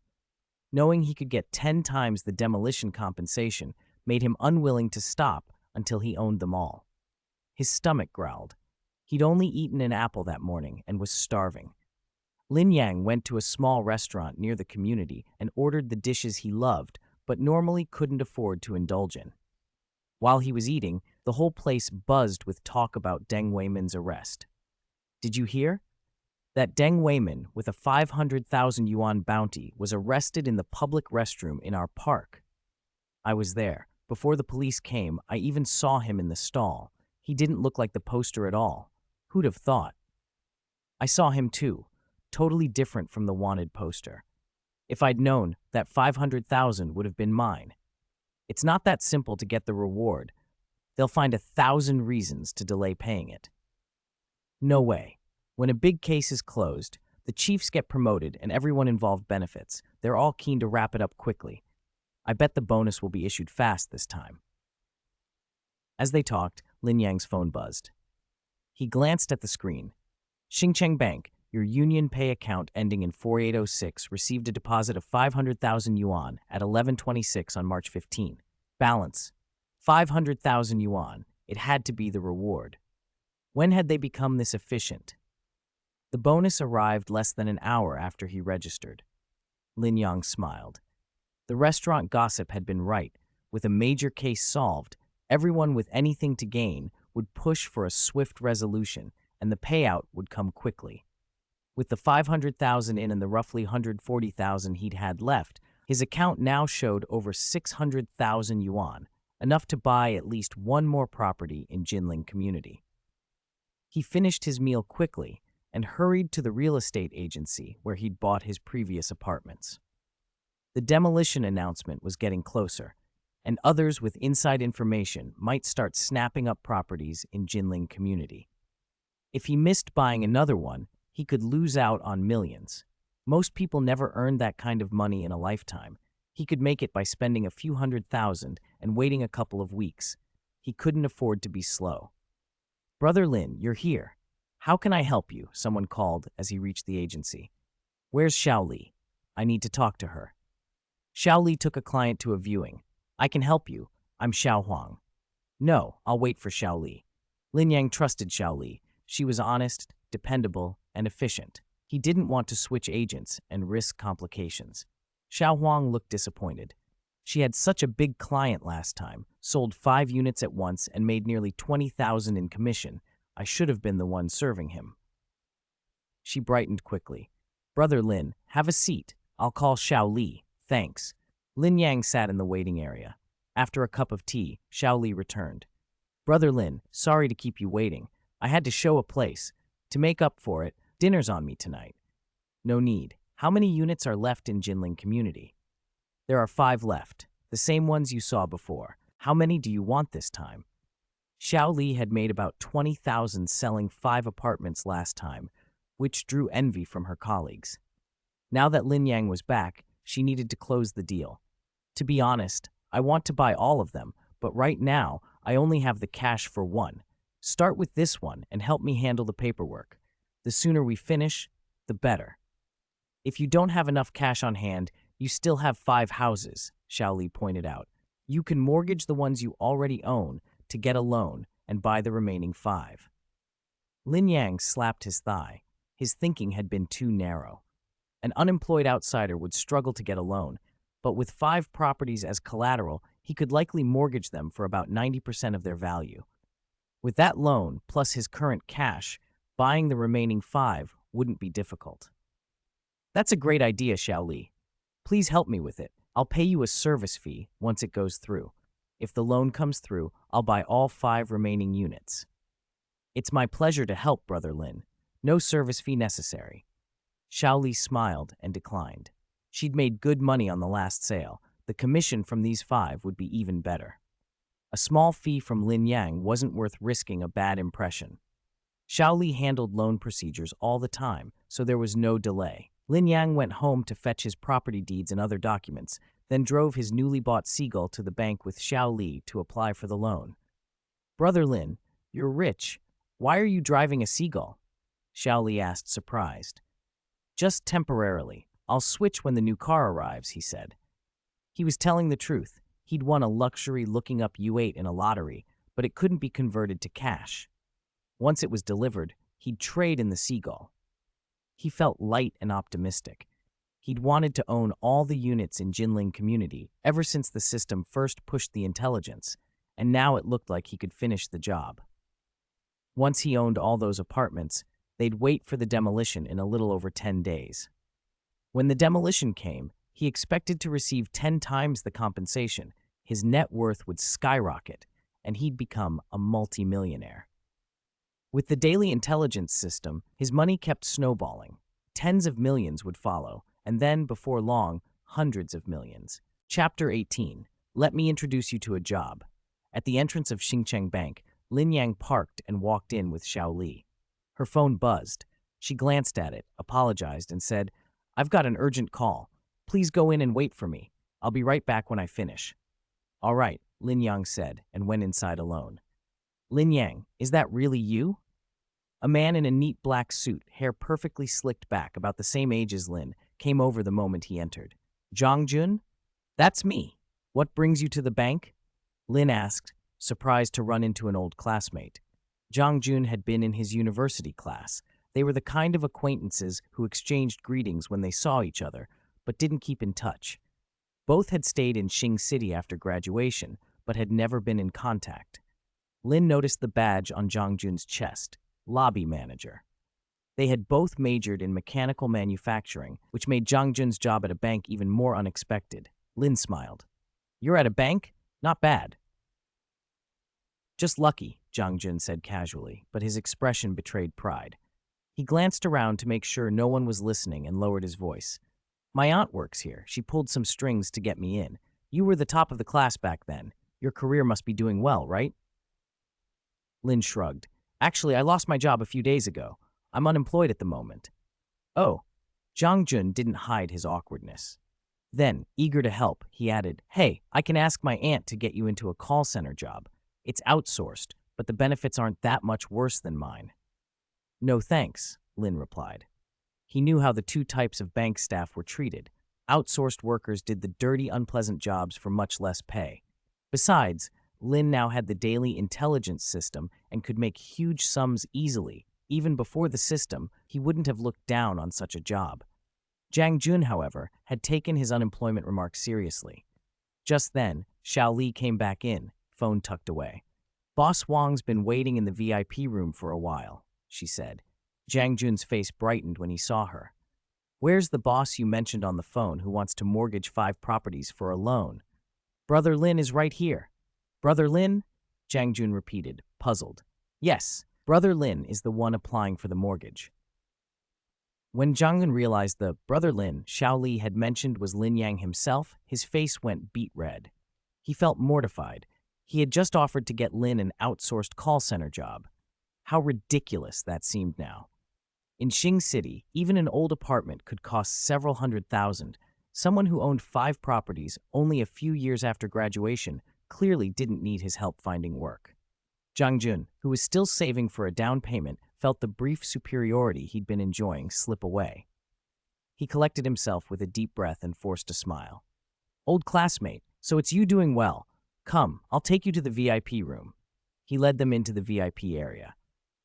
Knowing he could get 10 times the demolition compensation made him unwilling to stop until he owned them all. His stomach growled. He'd only eaten an apple that morning and was starving. Lin Yang went to a small restaurant near the community and ordered the dishes he loved but normally couldn't afford to indulge in. While he was eating, the whole place buzzed with talk about Deng Weimin's arrest. "Did you hear? That Deng Weimin, with a 500,000 yuan bounty, was arrested in the public restroom in our park. I was there. Before the police came, I even saw him in the stall. He didn't look like the poster at all. Who'd have thought? I saw him too, totally different from the wanted poster. If I'd known, that 500,000 would have been mine. It's not that simple to get the reward. They'll find 1,000 reasons to delay paying it. No way. When a big case is closed, the chiefs get promoted and everyone involved benefits. They're all keen to wrap it up quickly. I bet the bonus will be issued fast this time." As they talked, Lin Yang's phone buzzed. He glanced at the screen. "Xingcheng Bank, your Union Pay account ending in 4806 received a deposit of 500,000 yuan at 11:26 on March 15. Balance, 500,000 yuan. It had to be the reward. When had they become this efficient? The bonus arrived less than an hour after he registered. Lin Yang smiled. The restaurant gossip had been right. With a major case solved, everyone with anything to gain would push for a swift resolution, and the payout would come quickly. With the 500,000 in and the roughly 140,000 he'd had left, his account now showed over 600,000 yuan, enough to buy at least one more property in Jinling community. He finished his meal quickly and hurried to the real estate agency where he'd bought his previous apartments. The demolition announcement was getting closer, and others with inside information might start snapping up properties in Jinling community. If he missed buying another one, he could lose out on millions. Most people never earned that kind of money in a lifetime. He could make it by spending a few 100,000 and waiting a couple of weeks. He couldn't afford to be slow. "Brother Lin, you're here. How can I help you?" someone called as he reached the agency. "Where's Xiao Li? I need to talk to her." Xiao Li took a client to a viewing. "I can help you. I'm Xiao Huang." "No, I'll wait for Xiao Li." Lin Yang trusted Xiao Li. She was honest, dependable, and efficient. He didn't want to switch agents and risk complications. Xiao Huang looked disappointed. She had such a big client last time, sold 5 units at once and made nearly 20,000 in commission. I should have been the one serving him. She brightened quickly. "Brother Lin, have a seat. I'll call Xiao Li. Thanks." Lin Yang sat in the waiting area. After a cup of tea, Xiao Li returned. "Brother Lin, sorry to keep you waiting. I had to show a place. To make up for it, dinner's on me tonight." "No need. How many units are left in Jinling community?" "There are 5 left, the same ones you saw before. How many do you want this time?" Xiao Li had made about 20,000 selling 5 apartments last time, which drew envy from her colleagues. Now that Lin Yang was back, she needed to close the deal. "To be honest, I want to buy all of them, but right now I only have the cash for one. Start with this one and help me handle the paperwork. The sooner we finish, the better." "If you don't have enough cash on hand, you still have 5 houses," Xiao Li pointed out. "You can mortgage the ones you already own to get a loan and buy the remaining 5. Lin Yang slapped his thigh. His thinking had been too narrow. An unemployed outsider would struggle to get a loan, but with 5 properties as collateral, he could likely mortgage them for about 90% of their value. With that loan, plus his current cash, buying the remaining 5 wouldn't be difficult. "That's a great idea, Xiao Li. Please help me with it. I'll pay you a service fee once it goes through. If the loan comes through, I'll buy all 5 remaining units." "It's my pleasure to help, Brother Lin. No service fee necessary." Xiao Li smiled and declined. She'd made good money on the last sale. The commission from these 5 would be even better. A small fee from Lin Yang wasn't worth risking a bad impression. Xiao Li handled loan procedures all the time, so there was no delay. Lin Yang went home to fetch his property deeds and other documents, then drove his newly bought seagull to the bank with Xiao Li to apply for the loan. "Brother Lin, you're rich. Why are you driving a seagull?" Xiao Li asked, surprised. "Just temporarily. I'll switch when the new car arrives," he said. He was telling the truth. He'd won a luxury looking up U8 in a lottery, but it couldn't be converted to cash. Once it was delivered, he'd trade in the seagull. He felt light and optimistic. He'd wanted to own all the units in Jinling community ever since the system first pushed the intelligence, and now it looked like he could finish the job. Once he owned all those apartments, they'd wait for the demolition in a little over 10 days. When the demolition came, he expected to receive 10 times the compensation. His net worth would skyrocket, and he'd become a multimillionaire. With the daily intelligence system, his money kept snowballing. Tens of millions would follow, and then, before long, hundreds of millions. Chapter 18. Let me introduce you to a job. At the entrance of Xingcheng Bank, Lin Yang parked and walked in with Xiao Li. Her phone buzzed. She glanced at it, apologized, and said, "I've got an urgent call. Please go in and wait for me. I'll be right back when I finish." "All right," Lin Yang said, and went inside alone. "Lin Yang, is that really you?" A man in a neat black suit, hair perfectly slicked back, about the same age as Lin, came over the moment he entered. "Zhang Jun? That's me. What brings you to the bank?" Lin asked, surprised to run into an old classmate. Zhang Jun had been in his university class. They were the kind of acquaintances who exchanged greetings when they saw each other, but didn't keep in touch. Both had stayed in Xing City after graduation, but had never been in contact. Lin noticed the badge on Zhang Jun's chest, lobby manager. They had both majored in mechanical manufacturing, which made Zhang Jun's job at a bank even more unexpected. Lin smiled. "You're at a bank? Not bad." "Just lucky," Zhang Jun said casually, but his expression betrayed pride. He glanced around to make sure no one was listening and lowered his voice. "My aunt works here. She pulled some strings to get me in. You were the top of the class back then. Your career must be doing well, right?" Lin shrugged. "Actually, I lost my job a few days ago. I'm unemployed at the moment." "Oh." Zhang Jun didn't hide his awkwardness. Then, eager to help, he added, "Hey, I can ask my aunt to get you into a call center job. It's outsourced, but the benefits aren't that much worse than mine." "No thanks," Lin replied. He knew how the two types of bank staff were treated. Outsourced workers did the dirty, unpleasant jobs for much less pay. Besides, Lin now had the daily intelligence system and could make huge sums easily. Even before the system, he wouldn't have looked down on such a job. Zhang Jun, however, had taken his unemployment remarks seriously. Just then, Xiao Li came back in, phone tucked away. "Boss Wang's been waiting in the VIP room for a while," she said. Zhang Jun's face brightened when he saw her. "Where's the boss you mentioned on the phone who wants to mortgage 5 properties for a loan?" "Brother Lin is right here." "Brother Lin?" Zhang Jun repeated, puzzled. "Yes, Brother Lin is the one applying for the mortgage." When Zhang Jun realized the Brother Lin Xiao Li had mentioned was Lin Yang himself, his face went beet red. He felt mortified. He had just offered to get Lin an outsourced call center job. How ridiculous that seemed now. In Xing City, even an old apartment could cost several $100,000. Someone who owned 5 properties only a few years after graduation clearly didn't need his help finding work. Zhang Jun, who was still saving for a down payment, felt the brief superiority he'd been enjoying slip away. He collected himself with a deep breath and forced a smile. "Old classmate, so it's you doing well. Come, I'll take you to the VIP room." He led them into the VIP area.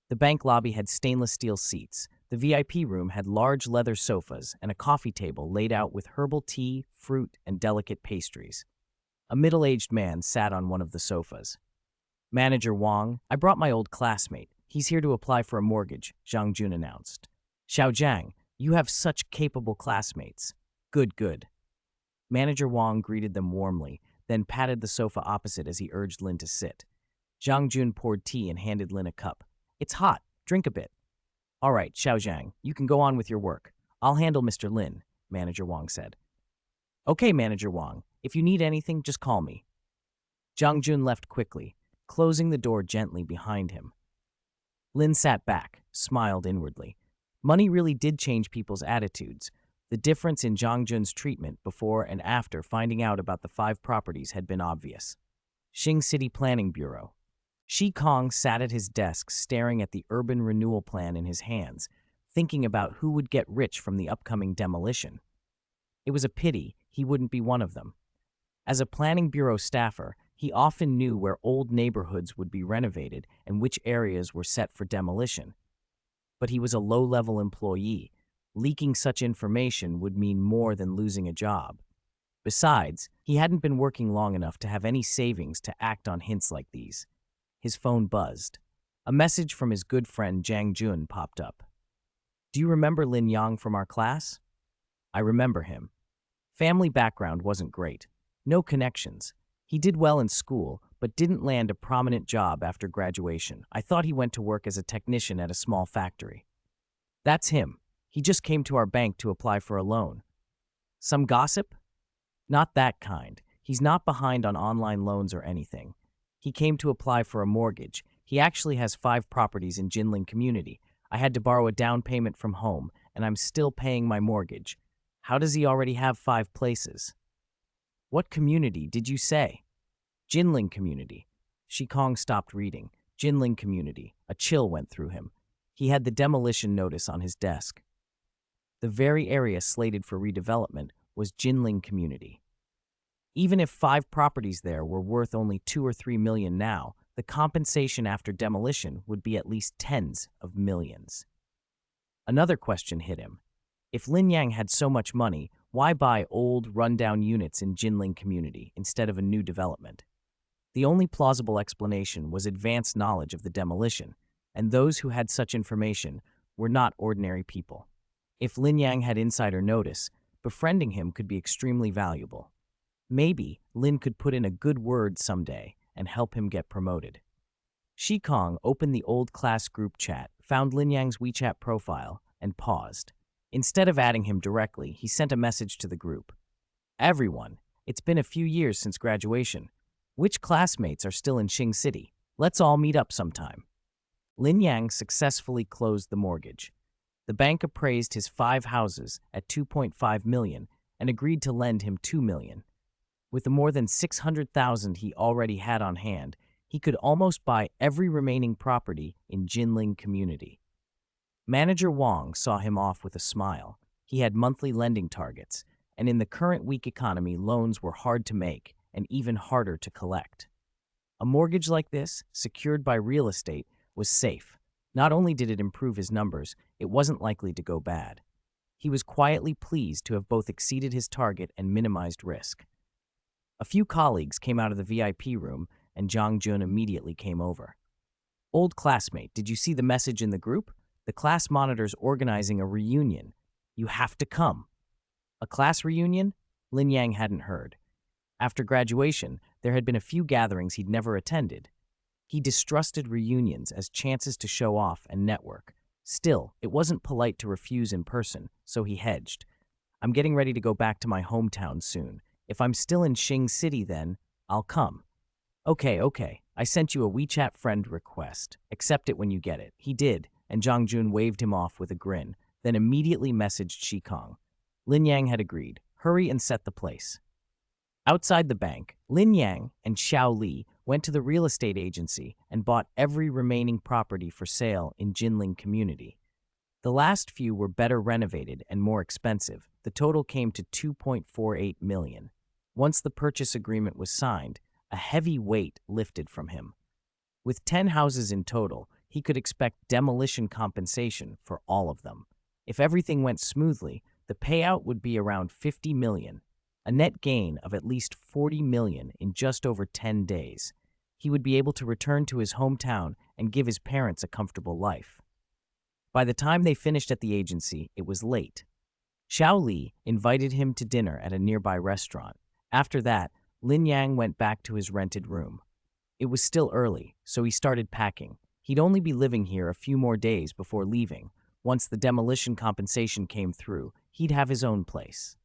The bank lobby had stainless steel seats. The VIP room had large leather sofas and a coffee table laid out with herbal tea, fruit, and delicate pastries. A middle-aged man sat on one of the sofas. "Manager Wang, I brought my old classmate. He's here to apply for a mortgage," Zhang Jun announced. "Xiao Jiang, you have such capable classmates." Good, good." Manager Wang greeted them warmly, then patted the sofa opposite as he urged Lin to sit. Zhang Jun poured tea and handed Lin a cup. "It's hot. Drink a bit." "All right, Xiao Jiang, you can go on with your work. I'll handle Mr. Lin," Manager Wang said. "Okay, Manager Wang. If you need anything, just call me." Zhang Jun left quickly, closing the door gently behind him. Lin sat back, smiled inwardly. Money really did change people's attitudes. The difference in Zhang Jun's treatment before and after finding out about the 5 properties had been obvious. Xing City Planning Bureau. Shi Kong sat at his desk staring at the urban renewal plan in his hands, thinking about who would get rich from the upcoming demolition. It was a pity he wouldn't be one of them. As a planning bureau staffer, he often knew where old neighborhoods would be renovated and which areas were set for demolition. But he was a low-level employee. Leaking such information would mean more than losing a job. Besides, he hadn't been working long enough to have any savings to act on hints like these. His phone buzzed. A message from his good friend Zhang Jun popped up. "Do you remember Lin Yang from our class?" "I remember him. Family background wasn't great. No connections. He did well in school, but didn't land a prominent job after graduation. I thought he went to work as a technician at a small factory." "That's him. He just came to our bank to apply for a loan." "Some gossip?" "Not that kind. He's not behind on online loans or anything. He came to apply for a mortgage. He actually has 5 properties in Jinling community. I had to borrow a down payment from home, and I'm still paying my mortgage. How does he already have 5 places?" "What community did you say?" "Jinling community." Shikong stopped reading. Jinling community. A chill went through him. He had the demolition notice on his desk. The very area slated for redevelopment was Jinling community. Even if 5 properties there were worth only 2 or 3 million now, the compensation after demolition would be at least tens of millions. Another question hit him. If Lin Yang had so much money, Why buy old, rundown units in Jinling community instead of a new development? The only plausible explanation was advanced knowledge of the demolition, and those who had such information were not ordinary people. If Lin Yang had insider notice, befriending him could be extremely valuable. Maybe Lin could put in a good word someday and help him get promoted. Shi Kong opened the old class group chat, found Lin Yang's WeChat profile, and paused. Instead of adding him directly, he sent a message to the group. Everyone, it's been a few years since graduation. Which classmates are still in Xing City? Let's all meet up sometime. Lin Yang successfully closed the mortgage. The bank appraised his 5 houses at 2.5 million and agreed to lend him 2 million. With the more than 600,000 he already had on hand, he could almost buy every remaining property in Jinling community. Manager Wang saw him off with a smile. He had monthly lending targets, and in the current weak economy, loans were hard to make and even harder to collect. A mortgage like this, secured by real estate, was safe. Not only did it improve his numbers, it wasn't likely to go bad. He was quietly pleased to have both exceeded his target and minimized risk. A few colleagues came out of the VIP room, and Zhang Jun immediately came over. Old classmate, did you see the message in the group? The class monitor's organizing a reunion. You have to come. A class reunion? Lin Yang hadn't heard. After graduation, there had been a few gatherings he'd never attended. He distrusted reunions as chances to show off and network. Still, it wasn't polite to refuse in person, so he hedged. I'm getting ready to go back to my hometown soon. If I'm still in Xing City then, I'll come. Okay. I sent you a WeChat friend request. Accept it when you get it. He did, and Zhang Jun waved him off with a grin, then immediately messaged Shi Kong. Lin Yang had agreed. Hurry and set the place. Outside the bank, Lin Yang and Xiao Li went to the real estate agency and bought every remaining property for sale in Jinling community. The last few were better renovated and more expensive. The total came to 2.48 million. Once the purchase agreement was signed, a heavy weight lifted from him. With 10 houses in total, he could expect demolition compensation for all of them. If everything went smoothly, the payout would be around 50 million, a net gain of at least 40 million in just over 10 days. He would be able to return to his hometown and give his parents a comfortable life. By the time they finished at the agency, it was late. Xiao Li invited him to dinner at a nearby restaurant. After that, Lin Yang went back to his rented room. It was still early, so he started packing. He'd only be living here a few more days before leaving. Once the demolition compensation came through, he'd have his own place.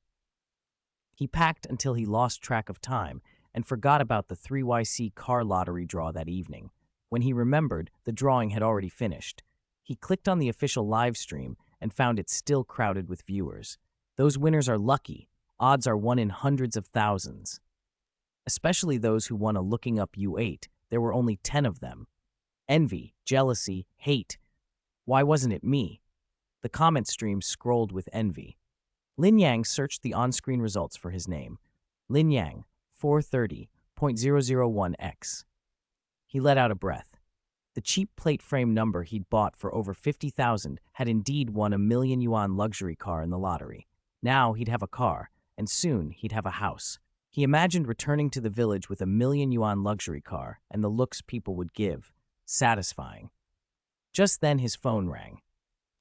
He packed until he lost track of time and forgot about the 3YC car lottery draw that evening. When he remembered, the drawing had already finished. He clicked on the official live stream and found it still crowded with viewers. Those winners are lucky. Odds are 1 in hundreds of thousands. Especially those who won a looking up U8. There were only 10 of them. Envy, jealousy, hate. Why wasn't it me? The comment stream scrolled with envy. Lin Yang searched the on-screen results for his name. Lin Yang, 430.001x. He let out a breath. The cheap plate frame number he'd bought for over 50,000 had indeed won a million-yuan luxury car in the lottery. Now he'd have a car, and soon he'd have a house. He imagined returning to the village with a million-yuan luxury car and the looks people would give. Satisfying. Just then his phone rang.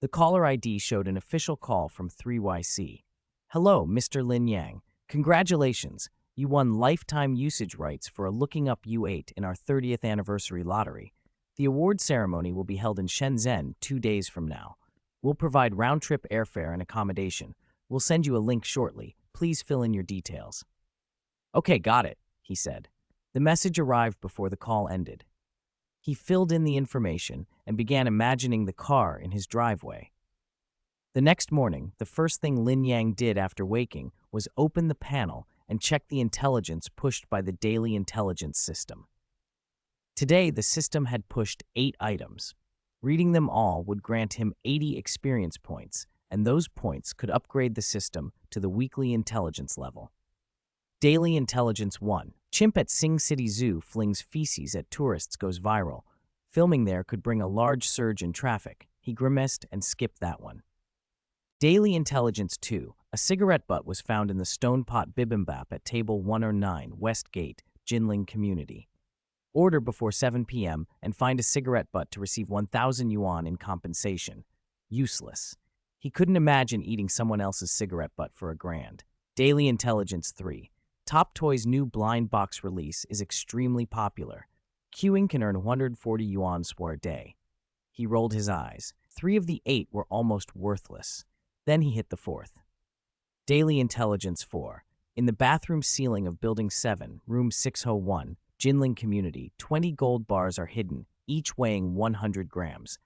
The caller ID showed an official call from 3YC. Hello, Mr. Lin Yang. Congratulations. You won lifetime usage rights for a Looking Up U8 in our 30th anniversary lottery. The award ceremony will be held in Shenzhen 2 days from now. We'll provide round-trip airfare and accommodation. We'll send you a link shortly. Please fill in your details. Okay, got it, he said. The message arrived before the call ended. He filled in the information and began imagining the car in his driveway. The next morning, the first thing Lin Yang did after waking was open the panel and check the intelligence pushed by the daily intelligence system. Today, the system had pushed 8 items. Reading them all would grant him 80 experience points, and those points could upgrade the system to the weekly intelligence level. Daily Intelligence 1. Chimp at Xing City Zoo flings feces at tourists goes viral. Filming there could bring a large surge in traffic. He grimaced and skipped that one. Daily Intelligence 2. A cigarette butt was found in the stone pot bibimbap at table 109, West Gate, Jinling Community. Order before 7 p.m. and find a cigarette butt to receive 1,000 yuan in compensation. Useless. He couldn't imagine eating someone else's cigarette butt for $1,000. Daily Intelligence 3. Top Toy's new blind box release is extremely popular. Queuing can earn 140 yuan for a day. He rolled his eyes. 3 of the 8 were almost worthless. Then he hit the 4th. Daily Intelligence 4. In the bathroom ceiling of Building 7, Room 601, Jinling Community, 20 gold bars are hidden, each weighing 100 grams.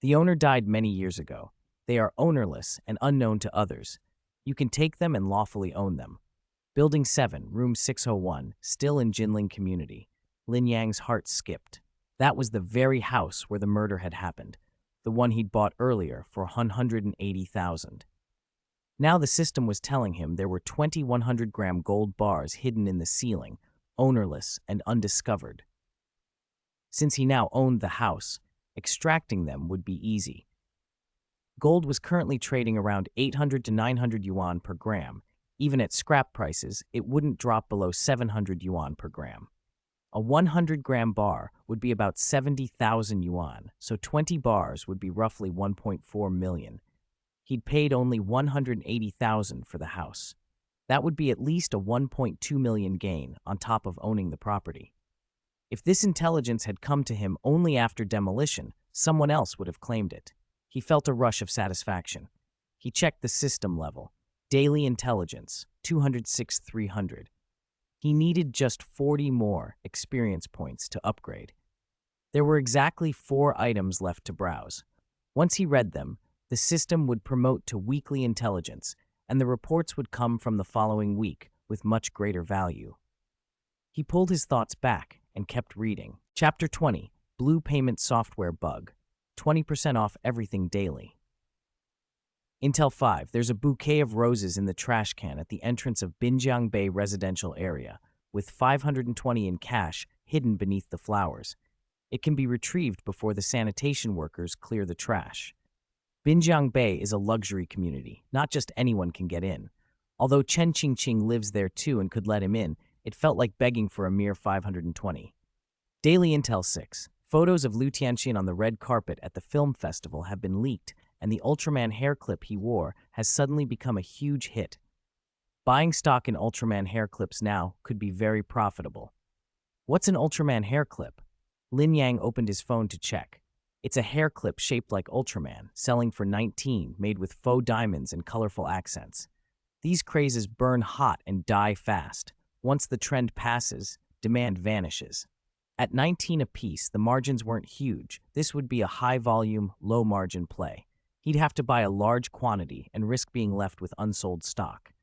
The owner died many years ago. They are ownerless and unknown to others. You can take them and lawfully own them. Building 7, Room 601, still in Jinling Community. Lin Yang's heart skipped. That was the very house where the murder had happened, the one he'd bought earlier for 180,000. Now the system was telling him there were 20 100-gram gold bars hidden in the ceiling, ownerless and undiscovered. Since he now owned the house, extracting them would be easy. Gold was currently trading around 800 to 900 yuan per gram. Even at scrap prices, it wouldn't drop below 700 yuan per gram. A 100-gram bar would be about 70,000 yuan, so 20 bars would be roughly 1.4 million. He'd paid only 180,000 for the house. That would be at least a 1.2 million gain on top of owning the property. If this intelligence had come to him only after demolition, someone else would have claimed it. He felt a rush of satisfaction. He checked the system level. Daily Intelligence, 206,300. He needed just 40 more experience points to upgrade. There were exactly 4 items left to browse. Once he read them, the system would promote to weekly intelligence, and the reports would come from the following week with much greater value. He pulled his thoughts back and kept reading. Chapter 20, Blue Payment Software Bug, 20% off everything daily. Intel 5, there's a bouquet of roses in the trash can at the entrance of Binjiang Bay residential area, with 520 in cash hidden beneath the flowers. It can be retrieved before the sanitation workers clear the trash. Binjiang Bay is a luxury community. Not just anyone can get in. Although Chen Qingqing lives there too and could let him in, it felt like begging for a mere 520. Daily Intel 6. Photos of Liu Tianxin on the red carpet at the film festival have been leaked, and the Ultraman hair clip he wore has suddenly become a huge hit. Buying stock in Ultraman hair clips now could be very profitable. What's an Ultraman hair clip? Lin Yang opened his phone to check. It's a hair clip shaped like Ultraman, selling for 19, made with faux diamonds and colorful accents. These crazes burn hot and die fast. Once the trend passes, demand vanishes. At 19 apiece, the margins weren't huge. This would be a high-volume, low-margin play. He'd have to buy a large quantity and risk being left with unsold stock.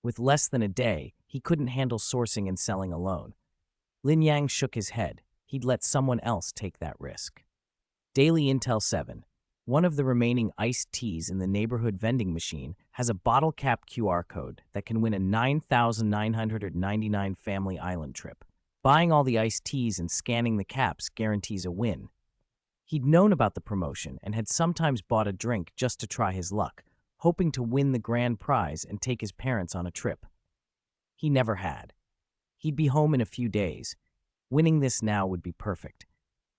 With less than a day, he couldn't handle sourcing and selling alone. Lin Yang shook his head. He'd let someone else take that risk. Daily Intel 7. One of the remaining iced teas in the neighborhood vending machine has a bottle cap QR code that can win a 9,999 Family Island trip. Buying all the iced teas and scanning the caps guarantees a win. He'd known about the promotion and had sometimes bought a drink just to try his luck, hoping to win the grand prize and take his parents on a trip. He never had. He'd be home in a few days. Winning this now would be perfect.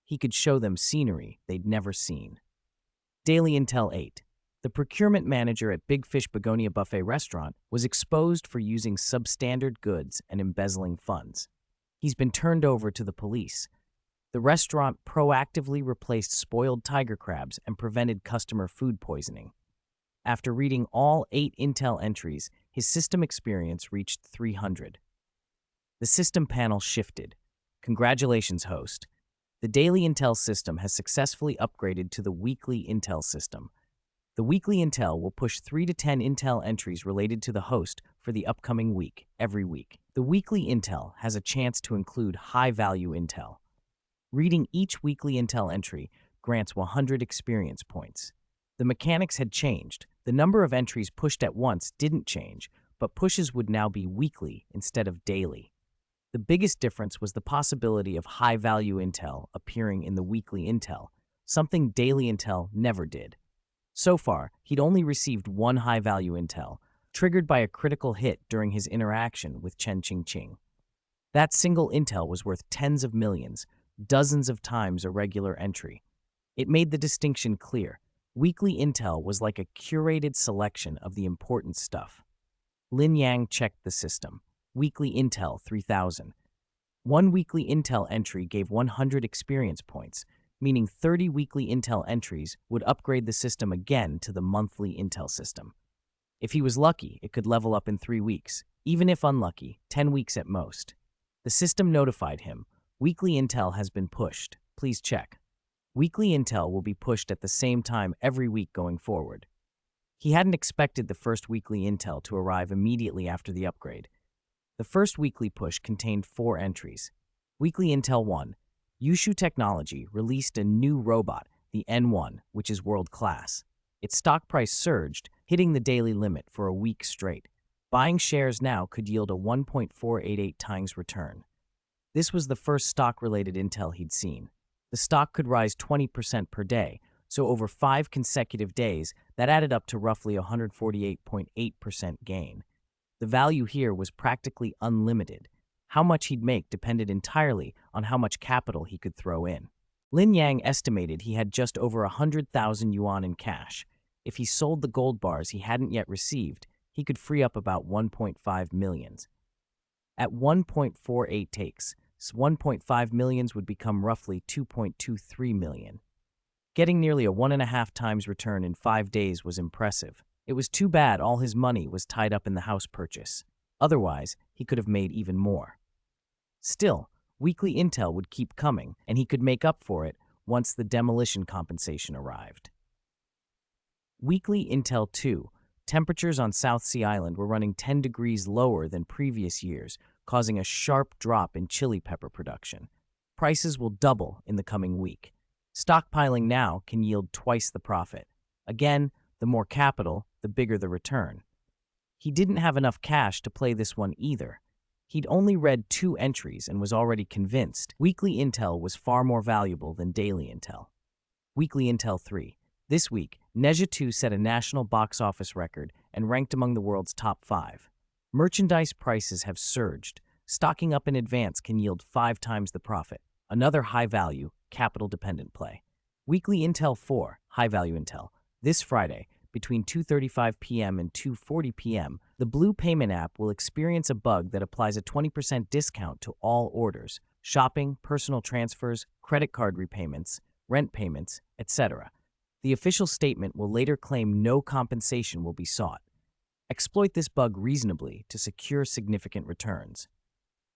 He could show them scenery they'd never seen. Daily Intel 8. The procurement manager at Big Fish Begonia Buffet Restaurant was exposed for using substandard goods and embezzling funds. He's been turned over to the police. The restaurant proactively replaced spoiled tiger crabs and prevented customer food poisoning. After reading all 8 Intel entries, his system experience reached 300. The system panel shifted. Congratulations, host. The Daily Intel system has successfully upgraded to the Weekly Intel system. The Weekly Intel will push 3 to 10 Intel entries related to the host for the upcoming week, every week. The Weekly Intel has a chance to include high-value Intel. Reading each Weekly Intel entry grants 100 experience points. The mechanics had changed. The number of entries pushed at once didn't change, but pushes would now be weekly instead of daily. The biggest difference was the possibility of high-value Intel appearing in the Weekly Intel, something Daily Intel never did. So far, he'd only received 1 high-value Intel, triggered by a critical hit during his interaction with Chen Qingqing. That single intel was worth tens of millions, dozens of times a regular entry. It made the distinction clear. Weekly intel was like a curated selection of the important stuff. Lin Yang checked the system. Weekly intel 3000. One weekly intel entry gave 100 experience points, meaning 30 weekly intel entries would upgrade the system again to the monthly intel system. If he was lucky, it could level up in 3 weeks. Even if unlucky, 10 weeks at most. The system notified him, weekly intel has been pushed. Please check. Weekly intel will be pushed at the same time every week going forward. He hadn't expected the first weekly intel to arrive immediately after the upgrade. The first weekly push contained 4 entries. Weekly Intel 1. Yushu Technology released a new robot, the N1, which is world-class. Its stock price surged, hitting the daily limit for a week straight. Buying shares now could yield a 1.488 times return. This was the first stock-related intel he'd seen. The stock could rise 20% per day, so over 5 consecutive days, that added up to roughly a 148.8% gain. The value here was practically unlimited. How much he'd make depended entirely on how much capital he could throw in. Lin Yang estimated he had just over 100,000 yuan in cash. If he sold the gold bars he hadn't yet received, he could free up about 1.5 millions. At 1.48 takes, 1.5 millions would become roughly 2.23 million. Getting nearly a 1.5 times return in 5 days was impressive. It was too bad all his money was tied up in the house purchase. Otherwise, he could have made even more. Still, weekly intel would keep coming, and he could make up for it once the demolition compensation arrived. Weekly Intel 2. Temperatures on South Sea Island were running 10 degrees lower than previous years, causing a sharp drop in chili pepper production. Prices will double in the coming week. Stockpiling now can yield twice the profit. Again, the more capital, the bigger the return. He didn't have enough cash to play this one either. He'd only read 2 entries and was already convinced weekly intel was far more valuable than daily intel. Weekly Intel 3. This week, Neja 2 set a national box office record and ranked among the world's top 5. Merchandise prices have surged. Stocking up in advance can yield 5 times the profit. Another high-value, capital-dependent play. Weekly Intel 4. High-value intel. This Friday, between 2:35 p.m. and 2:40 p.m., the Blue Payment app will experience a bug that applies a 20% discount to all orders, shopping, personal transfers, credit card repayments, rent payments, etc. The official statement will later claim no compensation will be sought. Exploit this bug reasonably to secure significant returns.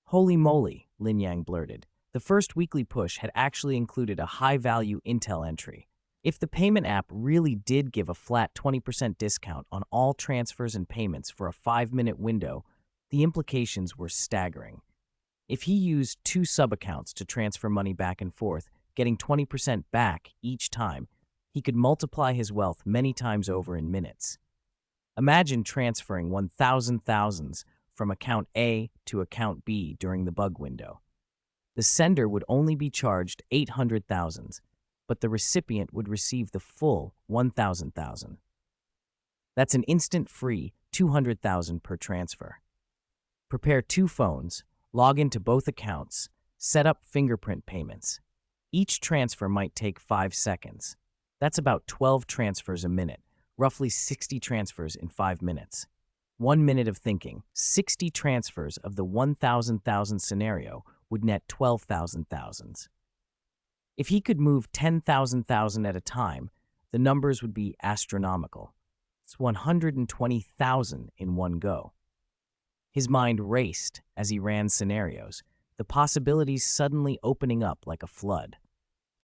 Holy moly, Lin Yang blurted. The first weekly push had actually included a high-value intel entry. If the payment app really did give a flat 20% discount on all transfers and payments for a 5-minute window, the implications were staggering. If he used 2 sub-accounts to transfer money back and forth, getting 20% back each time, he could multiply his wealth many times over in minutes. Imagine transferring 1,000 thousands from account A to account B during the bug window. The sender would only be charged 800 thousands, but the recipient would receive the full 1,000,000. That's an instant free 200,000 per transfer. Prepare 2 phones, log into both accounts, set up fingerprint payments. Each transfer might take 5 seconds. That's about 12 transfers a minute, roughly 60 transfers in 5 minutes. 1 minute of thinking, 60 transfers of the 1,000,000 scenario would net 12,000 thousands. If he could move 10,000 at a time, the numbers would be astronomical. It's 120,000 in one go. His mind raced as he ran scenarios, the possibilities suddenly opening up like a flood.